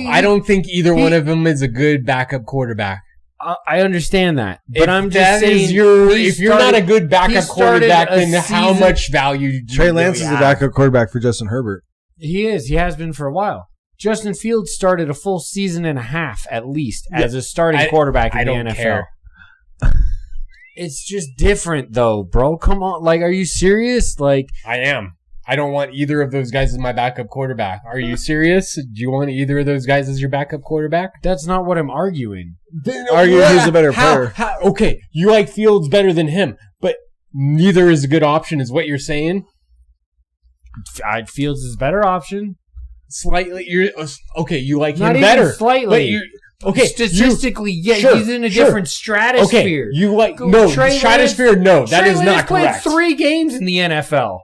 Speaker 4: I don't think either one of them is a good backup quarterback.
Speaker 3: I understand that, but I'm just saying,
Speaker 4: if you're not a good backup quarterback, then how much value?
Speaker 2: Trey Lance is the backup quarterback for Justin Herbert.
Speaker 3: He is. He has been for a while. Justin Fields started a full season and a half, at least, as a starting quarterback in the NFL.
Speaker 4: Care.
Speaker 3: It's just different, though, bro. Come on. Like, are you serious? Like,
Speaker 4: I am. I don't want either of those guys as my backup quarterback. Are you serious? Do you want either of those guys as your backup quarterback?
Speaker 3: That's not what I'm arguing.
Speaker 2: Arguing who's the better player.
Speaker 4: Okay, you like Fields better than him, but neither is a good option, is what you're saying?
Speaker 3: Fields is a better option.
Speaker 4: Slightly, you like
Speaker 3: not
Speaker 4: him
Speaker 3: even
Speaker 4: better.
Speaker 3: Slightly.
Speaker 4: Statistically,
Speaker 3: he's in a different stratosphere.
Speaker 4: Okay, you like stratosphere? No, that is not correct.
Speaker 3: Played 3 games in the NFL.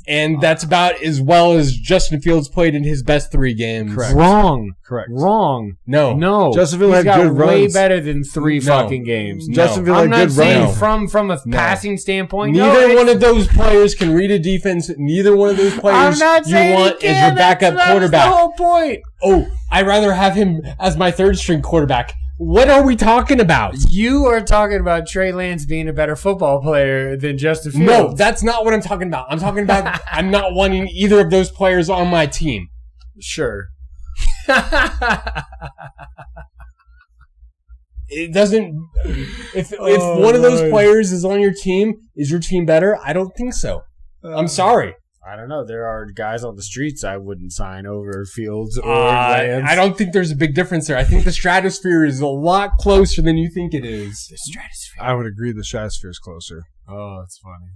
Speaker 4: And that's about as well as Justin Fields played in his best 3 games.
Speaker 2: Correct.
Speaker 3: Wrong.
Speaker 4: No.
Speaker 3: Justin Fields had good runs. Way better than 3 fucking games.
Speaker 2: Justin Fields had good runs.
Speaker 3: From a passing standpoint.
Speaker 4: Neither one of those players can read a defense. Neither one of those players you want as your backup quarterback.
Speaker 3: That's the whole point.
Speaker 4: Oh, I'd rather have him as my 3rd string quarterback. What are we talking about?
Speaker 3: You are talking about Trey Lance being a better football player than Justin Fields.
Speaker 4: No, that's not what I'm talking about. I'm talking about I'm not wanting either of those players on my team.
Speaker 3: Sure.
Speaker 4: It doesn't. If one of those players is on your team, is your team better? I don't think so. I'm sorry.
Speaker 3: I don't know. There are guys on the streets I wouldn't sign over Fields or Lance.
Speaker 4: I don't think there's a big difference there. I think the stratosphere is a lot closer than you think it is.
Speaker 3: The stratosphere.
Speaker 2: I would agree the stratosphere is closer.
Speaker 3: Oh, that's funny.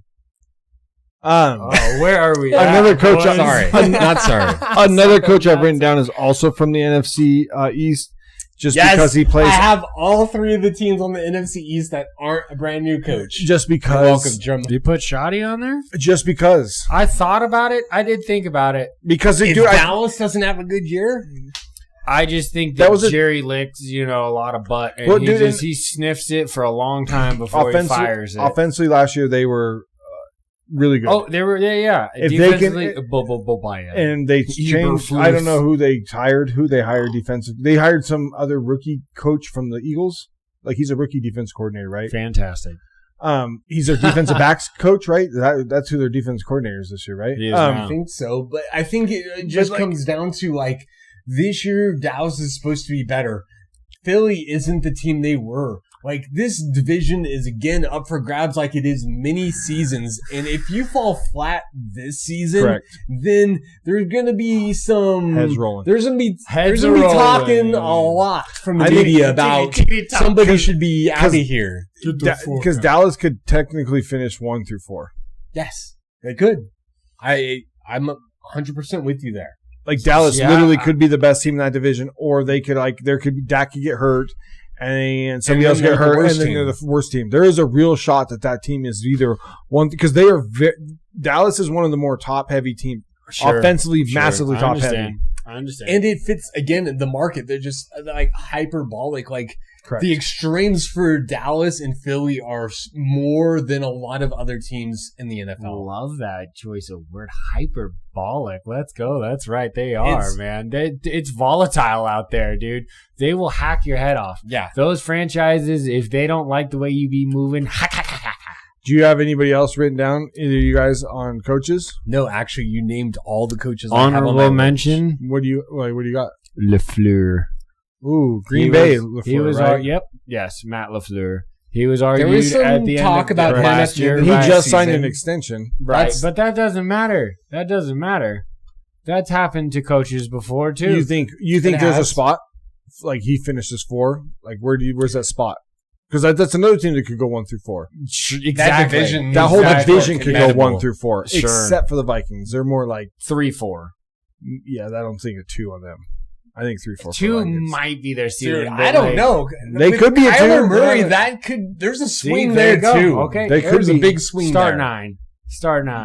Speaker 2: Where are we?
Speaker 4: Another coach. Not sorry.
Speaker 2: Another coach I've written down is also from the NFC East. Because he plays.
Speaker 4: I have all 3 of the teams on the NFC East that aren't a brand new coach.
Speaker 2: Just because.
Speaker 3: Did you put Shoddy on there?
Speaker 2: Just because.
Speaker 3: I thought about it. I did think about it.
Speaker 2: Because
Speaker 4: Dallas doesn't have a good year.
Speaker 3: I just think that Jerry licks, a lot of butt, and he sniffs it for a long time before he fires it.
Speaker 2: Offensively, last year they were really good.
Speaker 3: Oh, they were, yeah.
Speaker 2: If they can, and they changed. I don't know who they hired defensive. They hired some other rookie coach from the Eagles. Like he's a rookie defense coordinator, right?
Speaker 3: Fantastic.
Speaker 2: He's their defensive backs coach, right? That's who their defense coordinator is this year, right?
Speaker 4: I think so, but I think it just comes down to like this year, Dallas is supposed to be better. Philly isn't the team they were. Like, this division is, again, up for grabs like it is many seasons. And if you fall flat this season, then there's going to be some...
Speaker 2: Heads rolling.
Speaker 4: There's going to be talking a lot from the media about somebody should be out of here.
Speaker 2: Because Dallas could technically finish 1 through 4.
Speaker 4: Yes, they could. I'm 100% with you there.
Speaker 2: Like, Dallas literally could be the best team in that division, or they could, Dak could get hurt. And somebody else get hurt, and then they're the worst team. There is a real shot that team is either one because they are. Dallas is one of the more top heavy teams. offensively, massively top heavy.
Speaker 3: I understand.
Speaker 4: And it fits, again, the market. They're just like hyperbolic. Like
Speaker 2: Correct.
Speaker 4: The extremes for Dallas and Philly are more than a lot of other teams in the NFL.
Speaker 3: Love that choice of word, hyperbolic. Let's go. That's right. They are, man. It's volatile out there, dude. They will hack your head off.
Speaker 4: Yeah.
Speaker 3: Those franchises, if they don't like the way you be moving,
Speaker 2: Do you have anybody else written down, either of you guys, on coaches?
Speaker 4: No, actually, you named all the coaches.
Speaker 3: Honorable mention.
Speaker 2: What do you got?
Speaker 3: LaFleur.
Speaker 2: Ooh, Green Bay.
Speaker 3: He was
Speaker 2: right?
Speaker 3: Yes, Matt LaFleur. He was argued
Speaker 4: there was some
Speaker 3: at the
Speaker 4: talk
Speaker 3: end
Speaker 4: about
Speaker 3: of last year.
Speaker 2: He just signed an extension.
Speaker 3: Right, but that doesn't matter. That's happened to coaches before too.
Speaker 2: You think there's a spot? Like he finishes 4? Like where's that spot? Because that's another team that could go 1 through 4.
Speaker 3: Exactly.
Speaker 2: That whole division could go 1 through 4,
Speaker 3: Sure.
Speaker 2: except for the Vikings. They're more like
Speaker 3: 3-4.
Speaker 2: Yeah, I don't think a 2 on them. I think 3-4.
Speaker 3: 2 might be their ceiling.
Speaker 4: I don't know.
Speaker 2: They could be a 2.
Speaker 4: Kyler Murray, there's a swing there too.
Speaker 3: Okay,
Speaker 4: there's a big swing.
Speaker 3: Start 9.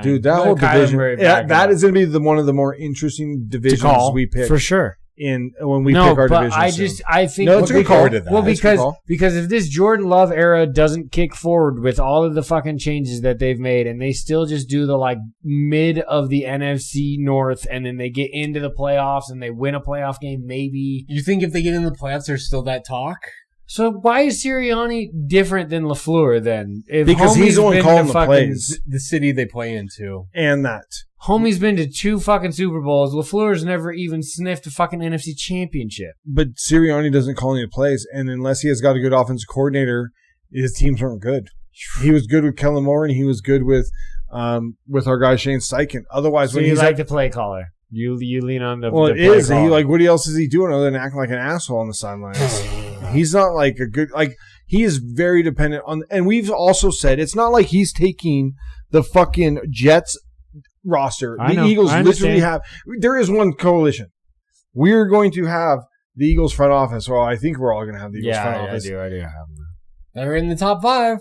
Speaker 2: Dude, that whole division. That is going to be one of the more interesting divisions we pick
Speaker 3: for sure.
Speaker 2: When we pick our division.
Speaker 3: I think
Speaker 2: it's a good call.
Speaker 3: Well, because if this Jordan Love era doesn't kick forward with all of the fucking changes that they've made, and they still just do the like mid of the NFC North, and then they get into the playoffs and they win a playoff game, maybe.
Speaker 4: You think if they get in the playoffs, there's still that talk?
Speaker 3: So why is Sirianni different than LaFleur then?
Speaker 2: Because he's the one calling the plays.
Speaker 4: The city they play into.
Speaker 2: And that.
Speaker 3: Homie's been to 2 fucking Super Bowls. LaFleur's never even sniffed a fucking NFC championship.
Speaker 2: But Sirianni doesn't call any plays, and unless he has got a good offensive coordinator, his teams aren't good. He was good with Kellen Moore, and he was good with our guy Shane Steichen. Otherwise,
Speaker 3: so
Speaker 2: when
Speaker 3: he's
Speaker 2: he's
Speaker 3: like the play caller. You lean on the
Speaker 2: well,
Speaker 3: the
Speaker 2: it is.
Speaker 3: play
Speaker 2: What else is he doing other than acting like an asshole on the sidelines? He's not like a good he is very dependent on. And we've also said it's not like he's taking the fucking Jets roster. The Eagles literally have. There is one coalition. We're going to have the Eagles front office. Well, I think we're all going to have the Eagles front office.
Speaker 3: I do have them.
Speaker 4: They're in the top 5.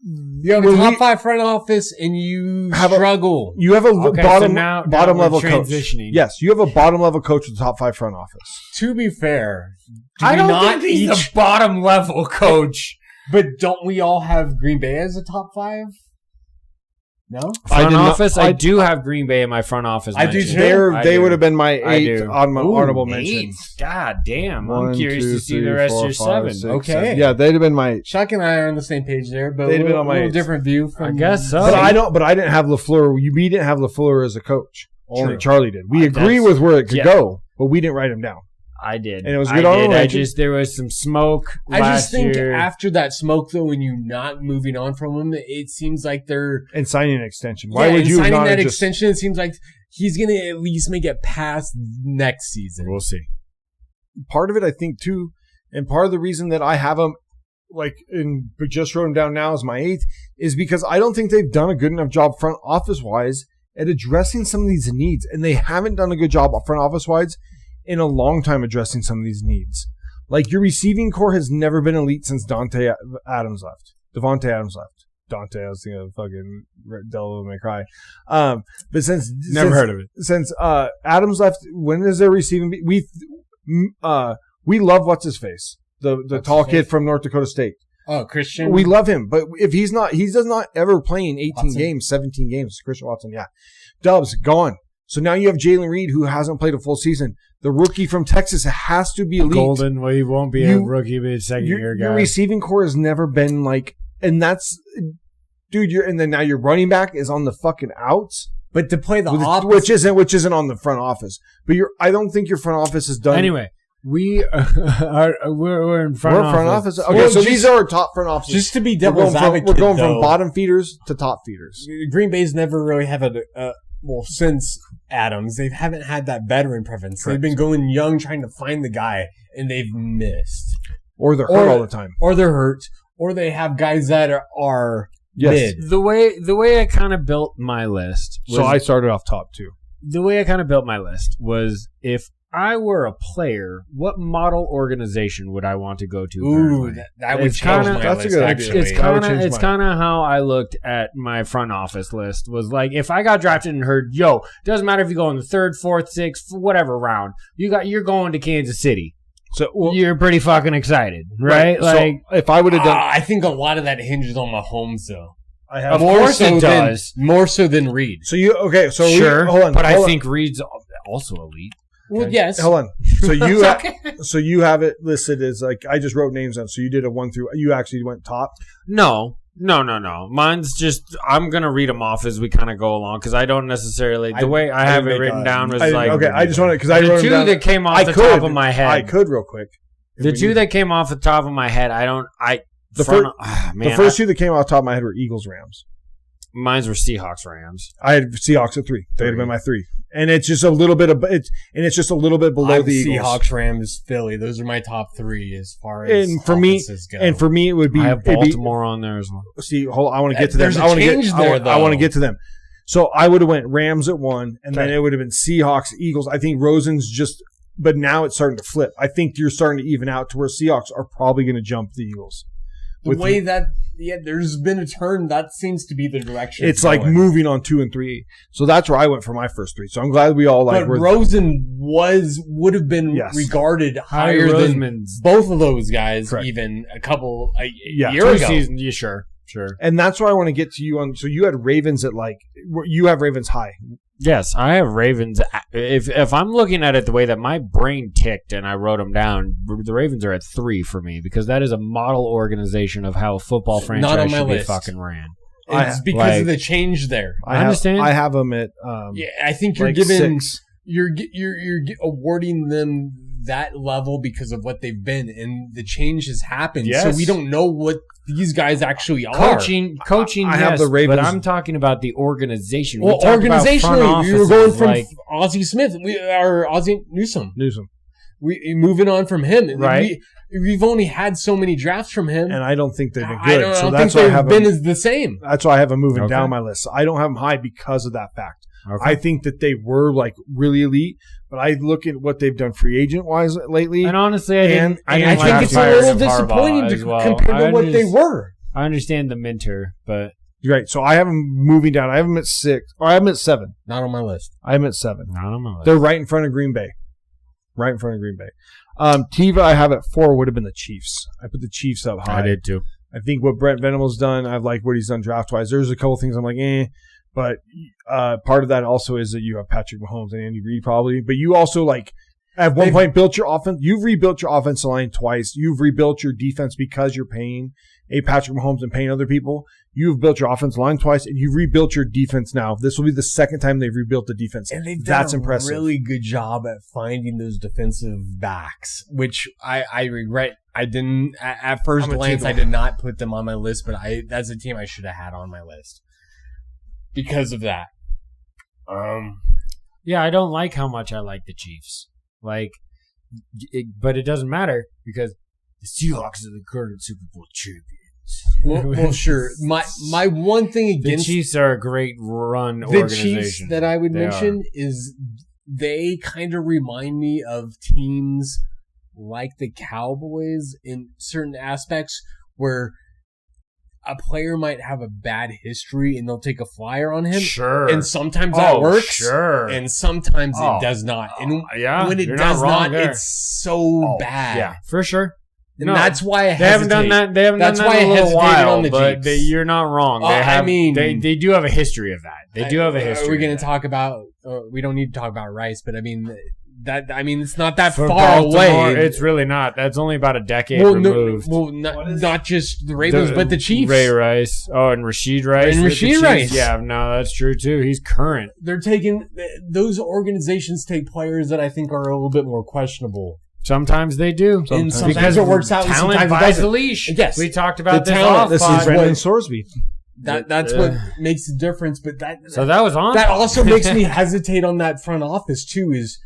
Speaker 4: You have a top 5 front office, and you struggle.
Speaker 2: You have a bottom level coach.
Speaker 3: Yes,
Speaker 2: you have a bottom level coach with the top 5 front office.
Speaker 4: To be fair,
Speaker 3: I don't think he's a bottom level coach.
Speaker 4: But don't we all have Green Bay as a top 5? No?
Speaker 3: Front office? I do have Green Bay in my front office.
Speaker 4: I do too.
Speaker 2: They would have been my 8th honorable mention.
Speaker 3: God damn. I'm curious to see the rest of your 7.
Speaker 4: Okay.
Speaker 2: Yeah, they'd have been my...
Speaker 4: Chuck and I are on the same page there, but
Speaker 2: they'd have been on my
Speaker 4: little different view.
Speaker 3: I guess so.
Speaker 2: But I didn't have LaFleur. We didn't have LaFleur as a coach. Only Charlie did. We agree with where it could go, but we didn't write him down.
Speaker 3: I did.
Speaker 2: And it was good on
Speaker 3: there was some smoke
Speaker 4: I just think
Speaker 3: year.
Speaker 4: After that smoke, though, when you're not moving on from him, it seems like they're...
Speaker 2: And signing an extension. Why would you
Speaker 4: signing that extension, it seems like he's going to at least make it past next season.
Speaker 3: We'll see.
Speaker 2: Part of it, I think, too, and part of the reason that I have him, but just wrote him down now as my 8th, is because I don't think they've done a good enough job front office-wise at addressing some of these needs. And they haven't done a good job front office-wise in a long time addressing some of these needs. Like, your receiving core has never been elite since Devontae Adams left. Dante, I was thinking of fucking Devil May Cry. But
Speaker 3: never heard of it.
Speaker 2: Since Adams left, when is their receiving? We love what's his face, the tall kid from North Dakota State.
Speaker 4: Oh, Christian.
Speaker 2: We love him, but if he does not ever play in 18 games, 17 games. Christian Watson, yeah. Dubs gone. So now you have Jalen Reed, who hasn't played a full season. The rookie from Texas has to be elite.
Speaker 3: Golden, well, he won't be a rookie, but a second-year guy.
Speaker 2: Your receiving core has never been like, and that's, dude. And then now your running back is on the fucking outs.
Speaker 4: But to play the opposite,
Speaker 2: which isn't on the front office. But I don't think your front office is done.
Speaker 3: Anyway, we're in front office.
Speaker 2: Okay, well, so these are our top front offices.
Speaker 4: Just to be devil's advocate,
Speaker 2: we're going from bottom feeders to top feeders.
Speaker 4: Green Bay's never really have since Adams, they haven't had that veteran preference. Correct. They've been going young, trying to find the guy, and they've missed.
Speaker 2: Or they're hurt all the time.
Speaker 4: Or they're hurt. Or they have guys that are mid.
Speaker 3: The way I kind of built my list.
Speaker 2: So I started off top 2.
Speaker 3: The way I kind of built my list was if I were a player, what model organization would I want to go to?
Speaker 4: Ooh, that would change my
Speaker 2: that's
Speaker 4: list.
Speaker 2: a good
Speaker 4: Actually,
Speaker 3: It's kind of how I looked at my front office list. Was like, if I got drafted and heard, yo, doesn't matter if you go in the 3rd, 4th, 6th, whatever round, you're going to Kansas City.
Speaker 2: So
Speaker 3: you're pretty fucking excited, right? Like,
Speaker 2: so if I would have done,
Speaker 4: I think a lot of that hinges on Mahomes, though.
Speaker 2: I have
Speaker 3: Of course it does.
Speaker 4: More so than Reed.
Speaker 2: So you okay? So
Speaker 3: sure,
Speaker 2: hold on,
Speaker 3: but I
Speaker 2: hold on.
Speaker 3: think Reed's also elite.
Speaker 4: Well,
Speaker 3: Okay.
Speaker 4: yes.
Speaker 2: Hold on. So you
Speaker 4: Okay.
Speaker 2: so you have it listed as like I just wrote names down. So you did a 1 through. You actually went top.
Speaker 3: No. Mine's just, I'm going to read them off as we kind of go along because I don't necessarily, the way I have it written down was like.
Speaker 2: Okay, I just wanted because I
Speaker 3: the
Speaker 2: wrote
Speaker 3: two
Speaker 2: them down.
Speaker 3: that came off the top of my head.
Speaker 2: I could real quick.
Speaker 3: The two that came off the top of my head,
Speaker 2: The first two that came off the top of my head were Eagles Rams.
Speaker 3: Mine's were Seahawks Rams.
Speaker 2: I had Seahawks at 3. They'd have been my 3, and it's just a little bit of it's just a little bit below the Eagles.
Speaker 4: Seahawks, Rams, Philly. Those are my top 3 as far as
Speaker 2: And for me,
Speaker 4: go.
Speaker 2: and for me, it would be
Speaker 3: I have Baltimore on there as well.
Speaker 2: See, hold on, I want to get to them.
Speaker 4: There's a change there, though.
Speaker 2: I want to get to them. So I would have went Rams at 1, and then it would have been Seahawks, Eagles. I think Rosen's just, but now it's starting to flip. I think you're starting to even out to where Seahawks are probably going to jump the Eagles.
Speaker 4: There's been a turn. That seems to be the direction.
Speaker 2: It's like moving on 2 and 3. So that's where I went for my first 3. So I'm glad we all like.
Speaker 4: But Rosen would have been regarded higher than both of those guys,
Speaker 2: Correct.
Speaker 4: even a year
Speaker 3: 2
Speaker 4: ago.
Speaker 3: seasons, yeah, sure.
Speaker 2: And that's where I want to get to you on. So you had Ravens at you have Ravens high.
Speaker 3: Yes, I have Ravens. If I'm looking at it the way that my brain ticked and I wrote them down, the Ravens are at 3 for me because that is a model organization of how a football franchise should be fucking ran.
Speaker 4: It's because of the change there.
Speaker 3: I understand.
Speaker 2: I have them at.
Speaker 4: I think you're
Speaker 2: like
Speaker 4: giving
Speaker 2: 6.
Speaker 4: you're awarding them that level because of what they've been, and the change has happened.
Speaker 3: Yes.
Speaker 4: So we don't know what these guys actually are.
Speaker 3: Coaching.
Speaker 2: I have the Ravens.
Speaker 3: But I'm talking about the organization.
Speaker 4: Well, organizationally, we were going from Ozzie Smith, Ozzie Newsome. We moving on from him,
Speaker 3: right?
Speaker 4: We've only had so many drafts from him,
Speaker 2: and I don't think they've been
Speaker 4: I
Speaker 2: good.
Speaker 4: don't think they've been as the same.
Speaker 2: That's why I have them moving down my list. I don't have them high because of that fact.
Speaker 3: Okay.
Speaker 2: I think that they were like really elite, but I look at what they've done free agent wise lately.
Speaker 3: And honestly, I think
Speaker 4: it's a little disappointing compared to what they were.
Speaker 3: I understand the Minter, but
Speaker 2: you're right. So I have them moving down. I have them at 6, or I have them at 7.
Speaker 4: Not on my list.
Speaker 2: I have them at 7.
Speaker 3: not on my list.
Speaker 2: They're right in front of Green Bay. Tiva, I have at 4. Would have been the Chiefs. I put the Chiefs up high.
Speaker 3: I did too.
Speaker 2: I think what Brent Venables done, I've liked what he's done draft wise. There's a couple things I'm like, but part of that also is that you have Patrick Mahomes and Andy Reid probably, but you also at one point built your offense. You've rebuilt your offensive line twice. You've rebuilt your defense because you're paying a Patrick Mahomes and paying other people. You've built your offensive line twice, and you've rebuilt your defense now. This will be the second time they've rebuilt the defense.
Speaker 4: And they've
Speaker 2: That's
Speaker 4: done a
Speaker 2: impressive.
Speaker 4: really good job at finding those defensive backs, which I regret. I didn't at first glance. I did not put them on my list, but that's a team I should have had on my list because of that.
Speaker 3: Yeah, I don't like how much I like the Chiefs. But it doesn't matter because the Seahawks are the current Super Bowl champions.
Speaker 4: Well, sure. My one thing against
Speaker 3: the Chiefs are a great run
Speaker 4: the
Speaker 3: organization.
Speaker 4: Chiefs that I would mention is they kind of remind me of teams like the Cowboys in certain aspects where a player might have a bad history and they'll take a flyer on him.
Speaker 3: Sure.
Speaker 4: And sometimes that works.
Speaker 3: Sure.
Speaker 4: And sometimes it does not. And when it does not, it's so bad.
Speaker 3: Yeah, for sure.
Speaker 4: And that's why I hesitate.
Speaker 3: They haven't done that. They haven't
Speaker 4: that's
Speaker 3: done
Speaker 4: why
Speaker 3: that in a little while,
Speaker 4: on the
Speaker 3: but
Speaker 4: Chiefs.
Speaker 3: you're not wrong. They do have a history of that. They do have a history.
Speaker 4: Are we going to talk about? We don't need to talk about Rice, but I mean it's not that
Speaker 3: For
Speaker 4: far
Speaker 3: Baltimore,
Speaker 4: away.
Speaker 3: It's really not. That's only about a decade removed.
Speaker 4: Not just the Ravens, but the Chiefs.
Speaker 3: Ray Rice. Oh, and Rasheed Rice.
Speaker 4: And Rasheed Rice.
Speaker 3: Yeah, no, that's true too. He's current.
Speaker 4: They're taking those organizations take players that I think are a little bit more questionable.
Speaker 3: Sometimes they do.
Speaker 4: And sometimes
Speaker 3: because
Speaker 4: it works out.
Speaker 3: Talent
Speaker 4: and sometimes
Speaker 3: buys
Speaker 4: it doesn't.
Speaker 3: the leash.
Speaker 4: Yes,
Speaker 3: we talked about
Speaker 4: the
Speaker 3: this
Speaker 4: talent.
Speaker 2: This is Brendan Sorsby.
Speaker 4: That's what makes the difference. But that
Speaker 3: was on.
Speaker 4: That also makes me hesitate on that front office too. Is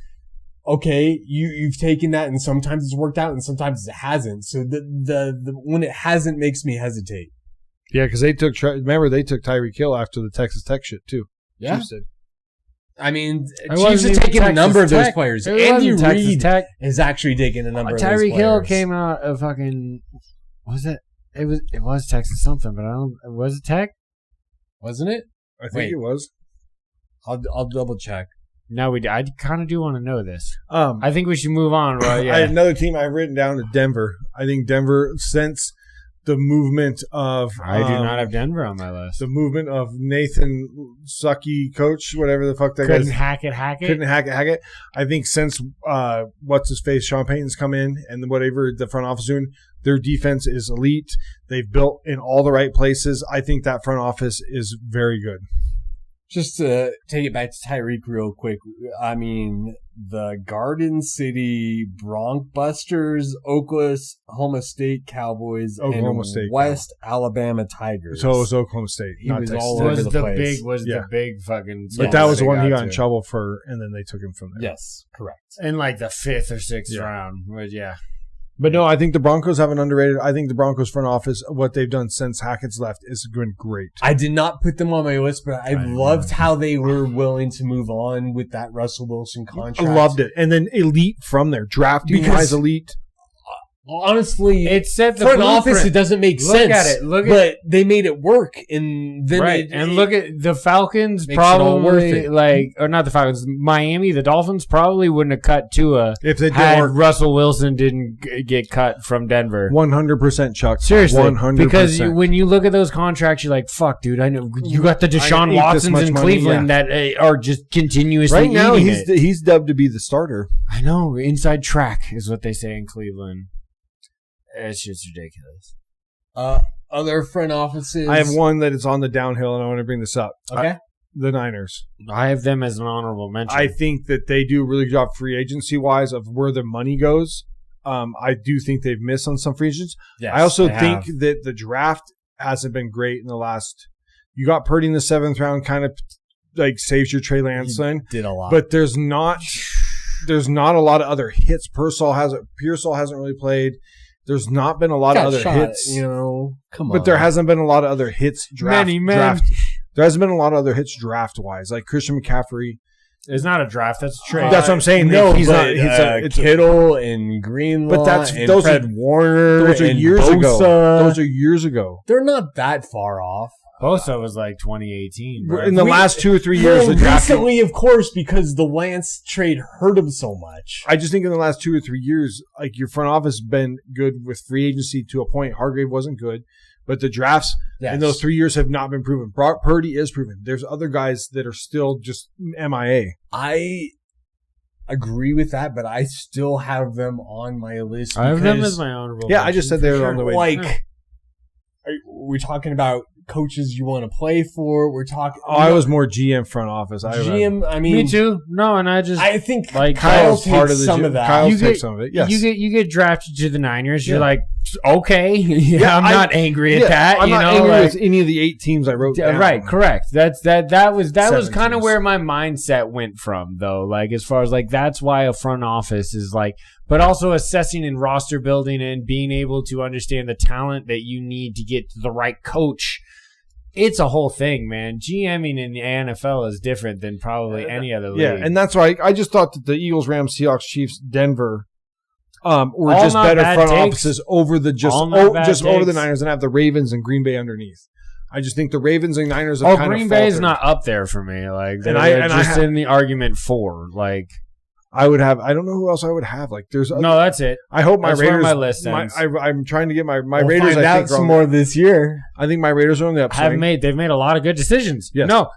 Speaker 4: okay, you've taken that, and sometimes it's worked out, and sometimes it hasn't. So the when it hasn't makes me hesitate.
Speaker 2: Yeah, because they took Tyreek Hill after the Texas Tech shit too.
Speaker 4: Yeah.
Speaker 2: Chiefs did.
Speaker 4: I mean,
Speaker 3: It
Speaker 4: Chiefs
Speaker 3: wasn't
Speaker 4: have
Speaker 3: even
Speaker 4: taken a number of
Speaker 3: Texas
Speaker 4: those
Speaker 3: Tech.
Speaker 4: players.
Speaker 3: It
Speaker 4: Andy
Speaker 3: wasn't Texas
Speaker 4: Reid
Speaker 3: Tech.
Speaker 4: has actually taken a number of those players.
Speaker 3: Tyreek Hill came out of fucking. Was it? It was Texas something, but I don't. Was it Tech?
Speaker 4: Wasn't it?
Speaker 2: I think it was.
Speaker 4: I'll double check.
Speaker 3: No, I kind of do want to know this.
Speaker 2: I
Speaker 3: I think we should move on, right? Yeah.
Speaker 2: another team I've written down to Denver. I think Denver, since the movement of
Speaker 3: I do not have Denver on my list.
Speaker 2: the movement of Nathan Sucky, coach, whatever the fuck that
Speaker 3: Couldn't
Speaker 2: guy's.
Speaker 3: hack it.
Speaker 2: Couldn't hack it. I think since what's his face, Sean Payton's come in and whatever the front office doing, their defense is elite. They've built in all the right places. I think that front office is very good.
Speaker 4: Just to take it back to Tyreek real quick, I mean, the Garden City Broncbusters, Oklahoma State Cowboys,
Speaker 2: Oklahoma State
Speaker 4: West Alabama Tigers.
Speaker 2: So it was Oklahoma State.
Speaker 4: He
Speaker 2: not
Speaker 4: was
Speaker 2: Texas
Speaker 4: all
Speaker 2: Tech.
Speaker 4: over
Speaker 3: Was
Speaker 4: the
Speaker 3: the
Speaker 4: place.
Speaker 3: big fucking.
Speaker 2: But
Speaker 4: Yes,
Speaker 2: that was the
Speaker 4: they
Speaker 2: one he
Speaker 4: got
Speaker 2: got in
Speaker 4: to.
Speaker 2: trouble for, and then they took him from there.
Speaker 4: Yes, correct.
Speaker 3: in like the 5th or 6th
Speaker 2: Yeah.
Speaker 3: round. But yeah.
Speaker 2: But no, I think the Broncos have an underrated. I think the Broncos front office, what they've done since Hackett's left, is been great.
Speaker 4: I did not put them on my list, but I
Speaker 2: know.
Speaker 4: loved how they were willing to move on with that Russell Wilson contract.
Speaker 2: I loved it. And then elite from there. Drafting
Speaker 4: Because-
Speaker 2: wise, elite.
Speaker 4: Honestly,
Speaker 3: It set the
Speaker 4: front
Speaker 3: blueprint.
Speaker 4: office, it doesn't make
Speaker 3: Look
Speaker 4: sense.
Speaker 3: at it. Look at
Speaker 4: but they made it work, and then
Speaker 3: right. And look at the Falcons,
Speaker 4: makes it all worth
Speaker 3: probably
Speaker 4: it.
Speaker 3: like, or not the Falcons, Miami, the Dolphins probably wouldn't have cut Tua
Speaker 2: If they
Speaker 3: had
Speaker 2: did work,
Speaker 3: Russell Wilson didn't get cut from Denver.
Speaker 2: 100% Chuck.
Speaker 3: Seriously,
Speaker 2: 100%.
Speaker 3: because when you look at those contracts, you're like, "Fuck, dude! I know you got the
Speaker 2: I
Speaker 3: Deshaun
Speaker 2: ate this
Speaker 3: Watsons
Speaker 2: much
Speaker 3: in
Speaker 2: money,
Speaker 3: Cleveland that are just continuously
Speaker 2: right now,
Speaker 3: eating it."
Speaker 2: he's dubbed to be the starter.
Speaker 3: I know, inside track is what they say in Cleveland. It's just ridiculous.
Speaker 4: other front offices.
Speaker 2: I have one that is on the downhill, and I want to bring this up.
Speaker 4: Okay.
Speaker 2: The Niners.
Speaker 3: I have them as an honorable mention.
Speaker 2: I think that they do a really good job free agency wise of where their money goes. I do think they've missed on some free agents.
Speaker 4: Yes,
Speaker 2: I also
Speaker 4: they
Speaker 2: think
Speaker 4: have.
Speaker 2: that the draft hasn't been great in the last. You got Purdy in the 7th round, kind of like saves your Trey Lance
Speaker 4: He
Speaker 2: thing,
Speaker 4: did a lot.
Speaker 2: but there's not a lot of other hits. Pearsall hasn't really played. There's not been a lot of
Speaker 4: Got
Speaker 2: other
Speaker 4: shot,
Speaker 2: hits.
Speaker 4: you know, come on.
Speaker 2: But there hasn't been a lot of other hits draft.
Speaker 3: Many men.
Speaker 2: draft. There hasn't been a lot of other hits draft wise, like Christian McCaffrey.
Speaker 3: It's not a draft. That's a trade.
Speaker 2: That's what I'm saying.
Speaker 4: No,
Speaker 2: he's
Speaker 4: but,
Speaker 2: not. It's
Speaker 4: Kittle and Greenlaw
Speaker 2: But that's-
Speaker 4: and
Speaker 2: those are-
Speaker 4: Fred Warner
Speaker 2: those are
Speaker 4: and
Speaker 2: years ago.
Speaker 4: Bosa.
Speaker 2: Those are years ago.
Speaker 4: They're not that far off.
Speaker 3: Bosa was like 2018. Bro.
Speaker 2: In the last 2 or 3 years, the draft.
Speaker 4: recently, of course, because the Lance trade hurt him so much.
Speaker 2: I just think in the last 2 or 3 years, like your front office has been good with free agency to a point. Hargrave wasn't good, but the drafts in those 3 years have not been proven. Brock Purdy is proven. There's other guys that are still just MIA.
Speaker 4: I agree with that, but I still have them on my list.
Speaker 3: I have them
Speaker 4: because,
Speaker 3: as my honorable.
Speaker 2: Yeah, I just said they were on the way.
Speaker 4: Like, we're talking about coaches you want to play for. We're talking.
Speaker 2: Oh, I was more GM front office.
Speaker 4: GM. I mean,
Speaker 3: Me too. No, and I just
Speaker 4: I think
Speaker 3: Like,
Speaker 4: Kyle
Speaker 2: Kyle's part
Speaker 4: takes
Speaker 2: of the
Speaker 4: some
Speaker 2: GM.
Speaker 4: of that.
Speaker 2: Kyle
Speaker 3: You
Speaker 2: takes
Speaker 3: get-
Speaker 2: some of it. Yes.
Speaker 3: you get drafted to the Niners. You're
Speaker 2: Yeah.
Speaker 3: like, okay, yeah, I'm not angry at that.
Speaker 2: I'm
Speaker 3: you
Speaker 2: not
Speaker 3: know,
Speaker 2: angry
Speaker 3: like,
Speaker 2: with any of the 8 teams I wrote down.
Speaker 3: right, correct. That was
Speaker 2: 7
Speaker 3: kind of
Speaker 2: teams.
Speaker 3: where my mindset went from, though. Like as far as like that's why a front office is like, but also assessing and roster building and being able to understand the talent that you need to get to the right coach. It's a whole thing, man. GMing in the NFL is different than probably any other league.
Speaker 2: Yeah, and that's why I just thought that the Eagles, Rams, Seahawks, Chiefs, Denver were
Speaker 3: All
Speaker 2: just
Speaker 3: not
Speaker 2: better
Speaker 3: bad
Speaker 2: front
Speaker 3: takes.
Speaker 2: offices over the
Speaker 3: All not bad
Speaker 2: over the
Speaker 3: takes.
Speaker 2: Niners and have the Ravens and Green Bay underneath. I just think the Ravens and Niners have
Speaker 3: Oh,
Speaker 2: kind
Speaker 3: Green
Speaker 2: of
Speaker 3: Bay's
Speaker 2: faltered.
Speaker 3: not up there for me. Like,
Speaker 2: And I
Speaker 3: just
Speaker 2: have-
Speaker 3: in the argument for. Like,
Speaker 2: I would have. I don't know who else I would have. Like, there's.
Speaker 3: no, that's it.
Speaker 2: I hope my
Speaker 3: That's where
Speaker 2: Raiders.
Speaker 3: my list ends.
Speaker 2: I'm trying to get my
Speaker 4: We'll
Speaker 2: Raiders.
Speaker 4: find
Speaker 2: I
Speaker 4: out
Speaker 2: think
Speaker 4: some more this year.
Speaker 2: I think my Raiders are on the upswing.
Speaker 3: They've made a lot of good decisions.
Speaker 2: Yes.
Speaker 3: No,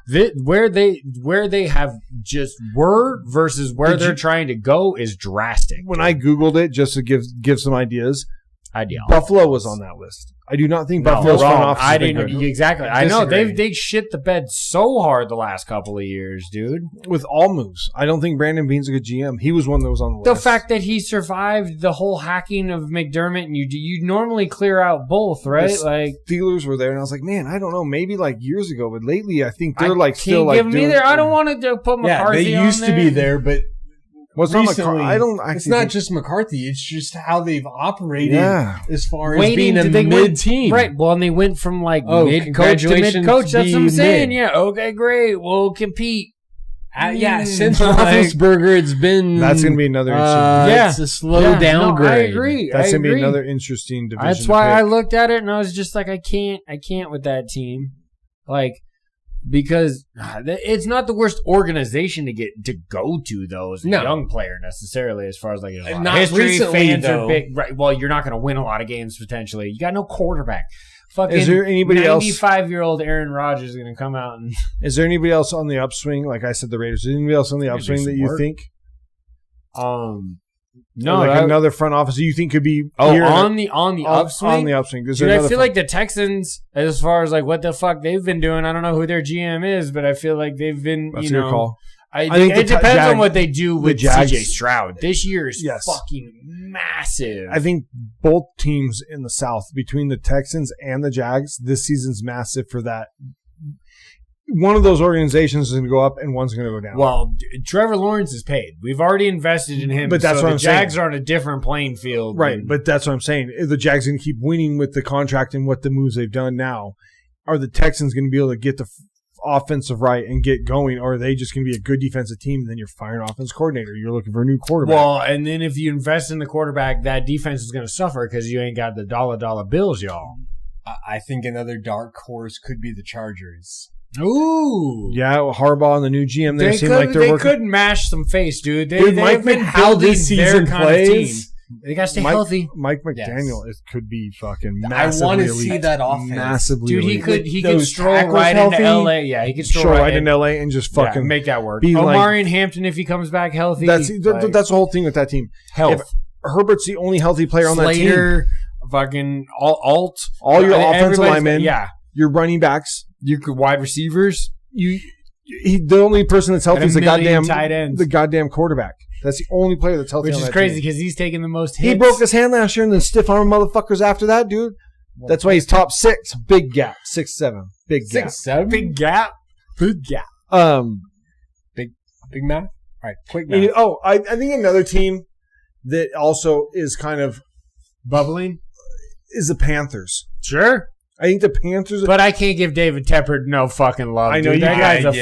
Speaker 3: where they have just were versus where
Speaker 2: Did
Speaker 3: they're
Speaker 2: you-
Speaker 3: trying to go is drastic.
Speaker 2: When I googled it just to give some ideas,
Speaker 3: Ideal.
Speaker 2: Buffalo was on that list. I do not think
Speaker 3: No,
Speaker 2: Buffalo's front
Speaker 3: wrong.
Speaker 2: office.
Speaker 3: I
Speaker 2: has been
Speaker 3: didn't
Speaker 2: good.
Speaker 3: exactly. I know
Speaker 2: Disagree.
Speaker 3: they shit the bed so hard the last couple of years, dude.
Speaker 2: With all moves. I don't think Brandon Beane's a good GM. He was one that was on the
Speaker 3: The
Speaker 2: list.
Speaker 3: fact that he survived the whole hacking of McDermott, and you normally clear out both, right?
Speaker 2: The
Speaker 3: Like
Speaker 2: Steelers were there, and I was like, man, I don't know, maybe like years ago, but lately I think
Speaker 3: I
Speaker 2: they're like
Speaker 3: can't
Speaker 2: still like
Speaker 3: give 'em
Speaker 2: doing.
Speaker 3: either. I don't want to put McCarthy.
Speaker 4: Yeah, they used
Speaker 3: on
Speaker 4: to be there, but
Speaker 2: Well, it's not
Speaker 4: recently,
Speaker 2: I don't. Actually
Speaker 4: it's not
Speaker 2: think-
Speaker 4: just McCarthy. It's just how they've operated
Speaker 2: Yeah.
Speaker 4: as far as
Speaker 3: Waiting
Speaker 4: being a
Speaker 3: till they went-
Speaker 4: mid-team.
Speaker 3: Right. Well, and they went from like
Speaker 4: Oh,
Speaker 3: mid coach to mid
Speaker 4: congratulations
Speaker 3: coach. That's
Speaker 4: to
Speaker 3: what I'm
Speaker 4: be
Speaker 3: saying.
Speaker 4: mid.
Speaker 3: Yeah. Okay. Great. We'll compete.
Speaker 4: Since Roethlisberger, it's been
Speaker 2: that's going to be another
Speaker 4: it's a slow downgrade.
Speaker 3: I agree.
Speaker 2: That's going to be another interesting division.
Speaker 3: That's why I looked at it and I was just like, I can't with that team, like, because it's not the worst organization to go to though as a young player necessarily, as far as like
Speaker 4: not
Speaker 3: history.
Speaker 4: Recently,
Speaker 3: fans
Speaker 4: though.
Speaker 3: are big, right? Well, you're not going to win a lot of games potentially. You got no quarterback. Fucking
Speaker 2: is there anybody
Speaker 3: 95-year-old Aaron Rodgers is going to come out and?
Speaker 2: Is there anybody else on the upswing? Like I said, the Raiders. Is there anybody else on the upswing that you think?
Speaker 3: No,
Speaker 2: like another front office you think could be
Speaker 3: on the upswing.
Speaker 2: On the upswing.
Speaker 3: Dude, I feel like the Texans, as far as like what the fuck they've been doing, I don't know who their GM is, but I feel like they've been.
Speaker 2: That's your call.
Speaker 3: I think it depends on what they do with CJ Stroud. This year is fucking massive.
Speaker 2: I think both teams in the South, between the Texans and the Jags, this season's massive for that. One of those organizations is going to go up and one's going to go down.
Speaker 3: Well, Trevor Lawrence is paid. We've already invested in him.
Speaker 2: But that's what I'm saying.
Speaker 3: The Jags are on a different playing field.
Speaker 2: Right, but that's what I'm saying. The Jags are going to keep winning with the contract and what the moves they've done now. Are the Texans going to be able to get the offensive right and get going, or are they just going to be a good defensive team and then you're firing offense coordinator? You're looking for a new quarterback.
Speaker 3: Well, and then if you invest in the quarterback, that defense is going to suffer because you ain't got the dollar bills, y'all.
Speaker 4: I think another dark horse could be the Chargers.
Speaker 3: Ooh.
Speaker 2: Yeah, Harbaugh and the new GM, they seem like
Speaker 3: they could mash some face, dude.
Speaker 2: Mike McDaniel this season plays.
Speaker 3: They got to stay healthy.
Speaker 2: Mike McDaniel, it could be fucking
Speaker 4: massively. I want to see that offense.
Speaker 2: Massively
Speaker 3: dude,
Speaker 2: elite.
Speaker 3: he could stroll right into LA. Yeah, he could stroll right
Speaker 2: into LA and just fucking
Speaker 3: make that work.
Speaker 2: Omari
Speaker 3: and Hampton, if he comes back healthy.
Speaker 2: That's the whole thing with that team.
Speaker 3: Health.
Speaker 2: If Herbert's the only healthy player on that team.
Speaker 3: Slater, fucking all
Speaker 2: your offensive linemen, your running backs,
Speaker 3: your wide receivers.
Speaker 2: The only person that's healthy is the goddamn quarterback. That's the only player that's healthy.
Speaker 3: Which is crazy because he's taking the most hits.
Speaker 2: He broke his hand last year and then stiff arm motherfuckers after that, dude. That's why he's top 6. Big gap. 6'7". Big gap.
Speaker 4: 6'7".
Speaker 3: Big gap. Big gap.
Speaker 4: Big math. All right, quick math.
Speaker 2: I think another team that also is kind of
Speaker 3: bubbling
Speaker 2: is the Panthers.
Speaker 3: Sure.
Speaker 2: I think the Panthers...
Speaker 3: But I can't give David Tepper no fucking love.
Speaker 2: I know
Speaker 3: dude. That guy's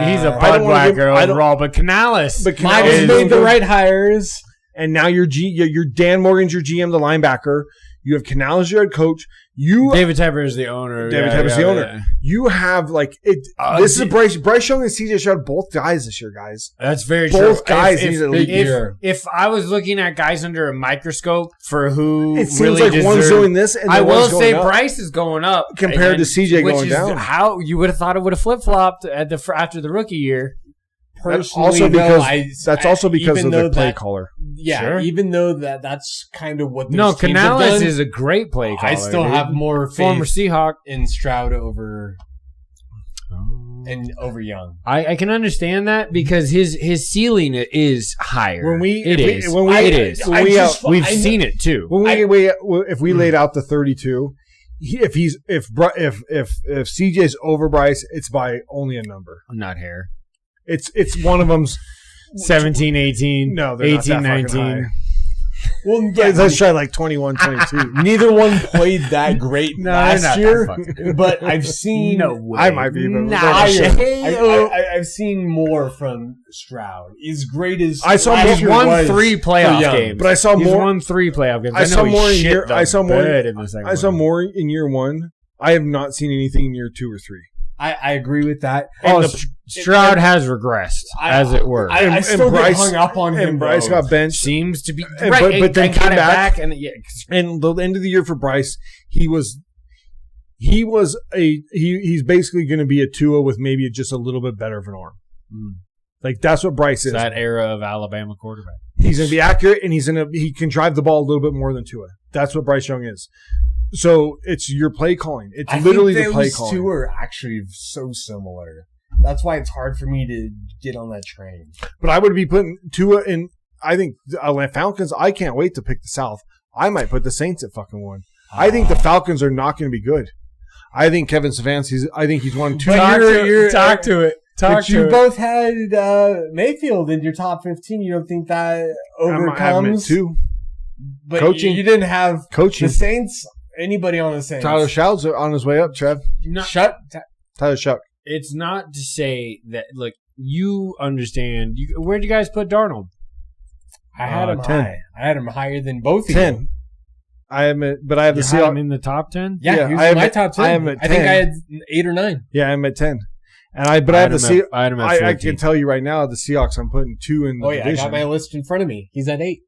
Speaker 3: he's a butt whacker overall. But Canales
Speaker 4: made the right hires.
Speaker 2: And now your Dan Morgan's your GM, the linebacker. You have Canales, your head coach.
Speaker 3: David Tepper is the owner.
Speaker 2: David Tepper's the owner. Yeah. You have this is Bryce Young and CJ Stroud, both guys this year, guys.
Speaker 3: That's very
Speaker 2: true. Both guys
Speaker 3: need
Speaker 2: a lead year.
Speaker 3: If I was looking at guys under a microscope for who
Speaker 2: it seems
Speaker 3: really
Speaker 2: like
Speaker 3: deserve,
Speaker 2: one's doing this, and
Speaker 3: I will say
Speaker 2: up.
Speaker 3: Bryce is going up
Speaker 2: compared to CJ going down.
Speaker 3: How you would have thought it would have flip flopped after the rookie year.
Speaker 4: Personally,
Speaker 2: that's also because of the play caller.
Speaker 4: Yeah, sure. Even though that's kind of what
Speaker 3: Canales is a great play caller.
Speaker 4: I still have more faith
Speaker 3: former Seahawk
Speaker 4: in Stroud over Young.
Speaker 3: I can understand that because his ceiling is higher. We've seen it too.
Speaker 2: If we laid out the 32, if CJ's over Bryce, it's by only a number,
Speaker 3: not hair.
Speaker 2: It's one of them's
Speaker 3: 17, 18,
Speaker 2: no, they're
Speaker 3: 18,
Speaker 2: not
Speaker 3: 19.
Speaker 2: Well, let's try like 21, 22.
Speaker 4: Neither one played that great last year, but I've seen.
Speaker 3: No way.
Speaker 2: I might be, but
Speaker 4: I've seen more from Stroud. As great as
Speaker 2: I saw,
Speaker 3: he's won 3 playoff games,
Speaker 2: but I saw
Speaker 3: he's
Speaker 2: more.
Speaker 3: won 3 playoff games.
Speaker 2: I saw more in year. I saw more
Speaker 3: in the second.
Speaker 2: I saw more in year 1. I have not seen anything in year 2 or 3.
Speaker 4: I agree with that.
Speaker 3: Stroud has regressed, as it were.
Speaker 4: I still get hung up on him.
Speaker 2: And Bryce got benched.
Speaker 3: Seems to be
Speaker 2: right, but then came back.
Speaker 3: And
Speaker 2: the end of the year for Bryce, he's basically going to be a Tua with maybe just a little bit better of an arm. Like that's what Bryce is.
Speaker 3: That era of Alabama quarterback.
Speaker 2: He's going to be accurate, and he can drive the ball a little bit more than Tua. That's what Bryce Young is. So it's your play calling. It's literally the play calling.
Speaker 4: Those two are actually so similar. That's why it's hard for me to get on that train.
Speaker 2: But I would be putting Tua in. I think Falcons. I can't wait to pick the South. I might put the Saints at fucking 1. I think the Falcons are not going to be good. I think Kevin Stefanski. I think he's won 2.
Speaker 3: Talk to it.
Speaker 4: But you both had Mayfield in your top 15. You don't think that overcomes?
Speaker 2: 2.
Speaker 4: But coaching. You didn't have
Speaker 2: coaching.
Speaker 4: The Saints. Anybody on the Saints?
Speaker 2: Tyler Shoug's on his way up, Trev. Tyler Shough.
Speaker 3: It's not to say that. Look, you understand. Where'd you guys put Darnold?
Speaker 4: I had him
Speaker 2: 10.
Speaker 4: high. I had him higher than both of you.
Speaker 2: 10. I have him, but I have the
Speaker 3: You had him
Speaker 2: Seahawks.
Speaker 3: in the top 10?
Speaker 4: Yeah, he was
Speaker 2: I
Speaker 4: in
Speaker 2: am
Speaker 4: my
Speaker 2: at-
Speaker 4: top 10.
Speaker 2: I am at
Speaker 4: I think
Speaker 2: 10.
Speaker 4: I had 8 or 9.
Speaker 2: Yeah, I'm at 10. And I have the Seahawks.
Speaker 3: I had him at
Speaker 2: I
Speaker 3: 14.
Speaker 2: can tell you right now, the Seahawks. I'm putting 2 in the
Speaker 4: Oh, yeah,
Speaker 2: division.
Speaker 4: I got my list in front of me. He's at 8.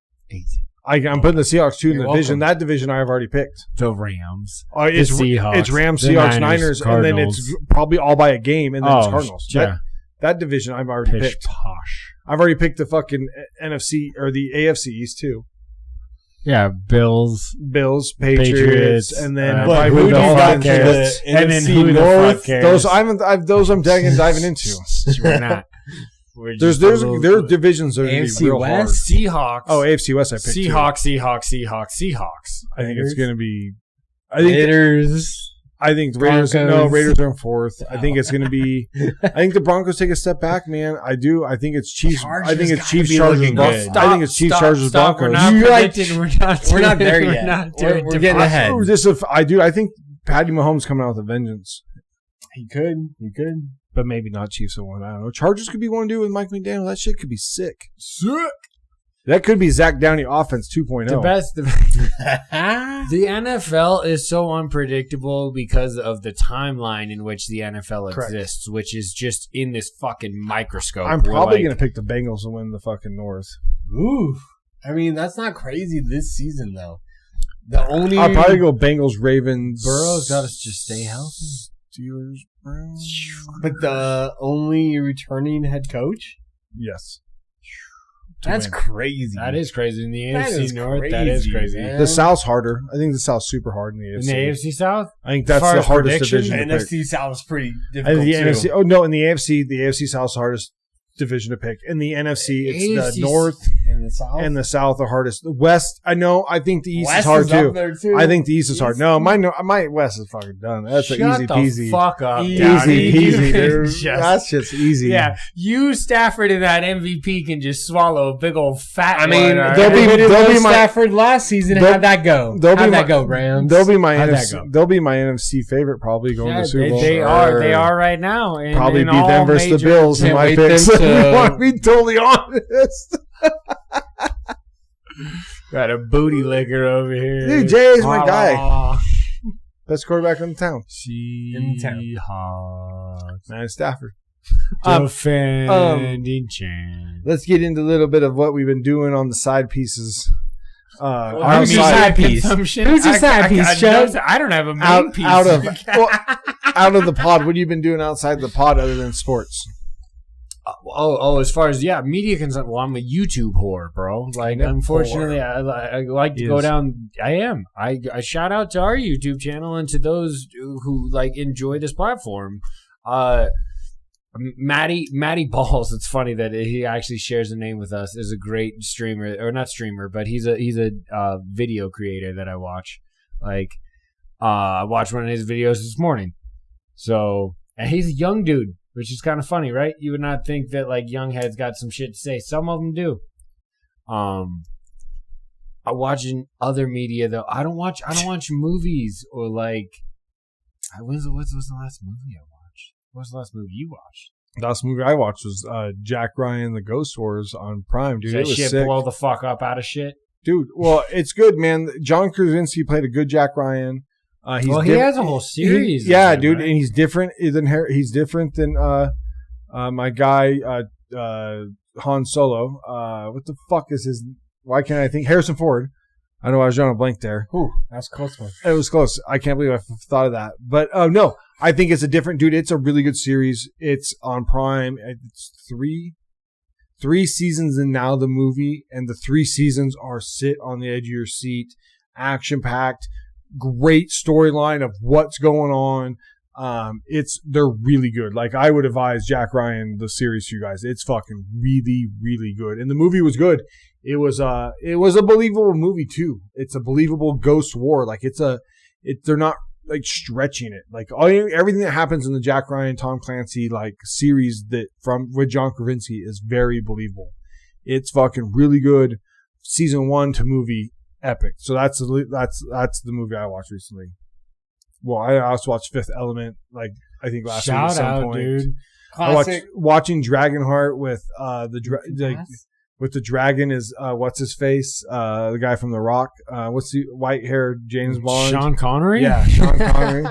Speaker 2: I'm putting the Seahawks 2 in
Speaker 4: You're
Speaker 2: the division.
Speaker 4: welcome.
Speaker 2: That division I've already picked.
Speaker 3: The Rams.
Speaker 2: It's
Speaker 3: The Seahawks.
Speaker 2: It's Rams,
Speaker 3: The
Speaker 2: Seahawks,
Speaker 3: Niners,
Speaker 2: Niners, and then it's
Speaker 3: Cardinals.
Speaker 2: probably all by a game, and then it's
Speaker 3: Oh,
Speaker 2: Cardinals.
Speaker 3: yeah.
Speaker 2: That division I've already
Speaker 3: Pish
Speaker 2: picked.
Speaker 3: posh.
Speaker 2: I've already picked the fucking NFC or the AFC East too.
Speaker 3: Yeah, Bills.
Speaker 2: Bills, Patriots, and then
Speaker 3: but
Speaker 2: probably
Speaker 3: who
Speaker 2: the
Speaker 3: the fuck
Speaker 2: Dolphins.
Speaker 3: cares? And then who the fuck cares?
Speaker 2: Those I'm diving into.
Speaker 3: We're not. We're
Speaker 2: There's
Speaker 3: just a little-
Speaker 2: there are divisions that are going to
Speaker 4: AFC
Speaker 2: be real
Speaker 4: West?
Speaker 3: Seahawks.
Speaker 2: hard. Oh, AFC West I picked too.
Speaker 3: Seahawks.
Speaker 2: I think it's going to be. I think the Raiders. No,
Speaker 4: Broncos.
Speaker 2: Raiders are in 4th. I think it's going to be. I think the Broncos take a step back, man. I do. I think it's Chiefs. I think it's Chiefs, Chargers, Broncos. I think it's Chiefs, Chargers, Broncos.
Speaker 3: We're not predicting. We're not
Speaker 4: there
Speaker 3: doing-
Speaker 4: yet.
Speaker 3: We're not
Speaker 4: We're
Speaker 3: doing
Speaker 4: getting ahead.
Speaker 2: I think Patty Mahomes coming out with a vengeance,
Speaker 4: He could.
Speaker 2: but maybe not Chiefs at 1. I don't know. Chargers could be 1-2 with Mike McDaniel. That shit could be sick. That could be Zach Downey offense 2.0.
Speaker 3: The best. The NFL is so unpredictable because of the timeline in which the NFL
Speaker 2: Correct.
Speaker 3: exists, which is just in this fucking microscope.
Speaker 2: I'm probably going to pick the Bengals to win the fucking North.
Speaker 4: Ooh. I mean, that's not crazy this season, though. The only
Speaker 2: I'll probably go Bengals, Ravens.
Speaker 3: Burrow's got to just stay healthy.
Speaker 2: Steelers, Browns.
Speaker 4: But the only returning head coach?
Speaker 2: Yes.
Speaker 4: That's
Speaker 2: win.
Speaker 4: crazy.
Speaker 3: That is crazy in the
Speaker 4: That
Speaker 3: AFC
Speaker 4: is
Speaker 3: North. That is
Speaker 4: crazy,
Speaker 3: crazy.
Speaker 4: man.
Speaker 2: The South's harder. I think the South's super hard in the
Speaker 3: In
Speaker 2: AFC.
Speaker 3: the AFC South,
Speaker 2: I think
Speaker 3: As
Speaker 2: that's
Speaker 3: far
Speaker 2: the
Speaker 3: as
Speaker 2: hardest
Speaker 3: prediction,
Speaker 2: division
Speaker 4: The
Speaker 2: to pick.
Speaker 4: NFC South is pretty
Speaker 2: I
Speaker 4: difficult,
Speaker 2: think the
Speaker 4: too.
Speaker 2: NFC. Oh no, in the AFC South's the hardest division to pick. In the NFC, it's
Speaker 3: AFC
Speaker 2: the North
Speaker 4: In the South?
Speaker 2: and the South the hardest. The West, I know. I think the East
Speaker 4: West
Speaker 2: is hard
Speaker 4: up
Speaker 2: too.
Speaker 4: there, too.
Speaker 2: I think the East is hard.
Speaker 4: East?
Speaker 2: No, my West is fucking done. That's
Speaker 3: shut
Speaker 2: an easy
Speaker 3: the
Speaker 2: peasy.
Speaker 3: fuck up,
Speaker 2: Easy
Speaker 3: Downey. You
Speaker 2: peasy,
Speaker 3: can
Speaker 2: dude.
Speaker 3: just-
Speaker 2: That's just easy.
Speaker 3: Yeah, you Stafford and that MVP can just swallow a big old fat.
Speaker 4: I mean,
Speaker 3: one, all
Speaker 2: they'll
Speaker 3: right?
Speaker 2: be-
Speaker 4: everybody
Speaker 2: they'll
Speaker 4: loves
Speaker 2: be my-
Speaker 4: Stafford last season.
Speaker 2: they'll-
Speaker 4: How'd that go?
Speaker 2: they'll be
Speaker 4: How'd
Speaker 2: my-
Speaker 4: that go, Rams?
Speaker 2: They'll be my
Speaker 3: How'd that
Speaker 2: NFC.
Speaker 3: go?
Speaker 2: They'll be my NFC favorite probably going
Speaker 3: Yeah,
Speaker 2: to Super Bowl.
Speaker 3: they are. They are right now. And
Speaker 2: Probably
Speaker 3: in
Speaker 2: beat
Speaker 3: all
Speaker 2: them versus the
Speaker 3: major-
Speaker 2: Bills in
Speaker 4: Can't
Speaker 2: my
Speaker 4: wait
Speaker 2: picks.
Speaker 4: them
Speaker 2: If
Speaker 4: to-
Speaker 2: we want to be totally honest.
Speaker 3: Got a booty licker over here.
Speaker 2: Dude, Jay's my guy.
Speaker 3: Ah.
Speaker 2: Best quarterback in the town.
Speaker 3: Seahawks.
Speaker 2: Man, Stafford.
Speaker 3: Defending champ.
Speaker 2: Let's get into a little bit of what we've been doing on the side pieces.
Speaker 4: Who's your side piece? Who's your side piece, Chuck?
Speaker 3: I don't have a main
Speaker 2: out,
Speaker 3: piece.
Speaker 2: out of out of the pod. What have you been doing outside the pod other than sports?
Speaker 3: As far as media concerned, well, I'm a YouTube whore, bro. Like, unfortunately, I like to go down. I am. I shout out to our YouTube channel and to those who like enjoy this platform. Matty Balls. It's funny that he actually shares a name with us. Is a great streamer, or not streamer, but he's a video creator that I watch. Like, I watched one of his videos this morning. So, and he's a young dude. Which is kind of funny, right? You would not think that like young heads got some shit to say. Some of them do. I'm watching other media though. I don't watch movies or like. What's the last movie I watched? What's the last movie you watched?
Speaker 2: The last movie I watched was Jack Ryan: The Ghost Wars on Prime. Dude,
Speaker 3: Does that
Speaker 2: it was
Speaker 3: shit
Speaker 2: sick.
Speaker 3: blow the fuck up out of shit?
Speaker 2: Dude, well, it's good, man. John Krasinski played a good Jack Ryan. He
Speaker 3: has a whole series.
Speaker 2: Dude,
Speaker 3: right?
Speaker 2: and he's different than my guy Han Solo. What the fuck is his? Why can't I think? Harrison Ford. I know I was drawing a blank there.
Speaker 4: Ooh, that's a close one.
Speaker 2: It was close. I can't believe I thought of that. But no, I think it's a different dude. It's a really good series. It's on Prime. It's three seasons and now the movie, and the 3 seasons are sit on the edge of your seat, action packed. Great storyline of what's going on. They're really good. Like, I would advise Jack Ryan, the series, to you guys. It's fucking really, really good. And the movie was good. It was a believable movie too. It's a believable ghost war. Like, they're not like stretching it. Like, everything that happens in the Jack Ryan, Tom Clancy like series with John Krasinski is very believable. It's fucking really good. Season 1 to movie. Epic. So that's the movie I watched recently. Well, I also watched Fifth Element, like I think last week at some point.
Speaker 3: Dude.
Speaker 4: Classic.
Speaker 2: Watching Dragonheart with with the dragon is what's his face? The guy from The Rock. What's the white-haired James Bond?
Speaker 3: Sean Connery?
Speaker 2: Yeah, Sean Connery.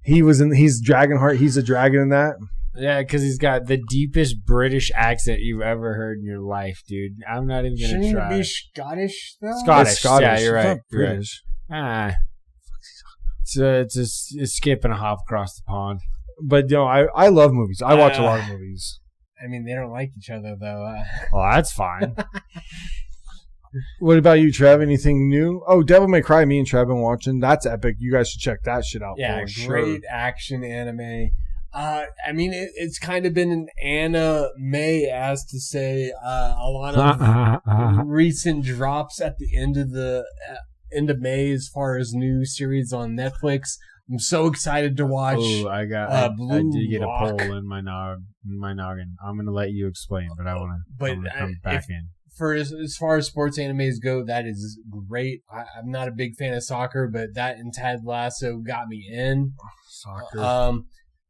Speaker 2: He's Dragonheart. He's a dragon in that.
Speaker 3: Yeah, because he's got the deepest British accent you've ever heard in your life, dude. I'm not even going to try.
Speaker 4: Shouldn't it be Scottish, though?
Speaker 3: Scottish. Yeah, you're
Speaker 2: It's
Speaker 3: right.
Speaker 2: not British.
Speaker 3: It's a skip and a hop across the pond.
Speaker 2: But, I love movies. I watch a lot of movies.
Speaker 4: I mean, they don't like each other, though.
Speaker 3: Well, that's fine.
Speaker 2: What about you, Trev? Anything new? Oh, Devil May Cry, me and Trev been watching. That's epic. You guys should check that shit out.
Speaker 4: Yeah,
Speaker 2: for
Speaker 4: great
Speaker 2: sure.
Speaker 4: action anime. I mean, it's kind of been an anime, as to say, a lot of recent drops at the end of May as far as new series on Netflix. I'm so excited to watch.
Speaker 3: Oh, I did get
Speaker 4: Rock.
Speaker 3: a poll in my noggin. I'm gonna let you explain, but I want to come back in.
Speaker 4: For as far as sports animes go, that is great. I'm not a big fan of soccer, but that and Ted Lasso got me in.
Speaker 2: Soccer.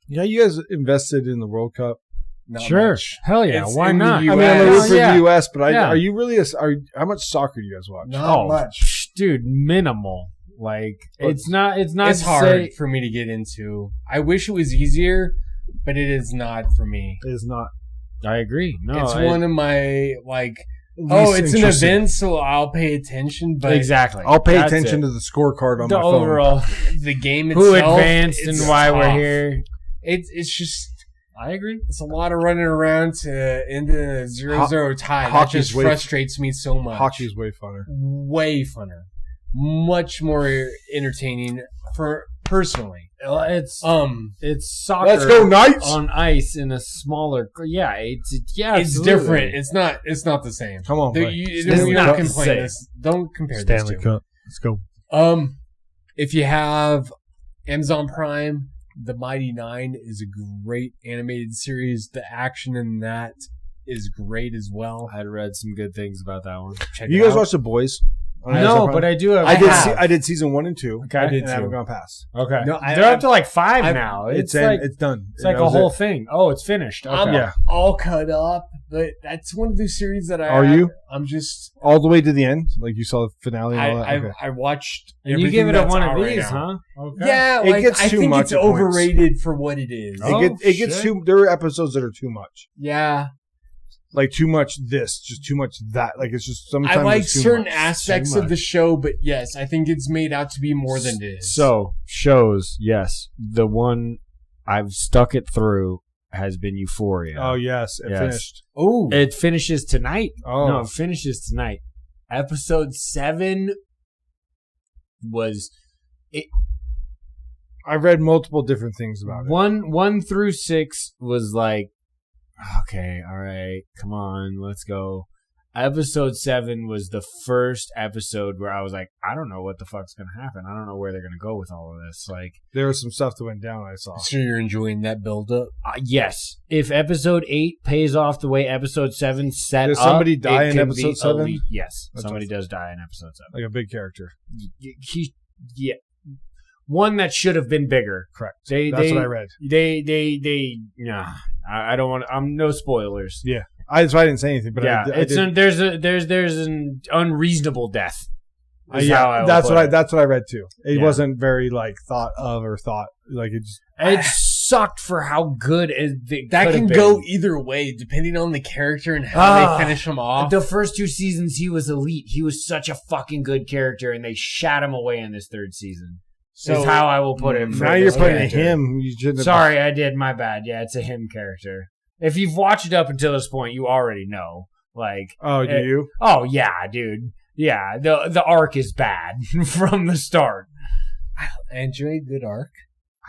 Speaker 2: You guys invested in the World Cup.
Speaker 4: Not
Speaker 3: Sure.
Speaker 4: much.
Speaker 3: Hell yeah.
Speaker 4: It's
Speaker 3: Why
Speaker 4: in the
Speaker 3: not?
Speaker 4: US.
Speaker 2: I mean, I'm rooting for
Speaker 3: Yeah.
Speaker 2: the U.S., but
Speaker 3: Yeah.
Speaker 2: are you really how much soccer do you guys watch?
Speaker 4: Not much.
Speaker 3: Dude, minimal. Like, it's not. It's
Speaker 4: It's hard for me to get into. I wish it was easier, but it is not for me.
Speaker 2: It is not.
Speaker 3: I agree. No,
Speaker 4: It's one of my
Speaker 2: Least
Speaker 4: it's an
Speaker 2: interesting.
Speaker 4: event, so I'll pay attention. But
Speaker 3: exactly.
Speaker 2: I'll pay
Speaker 3: That's
Speaker 2: attention
Speaker 3: it.
Speaker 2: to the scorecard on
Speaker 3: the
Speaker 2: my phone.
Speaker 3: overall.
Speaker 4: the game itself,
Speaker 3: Who advanced and
Speaker 4: it's
Speaker 3: why we're
Speaker 4: tough.
Speaker 3: here.
Speaker 4: It's just.
Speaker 3: I agree.
Speaker 4: It's a lot of running around to end in a 0-0 tie. That
Speaker 2: hockey's
Speaker 4: just
Speaker 2: way-
Speaker 4: frustrates me so much.
Speaker 2: Hockey's way funner.
Speaker 4: Way funner. Much more entertaining for personally.
Speaker 3: It's soccer.
Speaker 2: Let's go, Knights!
Speaker 3: on ice in a smaller. Yeah, it's
Speaker 4: It's
Speaker 3: absolutely.
Speaker 4: different. It's not the same.
Speaker 2: Come on, buddy.
Speaker 3: It's
Speaker 4: You're
Speaker 3: not
Speaker 4: not
Speaker 3: the
Speaker 4: complaining.
Speaker 3: same.
Speaker 4: This. Don't compare
Speaker 2: Stanley
Speaker 4: these two.
Speaker 2: Cup. Let's go.
Speaker 4: If you have Amazon Prime, The Mighty Nine is a great animated series. The action in that is great as well.
Speaker 3: I had read some good things about that one.
Speaker 4: Check
Speaker 2: You
Speaker 4: it
Speaker 2: guys
Speaker 4: out.
Speaker 2: watch The Boys? on
Speaker 3: No,
Speaker 2: Amazon Prime?
Speaker 3: but I do have.
Speaker 2: I did season 1 and 2.
Speaker 3: Okay. I did
Speaker 2: and I haven't
Speaker 4: too.
Speaker 2: gone past.
Speaker 3: Okay.
Speaker 4: No,
Speaker 3: They're up to like 5
Speaker 2: I've-
Speaker 3: now.
Speaker 2: It's
Speaker 3: like
Speaker 2: done.
Speaker 3: it's like
Speaker 2: That
Speaker 3: a
Speaker 2: was
Speaker 3: whole
Speaker 2: it.
Speaker 3: thing. Oh, it's finished. Okay.
Speaker 4: I'm
Speaker 2: Yeah.
Speaker 4: all cut up, but that's one of those series that
Speaker 2: Are you?
Speaker 4: I'm just.
Speaker 2: All the way to the end? Like you saw the finale and all that? Okay.
Speaker 4: I watched.
Speaker 3: And you
Speaker 4: everything
Speaker 3: give it a
Speaker 4: that's
Speaker 3: one
Speaker 4: out
Speaker 3: of
Speaker 4: right
Speaker 3: these,
Speaker 4: now.
Speaker 3: huh? Okay.
Speaker 4: Yeah,
Speaker 2: It
Speaker 4: like,
Speaker 2: gets
Speaker 4: I
Speaker 2: too
Speaker 4: think
Speaker 2: much
Speaker 4: it's
Speaker 2: at points.
Speaker 4: overrated for what it is.
Speaker 3: Oh,
Speaker 2: It gets
Speaker 3: shit.
Speaker 2: too. There are episodes that are too much.
Speaker 4: Yeah,
Speaker 2: Like too much this, just too much that. Like it's just sometimes
Speaker 4: I like
Speaker 2: it's too
Speaker 4: certain
Speaker 2: much.
Speaker 4: aspects
Speaker 3: Too
Speaker 4: of the show, but yes, I think it's made out to be more than it is.
Speaker 3: So shows, yes. The one I've stuck it through has been Euphoria.
Speaker 2: Oh yes, it
Speaker 3: Yes.
Speaker 2: finished.
Speaker 4: oh,
Speaker 3: It finishes tonight.
Speaker 2: Oh,
Speaker 3: No, it finishes tonight. Episode 7 was
Speaker 2: I read multiple different things about it.
Speaker 3: 1 through 6 was like, okay, all right, come on, let's go. Episode 7 was the first episode where I was like, I don't know what the fuck's gonna happen. I don't know where they're gonna go with all of this. Like,
Speaker 2: There was some stuff that went down. I saw.
Speaker 4: so you're enjoying that build up?
Speaker 3: yes, if episode 8 pays off the way episode 7 set
Speaker 2: Does
Speaker 3: up,
Speaker 2: somebody die
Speaker 3: it
Speaker 2: in
Speaker 3: can
Speaker 2: episode
Speaker 3: be
Speaker 2: 7?
Speaker 3: elite. Yes,
Speaker 2: That's
Speaker 3: somebody
Speaker 2: awesome.
Speaker 3: does die in episode 7.
Speaker 2: Like a big character.
Speaker 3: Yeah, one that should have been bigger.
Speaker 2: Correct.
Speaker 3: They
Speaker 2: That's what I read.
Speaker 3: Nah, I don't want. I'm no spoilers.
Speaker 2: That's why I didn't say anything. But
Speaker 3: Yeah,
Speaker 2: I did.
Speaker 3: there's an unreasonable death. Is how I will
Speaker 2: that's
Speaker 3: put
Speaker 2: what
Speaker 3: it.
Speaker 2: that's what I read too. It
Speaker 3: Yeah.
Speaker 2: wasn't very like thought of or thought like it just.
Speaker 3: It sucked for how good
Speaker 4: That
Speaker 3: could
Speaker 4: can
Speaker 3: have
Speaker 4: go
Speaker 3: been.
Speaker 4: either way depending on the character and how they finish him off.
Speaker 3: The first 2 seasons, he was elite. He was such a fucking good character, and they shat him away in this 3rd season.
Speaker 4: So
Speaker 3: is how I will put it. for
Speaker 2: Now you're
Speaker 3: this
Speaker 2: putting
Speaker 3: character.
Speaker 2: him. You shouldn't have-
Speaker 3: Sorry, I did. My bad. Yeah, it's a him character. If you've watched it up until this point, you already know. Like,
Speaker 2: Oh, do you?
Speaker 3: oh yeah, dude. Yeah, the arc is bad from the start.
Speaker 4: I enjoy a good arc.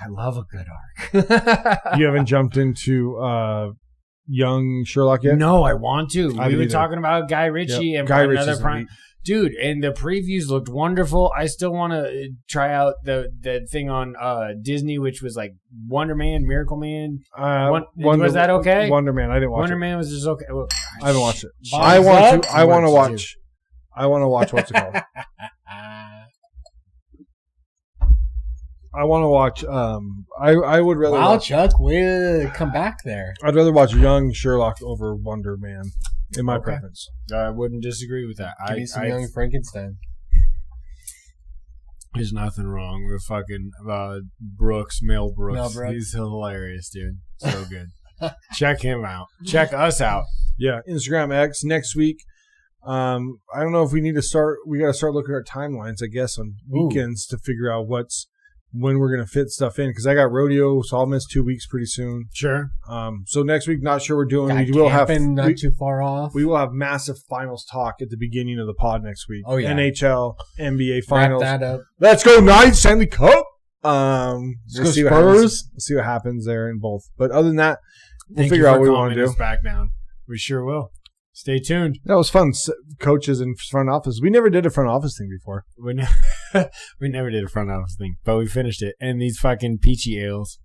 Speaker 3: I love a good arc.
Speaker 2: You haven't jumped into young Sherlock yet?
Speaker 3: No, I want to.
Speaker 2: I
Speaker 3: We've
Speaker 2: haven't
Speaker 3: been
Speaker 2: either.
Speaker 3: talking about Guy Ritchie
Speaker 2: Yep.
Speaker 3: and
Speaker 2: Guy
Speaker 3: another
Speaker 2: Ritchie's
Speaker 3: prime.
Speaker 2: elite.
Speaker 3: Dude, and the previews looked wonderful. I still want to try out the thing on Disney, which was like Wonder Man, Miracle Man. Was that okay?
Speaker 2: Wonder Man. I didn't watch
Speaker 3: Wonder
Speaker 2: it.
Speaker 3: Man was just okay. Well,
Speaker 2: I haven't watched it.
Speaker 3: Bob
Speaker 2: I want
Speaker 3: Zub?
Speaker 2: to. I want to
Speaker 3: What did you
Speaker 2: watch. I want to watch. What's it called? I want to watch. I would rather.
Speaker 4: Wow,
Speaker 2: watch,
Speaker 4: Chuck, way to come back there.
Speaker 2: I'd rather watch young Sherlock over Wonder Man, in my preference.
Speaker 3: I wouldn't disagree with that.
Speaker 4: Give me some young Frankenstein.
Speaker 3: There's nothing wrong with fucking Brooks, Mel Brooks.
Speaker 4: Mel Brooks.
Speaker 3: He's hilarious, dude. So good. Check him out. Check us out.
Speaker 2: Yeah, Instagram X next week. I don't know if we need to start. We got to start looking at timelines, I guess, on weekends to figure out when we're gonna fit stuff in. Because I got rodeo, so I'll miss 2 weeks pretty soon.
Speaker 3: Sure.
Speaker 2: So next week, not sure we're doing.
Speaker 4: Got
Speaker 2: We will have
Speaker 4: not too far off.
Speaker 2: We will have massive finals talk at the beginning of the pod next week.
Speaker 4: Oh, yeah.
Speaker 2: NHL, NBA finals.
Speaker 4: Wrap that up.
Speaker 2: Let's go Knights, Stanley Cup. We'll see what happens. We'll see what happens there in both. But other than that, we'll figure out what we want to do.
Speaker 3: Back down. We sure will. Stay tuned.
Speaker 2: That was fun. Coaches in front office. We never did a front office thing before.
Speaker 3: We never did a front office thing, but we finished it. And these fucking peachy ales.